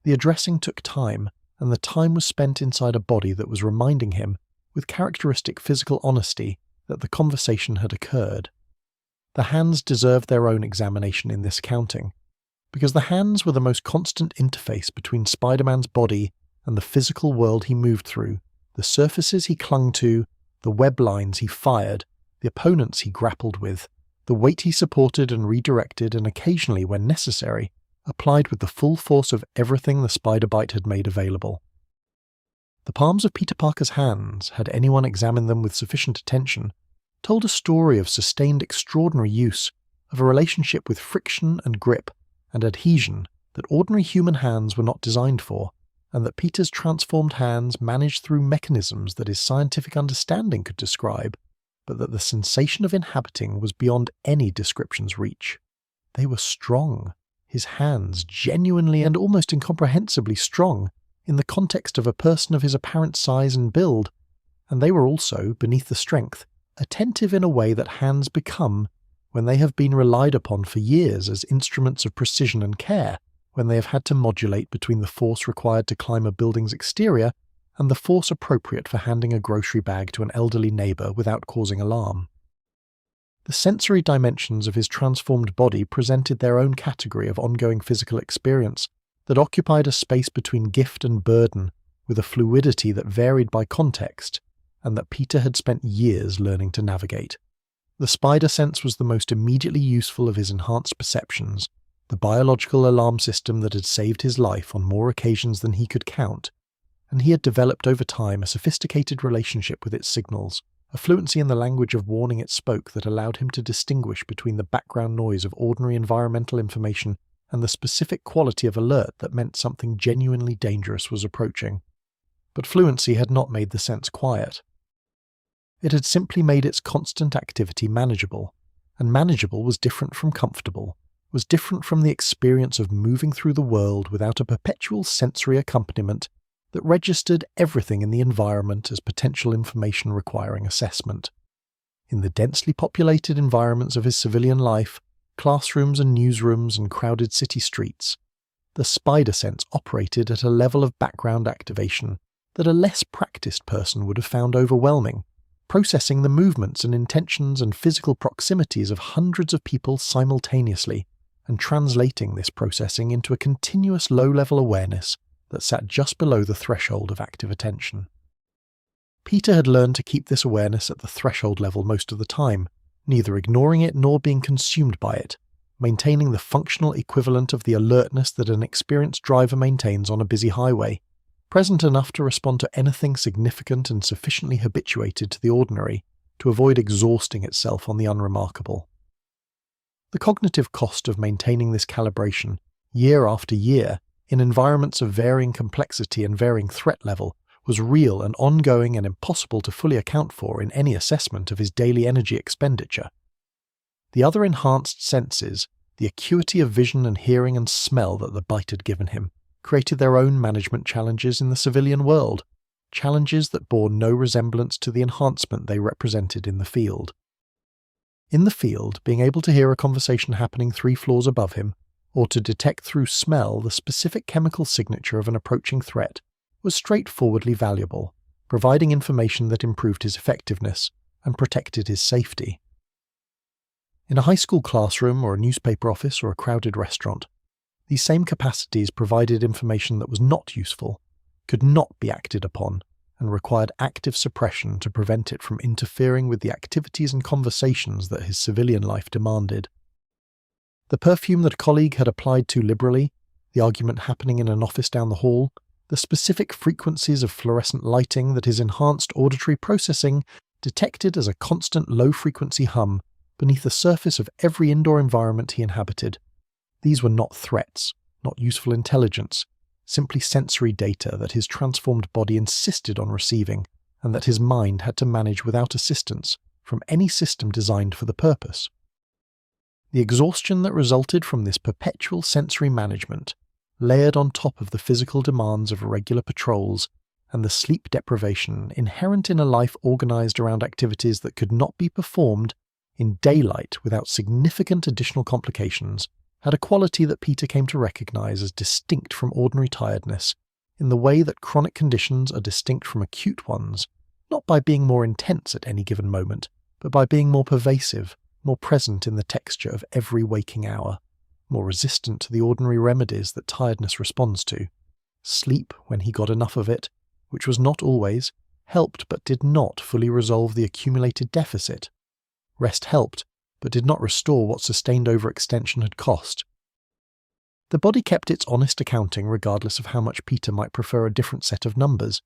the addressing took time, and the time was spent inside a body that was reminding him, with characteristic physical honesty, that the conversation had occurred. The hands deserved their own examination in this counting, because the hands were the most constant interface between Spider-Man's body and the physical world he moved through, the surfaces he clung to, the web lines he fired, the opponents he grappled with, the weight he supported and redirected and occasionally, when necessary, applied with the full force of everything the spider bite had made available. The palms of Peter Parker's hands, had anyone examined them with sufficient attention, told a story of sustained extraordinary use, of a relationship with friction and grip and adhesion that ordinary human hands were not designed for, and that Peter's transformed hands managed through mechanisms that his scientific understanding could describe, but that the sensation of inhabiting was beyond any description's reach. They were strong, his hands genuinely and almost incomprehensibly strong, in the context of a person of his apparent size and build, and they were also, beneath the strength, attentive in a way that hands become when they have been relied upon for years as instruments of precision and care, when they have had to modulate between the force required to climb a building's exterior and the force appropriate for handing a grocery bag to an elderly neighbour without causing alarm. The sensory dimensions of his transformed body presented their own category of ongoing physical experience that occupied a space between gift and burden, with a fluidity that varied by context, and that Peter had spent years learning to navigate. The spider sense was the most immediately useful of his enhanced perceptions, the biological alarm system that had saved his life on more occasions than he could count, and he had developed over time a sophisticated relationship with its signals, a fluency in the language of warning it spoke that allowed him to distinguish between the background noise of ordinary environmental information and the specific quality of alert that meant something genuinely dangerous was approaching. But fluency had not made the sense quiet. It had simply made its constant activity manageable, and manageable was different from comfortable, was different from the experience of moving through the world without a perpetual sensory accompaniment that registered everything in the environment as potential information requiring assessment. In the densely populated environments of his civilian life, classrooms and newsrooms and crowded city streets, the spider sense operated at a level of background activation that a less practiced person would have found overwhelming, processing the movements and intentions and physical proximities of hundreds of people simultaneously, and translating this processing into a continuous low-level awareness that sat just below the threshold of active attention. Peter had learned to keep this awareness at the threshold level most of the time, neither ignoring it nor being consumed by it, maintaining the functional equivalent of the alertness that an experienced driver maintains on a busy highway, present enough to respond to anything significant and sufficiently habituated to the ordinary to avoid exhausting itself on the unremarkable. The cognitive cost of maintaining this calibration, year after year, in environments of varying complexity and varying threat level, was real and ongoing and impossible to fully account for in any assessment of his daily energy expenditure. The other enhanced senses, the acuity of vision and hearing and smell that the bite had given him, created their own management challenges in the civilian world, challenges that bore no resemblance to the enhancement they represented in the field. In the field, being able to hear a conversation happening 3 floors above him, or to detect through smell the specific chemical signature of an approaching threat, was straightforwardly valuable, providing information that improved his effectiveness and protected his safety. In a high school classroom or a newspaper office or a crowded restaurant, these same capacities provided information that was not useful, could not be acted upon, and required active suppression to prevent it from interfering with the activities and conversations that his civilian life demanded. The perfume that a colleague had applied too liberally, the argument happening in an office down the hall, the specific frequencies of fluorescent lighting that his enhanced auditory processing detected as a constant low-frequency hum beneath the surface of every indoor environment he inhabited. These were not threats, not useful intelligence, simply sensory data that his transformed body insisted on receiving and that his mind had to manage without assistance from any system designed for the purpose. The exhaustion that resulted from this perpetual sensory management, layered on top of the physical demands of regular patrols and the sleep deprivation inherent in a life organized around activities that could not be performed in daylight without significant additional complications, had a quality that Peter came to recognize as distinct from ordinary tiredness, in the way that chronic conditions are distinct from acute ones, not by being more intense at any given moment, but by being more pervasive, more present in the texture of every waking hour, more resistant to the ordinary remedies that tiredness responds to. Sleep, when he got enough of it, which was not always, helped but did not fully resolve the accumulated deficit. Rest helped, but did not restore what sustained overextension had cost. The body kept its honest accounting regardless of how much Peter might prefer a different set of numbers,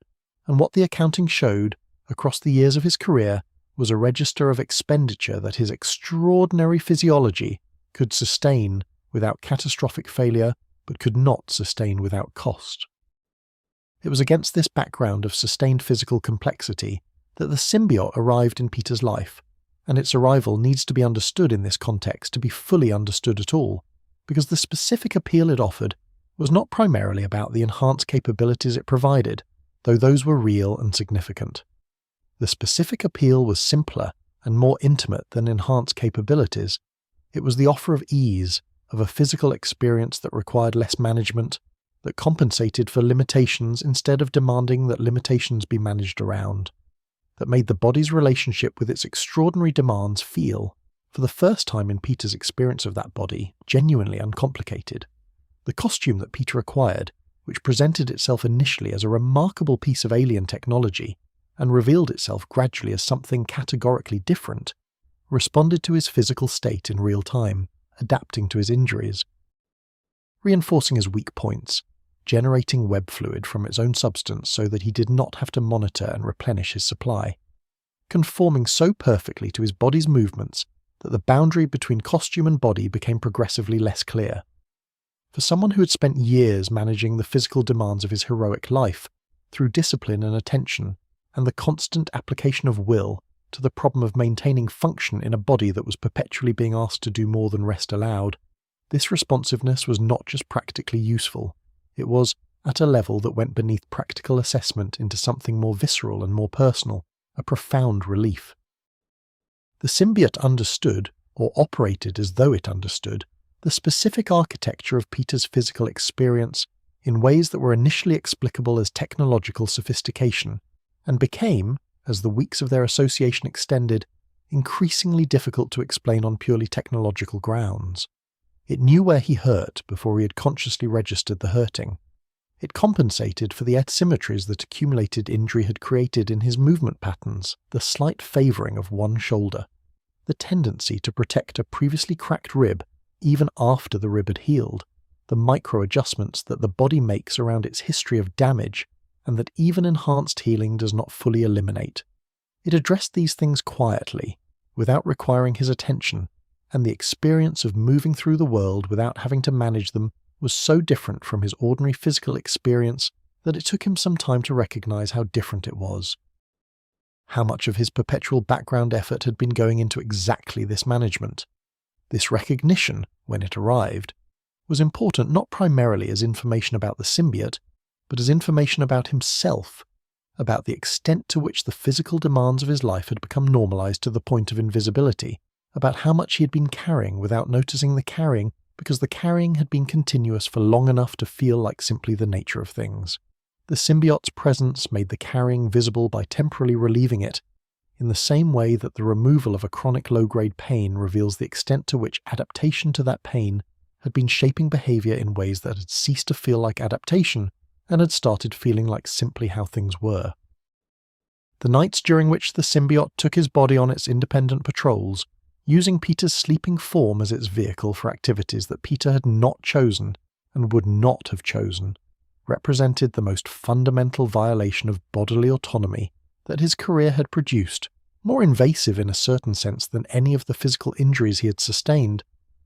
and what the accounting showed, across the years of his career, was a register of expenditure that his extraordinary physiology could sustain without catastrophic failure, but could not sustain without cost. It was against this background of sustained physical complexity that the symbiote arrived in Peter's life, and its arrival needs to be understood in this context to be fully understood at all, because the specific appeal it offered was not primarily about the enhanced capabilities it provided, though those were real and significant. The specific appeal was simpler and more intimate than enhanced capabilities. It was the offer of ease, of a physical experience that required less management, that compensated for limitations instead of demanding that limitations be managed around, that made the body's relationship with its extraordinary demands feel, for the first time in Peter's experience of that body, genuinely uncomplicated. The costume that Peter acquired, which presented itself initially as a remarkable piece of alien technology, and revealed itself gradually as something categorically different, responded to his physical state in real time, adapting to his injuries, reinforcing his weak points, generating web fluid from its own substance so that he did not have to monitor and replenish his supply, conforming so perfectly to his body's movements that the boundary between costume and body became progressively less clear. For someone who had spent years managing the physical demands of his heroic life, through discipline and attention, and the constant application of will to the problem of maintaining function in a body that was perpetually being asked to do more than rest allowed, this responsiveness was not just practically useful, it was, at a level that went beneath practical assessment into something more visceral and more personal, a profound relief. The symbiote understood, or operated as though it understood, the specific architecture of Peter's physical experience in ways that were initially explicable as technological sophistication, and became, as the weeks of their association extended, increasingly difficult to explain on purely technological grounds. It knew where he hurt before he had consciously registered the hurting. It compensated for the asymmetries that accumulated injury had created in his movement patterns, the slight favouring of one shoulder, the tendency to protect a previously cracked rib even after the rib had healed, the micro-adjustments that the body makes around its history of damage and that even enhanced healing does not fully eliminate. It addressed these things quietly, without requiring his attention, and the experience of moving through the world without having to manage them was so different from his ordinary physical experience that it took him some time to recognize how different it was. How much of his perpetual background effort had been going into exactly this management? This recognition, when it arrived, was important not primarily as information about the symbiote, but as information about himself, about the extent to which the physical demands of his life had become normalized to the point of invisibility, about how much he had been carrying without noticing the carrying because the carrying had been continuous for long enough to feel like simply the nature of things. The symbiote's presence made the carrying visible by temporarily relieving it, in the same way that the removal of a chronic low-grade pain reveals the extent to which adaptation to that pain had been shaping behavior in ways that had ceased to feel like adaptation and had started feeling like simply how things were. The nights during which the symbiote took his body on its independent patrols, using Peter's sleeping form as its vehicle for activities that Peter had not chosen and would not have chosen, represented the most fundamental violation of bodily autonomy that his career had produced, more invasive in a certain sense than any of the physical injuries he had sustained,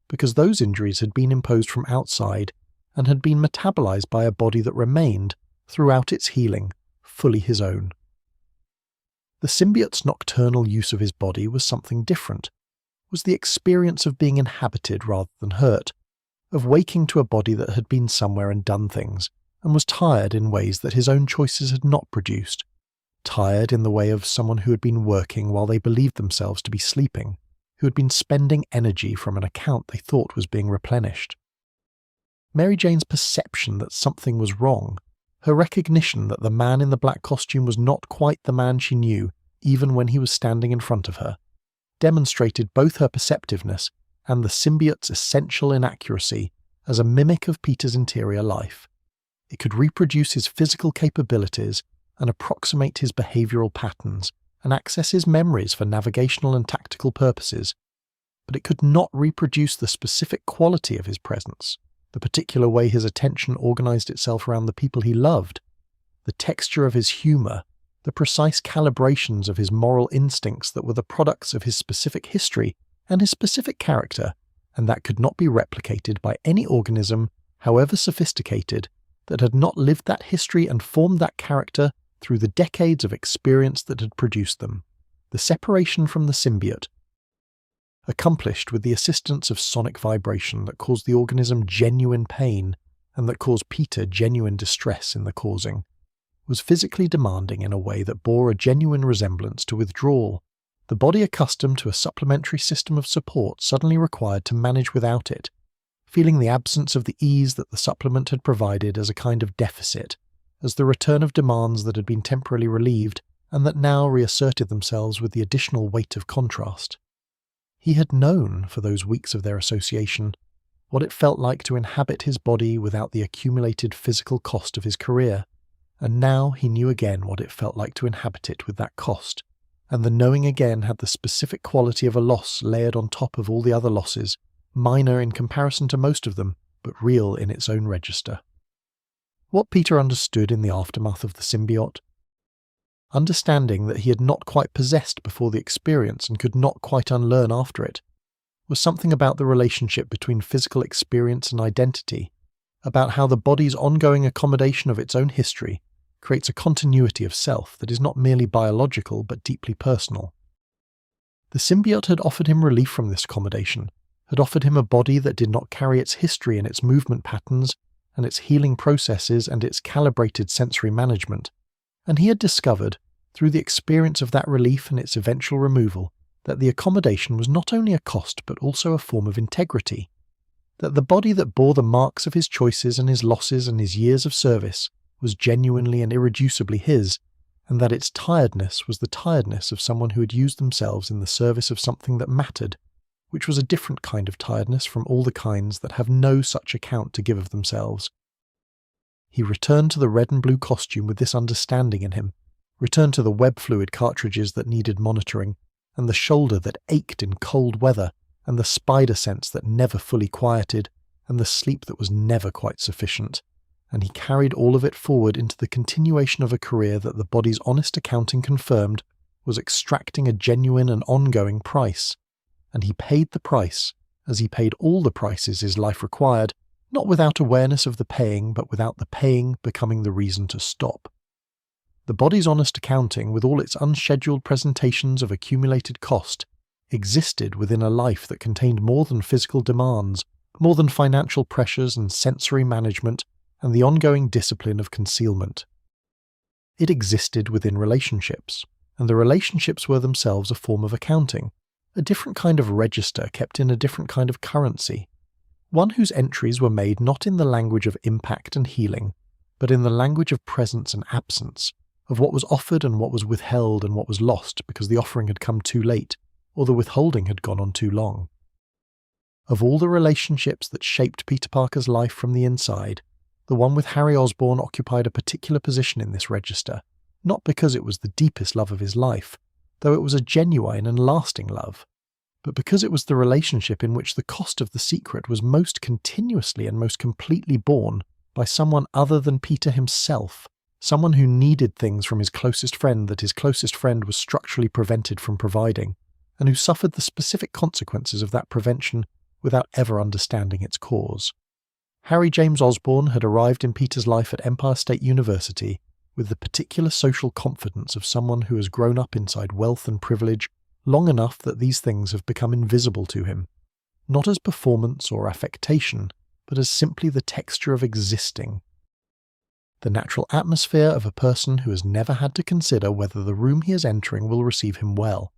because those injuries had been imposed from outside and had been metabolized by a body that remained, throughout its healing, fully his own. The symbiote's nocturnal use of his body was something different, was the experience of being inhabited rather than hurt, of waking to a body that had been somewhere and done things, and was tired in ways that his own choices had not produced, tired in the way of someone who had been working while they believed themselves to be sleeping, who had been spending energy from an account they thought was being replenished. Mary Jane's perception that something was wrong, her recognition that the man in the black costume was not quite the man she knew, even when he was standing in front of her, demonstrated both her perceptiveness and the symbiote's essential inaccuracy as a mimic of Peter's interior life. It could reproduce his physical capabilities and approximate his behavioral patterns and access his memories for navigational and tactical purposes, but it could not reproduce the specific quality of his presence, the particular way his attention organized itself around the people he loved, the texture of his humor, the precise calibrations of his moral instincts that were the products of his specific history and his specific character, and that could not be replicated by any organism, however sophisticated, that had not lived that history and formed that character through the decades of experience that had produced them. The separation from the symbiote, accomplished with the assistance of sonic vibration that caused the organism genuine pain and that caused Peter genuine distress in the causing, was physically demanding in a way that bore a genuine resemblance to withdrawal, the body accustomed to a supplementary system of support suddenly required to manage without it, feeling the absence of the ease that the supplement had provided as a kind of deficit, as the return of demands that had been temporarily relieved and that now reasserted themselves with the additional weight of contrast. He had known, for those weeks of their association, what it felt like to inhabit his body without the accumulated physical cost of his career, and now he knew again what it felt like to inhabit it with that cost, and the knowing again had the specific quality of a loss layered on top of all the other losses, minor in comparison to most of them, but real in its own register. What Peter understood in the aftermath of the symbiote, understanding that he had not quite possessed before the experience and could not quite unlearn after it, was something about the relationship between physical experience and identity, about how the body's ongoing accommodation of its own history creates a continuity of self that is not merely biological but deeply personal. The symbiote had offered him relief from this accommodation, had offered him a body that did not carry its history and its movement patterns and its healing processes and its calibrated sensory management, and he had discovered, through the experience of that relief and its eventual removal, that the accommodation was not only a cost but also a form of integrity, that the body that bore the marks of his choices and his losses and his years of service was genuinely and irreducibly his, and that its tiredness was the tiredness of someone who had used themselves in the service of something that mattered, which was a different kind of tiredness from all the kinds that have no such account to give of themselves. He returned to the red and blue costume with this understanding in him, returned to the web fluid cartridges that needed monitoring, and the shoulder that ached in cold weather, and the spider sense that never fully quieted, and the sleep that was never quite sufficient, and he carried all of it forward into the continuation of a career that the body's honest accounting confirmed was extracting a genuine and ongoing price, and he paid the price, as he paid all the prices his life required, not without awareness of the paying, but without the paying becoming the reason to stop. The body's honest accounting, with all its unscheduled presentations of accumulated cost, existed within a life that contained more than physical demands, more than financial pressures and sensory management, and the ongoing discipline of concealment. It existed within relationships, and the relationships were themselves a form of accounting, a different kind of register kept in a different kind of currency, one whose entries were made not in the language of impact and healing, but in the language of presence and absence, of what was offered and what was withheld and what was lost because the offering had come too late or the withholding had gone on too long. Of all the relationships that shaped Peter Parker's life from the inside, the one with Harry Osborn occupied a particular position in this register, not because it was the deepest love of his life, though it was a genuine and lasting love, but because it was the relationship in which the cost of the secret was most continuously and most completely borne by someone other than Peter himself, someone who needed things from his closest friend that his closest friend was structurally prevented from providing, and who suffered the specific consequences of that prevention without ever understanding its cause. Harry James Osborn had arrived in Peter's life at Empire State University with the particular social confidence of someone who has grown up inside wealth and privilege long enough that these things have become invisible to him, not as performance or affectation, but as simply the texture of existing. The natural atmosphere of a person who has never had to consider whether the room he is entering will receive him well.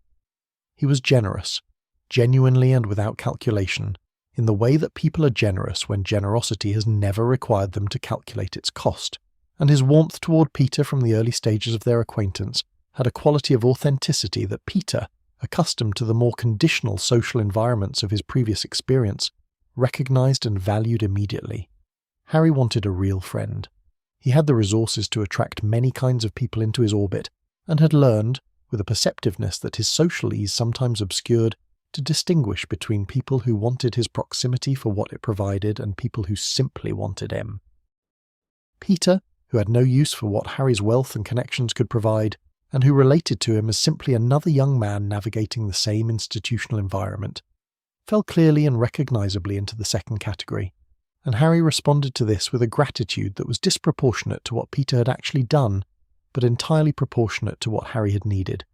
He was generous, genuinely and without calculation, in the way that people are generous when generosity has never required them to calculate its cost, and his warmth toward Peter from the early stages of their acquaintance had a quality of authenticity that Peter, accustomed to the more conditional social environments of his previous experience, recognized and valued immediately. Harry wanted a real friend. He had the resources to attract many kinds of people into his orbit, and had learned, with a perceptiveness that his social ease sometimes obscured, to distinguish between people who wanted his proximity for what it provided and people who simply wanted him. Peter, who had no use for what Harry's wealth and connections could provide, and who related to him as simply another young man navigating the same institutional environment, fell clearly and recognizably into the second category, and Harry responded to this with a gratitude that was disproportionate to what Peter had actually done, but entirely proportionate to what Harry had needed.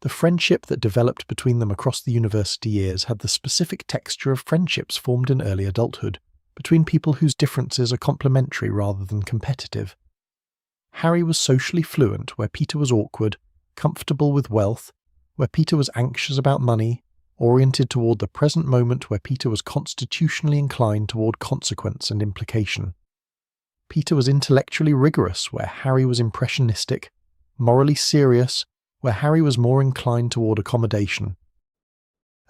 The friendship that developed between them across the university years had the specific texture of friendships formed in early adulthood, between people whose differences are complementary rather than competitive. Harry was socially fluent where Peter was awkward, comfortable with wealth, where Peter was anxious about money, oriented toward the present moment where Peter was constitutionally inclined toward consequence and implication. Peter was intellectually rigorous where Harry was impressionistic, morally serious where Harry was more inclined toward accommodation,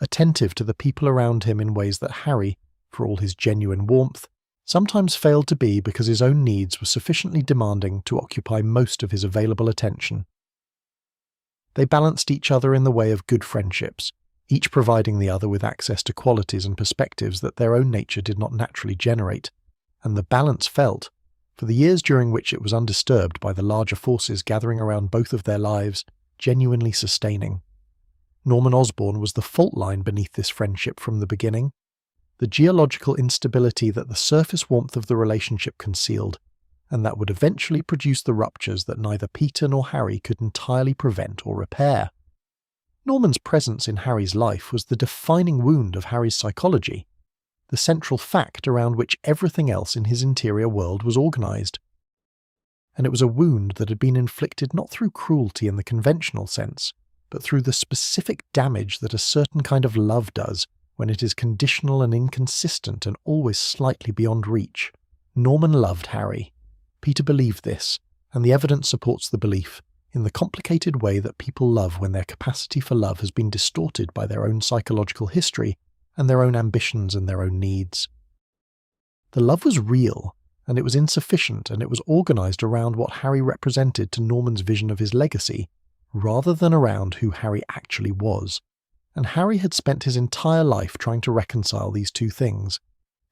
attentive to the people around him in ways that Harry, for all his genuine warmth, sometimes failed to be because his own needs were sufficiently demanding to occupy most of his available attention. They balanced each other in the way of good friendships, each providing the other with access to qualities and perspectives that their own nature did not naturally generate, and the balance felt, for the years during which it was undisturbed by the larger forces gathering around both of their lives, genuinely sustaining. Norman Osborn was the fault line beneath this friendship from the beginning, the geological instability that the surface warmth of the relationship concealed, and that would eventually produce the ruptures that neither Peter nor Harry could entirely prevent or repair. Norman's presence in Harry's life was the defining wound of Harry's psychology, the central fact around which everything else in his interior world was organized. And it was a wound that had been inflicted not through cruelty in the conventional sense, but through the specific damage that a certain kind of love does when it is conditional and inconsistent and always slightly beyond reach. Norman loved Harry. Peter believed this, and the evidence supports the belief, in the complicated way that people love when their capacity for love has been distorted by their own psychological history and their own ambitions and their own needs. The love was real, and it was insufficient, and it was organized around what Harry represented to Norman's vision of his legacy, rather than around who Harry actually was. And Harry had spent his entire life trying to reconcile these two things,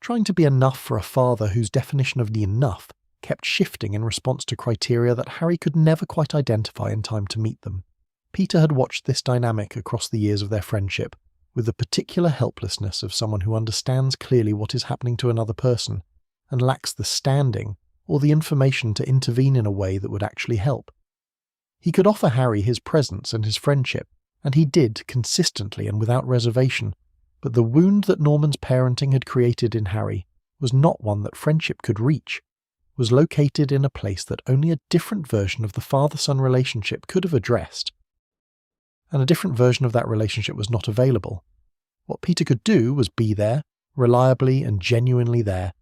trying to be enough for a father whose definition of the enough kept shifting in response to criteria that Harry could never quite identify in time to meet them. Peter had watched this dynamic across the years of their friendship, with the particular helplessness of someone who understands clearly what is happening to another person, and lacks the standing or the information to intervene in a way that would actually help. He could offer Harry his presence and his friendship, and he did consistently and without reservation, but the wound that Norman's parenting had created in Harry was not one that friendship could reach, was located in a place that only a different version of the father-son relationship could have addressed. And a different version of that relationship was not available. What Peter could do was be there, reliably and genuinely there,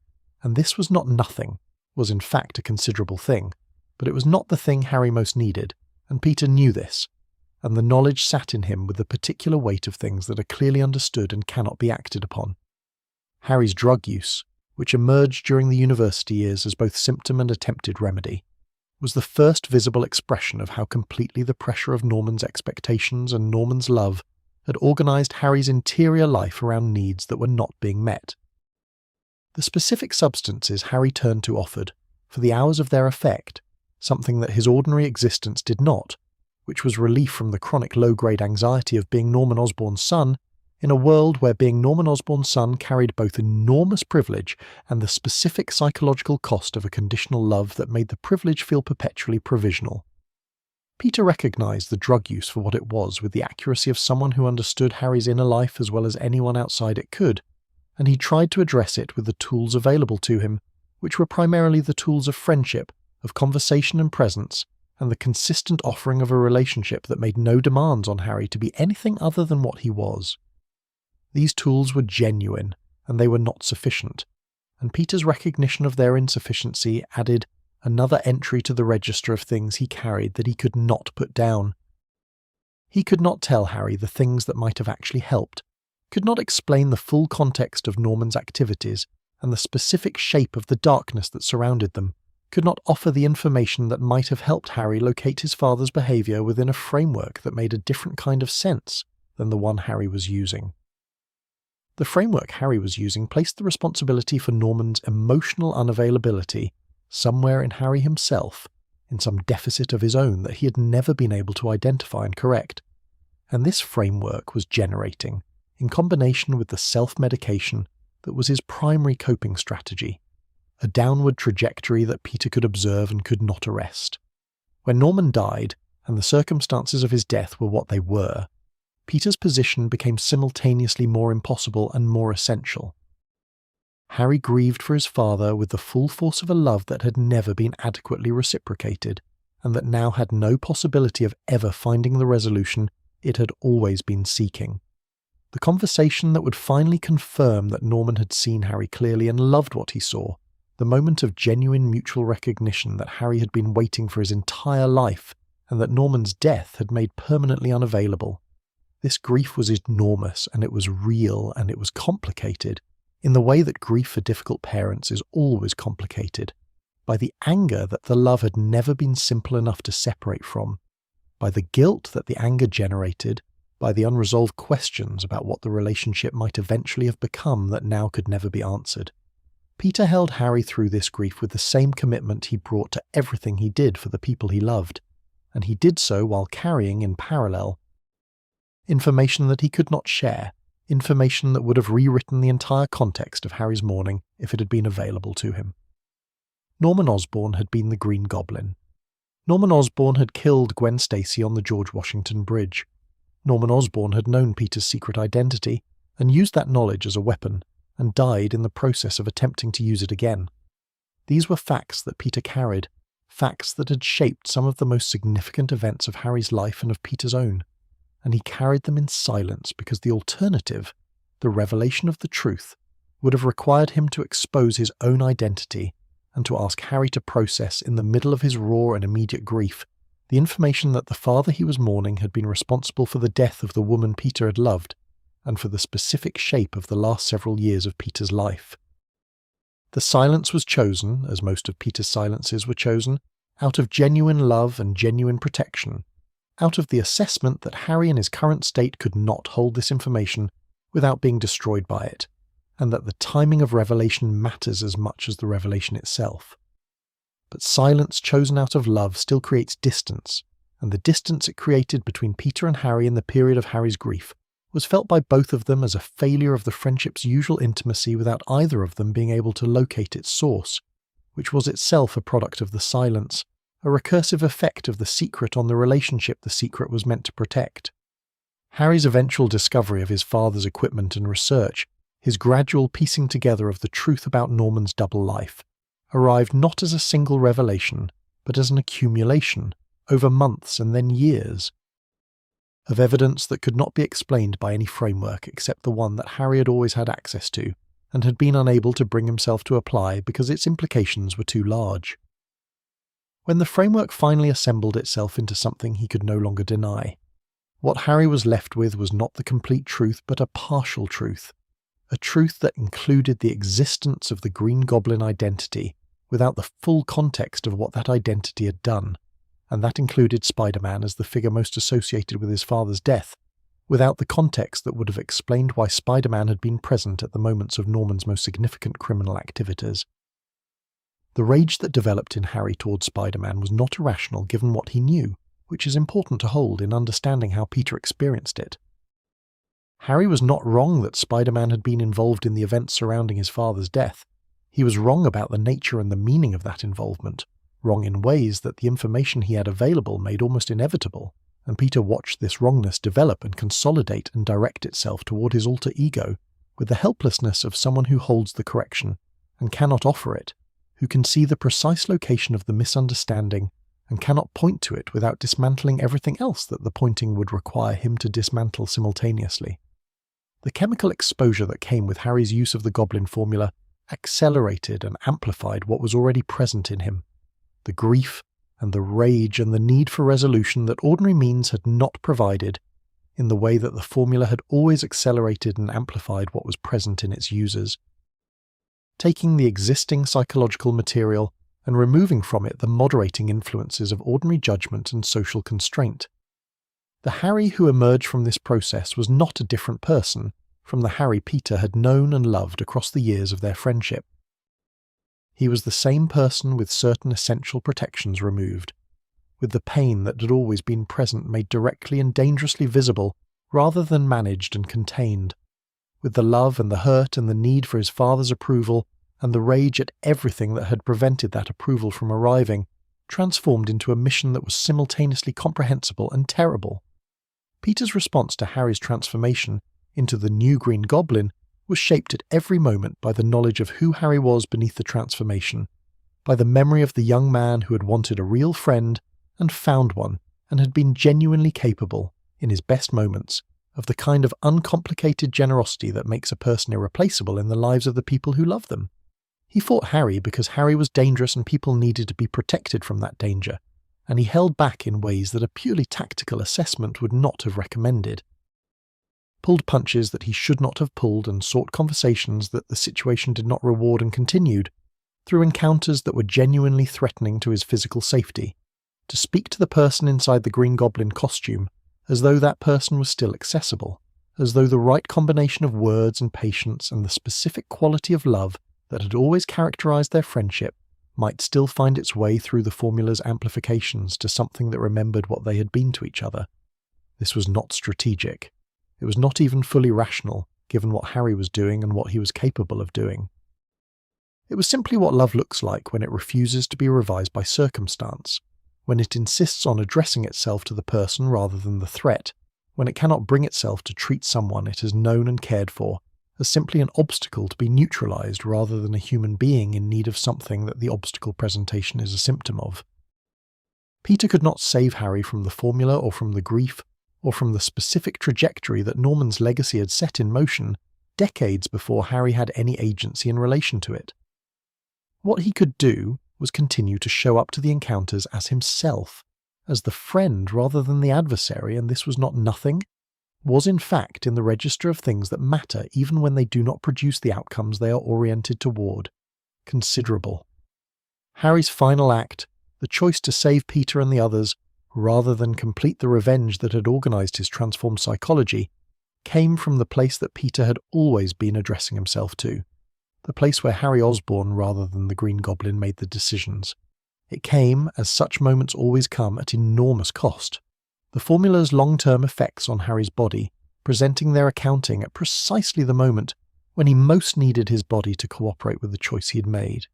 and this was not nothing, was in fact a considerable thing, but it was not the thing Harry most needed, and Peter knew this, and the knowledge sat in him with the particular weight of things that are clearly understood and cannot be acted upon. Harry's drug use, which emerged during the university years as both symptom and attempted remedy, was the first visible expression of how completely the pressure of Norman's expectations and Norman's love had organised Harry's interior life around needs that were not being met. The specific substances Harry turned to offered, for the hours of their effect, something that his ordinary existence did not, which was relief from the chronic low-grade anxiety of being Norman Osborn's son, in a world where being Norman Osborn's son carried both enormous privilege and the specific psychological cost of a conditional love that made the privilege feel perpetually provisional. Peter recognised the drug use for what it was with the accuracy of someone who understood Harry's inner life as well as anyone outside it could, and he tried to address it with the tools available to him, which were primarily the tools of friendship, of conversation and presence, and the consistent offering of a relationship that made no demands on Harry to be anything other than what he was. These tools were genuine, and they were not sufficient, and Peter's recognition of their insufficiency added another entry to the register of things he carried that he could not put down. He could not tell Harry the things that might have actually helped, could not explain the full context of Norman's activities and the specific shape of the darkness that surrounded them, could not offer the information that might have helped Harry locate his father's behaviour within a framework that made a different kind of sense than the one Harry was using. The framework Harry was using placed the responsibility for Norman's emotional unavailability somewhere in Harry himself, in some deficit of his own that he had never been able to identify and correct. And this framework was generating, in combination with the self-medication that was his primary coping strategy, a downward trajectory that Peter could observe and could not arrest. When Norman died, and the circumstances of his death were what they were, Peter's position became simultaneously more impossible and more essential. Harry grieved for his father with the full force of a love that had never been adequately reciprocated, and that now had no possibility of ever finding the resolution it had always been seeking. The conversation that would finally confirm that Norman had seen Harry clearly and loved what he saw, the moment of genuine mutual recognition that Harry had been waiting for his entire life, and that Norman's death had made permanently unavailable. This grief was enormous, and it was real, and it was complicated, in the way that grief for difficult parents is always complicated, by the anger that the love had never been simple enough to separate from, by the guilt that the anger generated, by the unresolved questions about what the relationship might eventually have become that now could never be answered. Peter held Harry through this grief with the same commitment he brought to everything he did for the people he loved, and he did so while carrying in parallel information that he could not share, information that would have rewritten the entire context of Harry's mourning if it had been available to him. Norman Osborn had been the Green Goblin. Norman Osborn had killed Gwen Stacy on the George Washington Bridge. Norman Osborn had known Peter's secret identity and used that knowledge as a weapon, and died in the process of attempting to use it again. These were facts that Peter carried, facts that had shaped some of the most significant events of Harry's life and of Peter's own, and he carried them in silence because the alternative, the revelation of the truth, would have required him to expose his own identity and to ask Harry to process in the middle of his raw and immediate grief the information that the father he was mourning had been responsible for the death of the woman Peter had loved, and for the specific shape of the last several years of Peter's life. The silence was chosen, as most of Peter's silences were chosen, out of genuine love and genuine protection, out of the assessment that Harry in his current state could not hold this information without being destroyed by it, and that the timing of revelation matters as much as the revelation itself. But silence chosen out of love still creates distance, and the distance it created between Peter and Harry in the period of Harry's grief was felt by both of them as a failure of the friendship's usual intimacy without either of them being able to locate its source, which was itself a product of the silence, a recursive effect of the secret on the relationship the secret was meant to protect. Harry's eventual discovery of his father's equipment and research, his gradual piecing together of the truth about Norman's double life, arrived not as a single revelation, but as an accumulation, over months and then years, of evidence that could not be explained by any framework except the one that Harry had always had access to, and had been unable to bring himself to apply because its implications were too large. When the framework finally assembled itself into something he could no longer deny, what Harry was left with was not the complete truth but a partial truth, a truth that included the existence of the Green Goblin identity without the full context of what that identity had done, and that included Spider-Man as the figure most associated with his father's death, without the context that would have explained why Spider-Man had been present at the moments of Norman's most significant criminal activities. The rage that developed in Harry towards Spider-Man was not irrational given what he knew, which is important to hold in understanding how Peter experienced it. Harry was not wrong that Spider-Man had been involved in the events surrounding his father's death. He was wrong about the nature and the meaning of that involvement, wrong in ways that the information he had available made almost inevitable, and Peter watched this wrongness develop and consolidate and direct itself toward his alter ego with the helplessness of someone who holds the correction and cannot offer it, who can see the precise location of the misunderstanding and cannot point to it without dismantling everything else that the pointing would require him to dismantle simultaneously. The chemical exposure that came with Harry's use of the Goblin formula accelerated and amplified what was already present in him, the grief and the rage and the need for resolution that ordinary means had not provided, in the way that the formula had always accelerated and amplified what was present in its users. Taking the existing psychological material and removing from it the moderating influences of ordinary judgment and social constraint. The Harry who emerged from this process was not a different person from the Harry Peter had known and loved across the years of their friendship. He was the same person with certain essential protections removed, with the pain that had always been present made directly and dangerously visible rather than managed and contained, with the love and the hurt and the need for his father's approval and the rage at everything that had prevented that approval from arriving, transformed into a mission that was simultaneously comprehensible and terrible. Peter's response to Harry's transformation into the new Green Goblin was shaped at every moment by the knowledge of who Harry was beneath the transformation, by the memory of the young man who had wanted a real friend and found one and had been genuinely capable, in his best moments, of the kind of uncomplicated generosity that makes a person irreplaceable in the lives of the people who love them. He fought Harry because Harry was dangerous and people needed to be protected from that danger, and he held back in ways that a purely tactical assessment would not have recommended. Pulled punches that he should not have pulled and sought conversations that the situation did not reward and continued, through encounters that were genuinely threatening to his physical safety, to speak to the person inside the Green Goblin costume as though that person was still accessible, as though the right combination of words and patience and the specific quality of love that had always characterized their friendship might still find its way through the formula's amplifications to something that remembered what they had been to each other. This was not strategic. It was not even fully rational, given what Harry was doing and what he was capable of doing. It was simply what love looks like when it refuses to be revised by circumstance, when it insists on addressing itself to the person rather than the threat, when it cannot bring itself to treat someone it has known and cared for as simply an obstacle to be neutralized rather than a human being in need of something that the obstacle presentation is a symptom of. Peter could not save Harry from the formula or from the grief or from the specific trajectory that Norman's legacy had set in motion decades before Harry had any agency in relation to it. What he could do was continue to show up to the encounters as himself, as the friend rather than the adversary, and this was not nothing, was in fact in the register of things that matter even when they do not produce the outcomes they are oriented toward. Considerable. Harry's final act, the choice to save Peter and the others, rather than complete the revenge that had organized his transformed psychology, came from the place that Peter had always been addressing himself to, the place where Harry Osborn rather than the Green Goblin made the decisions. It came, as such moments always come, at enormous cost. The formula's long-term effects on Harry's body, presenting their accounting at precisely the moment when he most needed his body to cooperate with the choice he had made.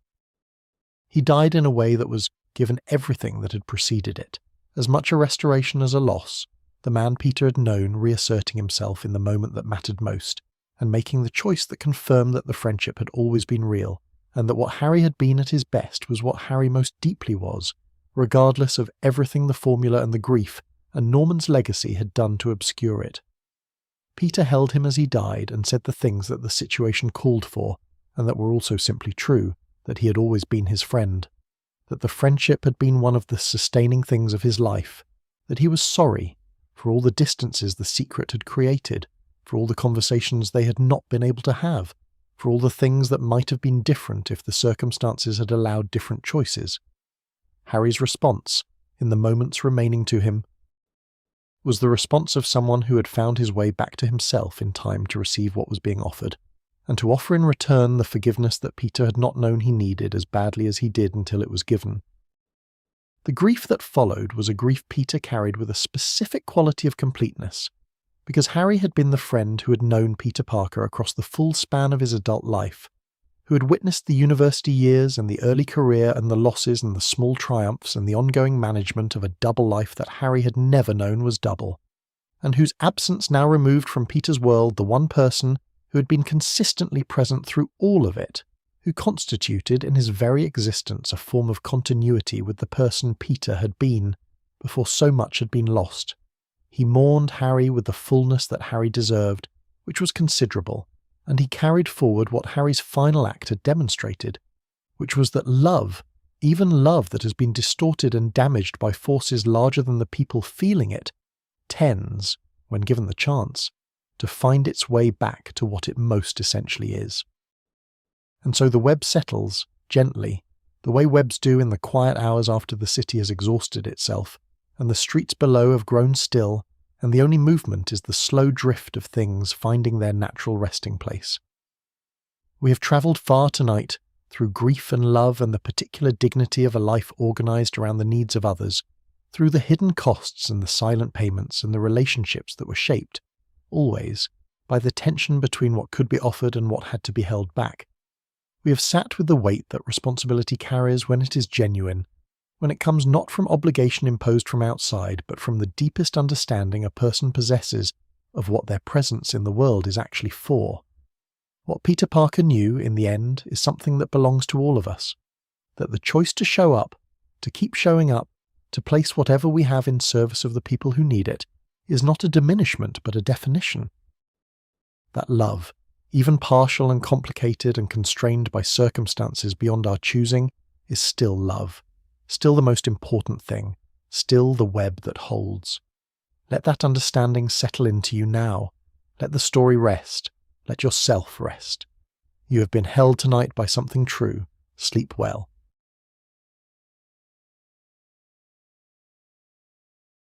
He died in a way that was, given everything that had preceded it, as much a restoration as a loss, the man Peter had known reasserting himself in the moment that mattered most, and making the choice that confirmed that the friendship had always been real, and that what Harry had been at his best was what Harry most deeply was, regardless of everything the formula and the grief and Norman's legacy had done to obscure it. Peter held him as he died and said the things that the situation called for, and that were also simply true, that he had always been his friend, that the friendship had been one of the sustaining things of his life, that he was sorry for all the distances the secret had created, for all the conversations they had not been able to have, for all the things that might have been different if the circumstances had allowed different choices. Harry's response, in the moments remaining to him, was the response of someone who had found his way back to himself in time to receive what was being offered, and to offer in return the forgiveness that Peter had not known he needed as badly as he did until it was given. The grief that followed was a grief Peter carried with a specific quality of completeness, because Harry had been the friend who had known Peter Parker across the full span of his adult life, who had witnessed the university years and the early career and the losses and the small triumphs and the ongoing management of a double life that Harry had never known was double, and whose absence now removed from Peter's world the one person who had been consistently present through all of it, who constituted in his very existence a form of continuity with the person Peter had been, before so much had been lost. He mourned Harry with the fullness that Harry deserved, which was considerable, and he carried forward what Harry's final act had demonstrated, which was that love, even love that has been distorted and damaged by forces larger than the people feeling it, tends, when given the chance, to find its way back to what it most essentially is. And so the web settles, gently, the way webs do in the quiet hours after the city has exhausted itself, and the streets below have grown still, and the only movement is the slow drift of things finding their natural resting place. We have travelled far tonight, through grief and love and the particular dignity of a life organised around the needs of others, through the hidden costs and the silent payments and the relationships that were shaped, always, by the tension between what could be offered and what had to be held back. We have sat with the weight that responsibility carries when it is genuine, when it comes not from obligation imposed from outside, but from the deepest understanding a person possesses of what their presence in the world is actually for. What Peter Parker knew, in the end, is something that belongs to all of us, that the choice to show up, to keep showing up, to place whatever we have in service of the people who need it, is not a diminishment but a definition. That love, even partial and complicated and constrained by circumstances beyond our choosing, is still love, still the most important thing, still the web that holds. Let that understanding settle into you now. Let the story rest. Let yourself rest. You have been held tonight by something true. Sleep well.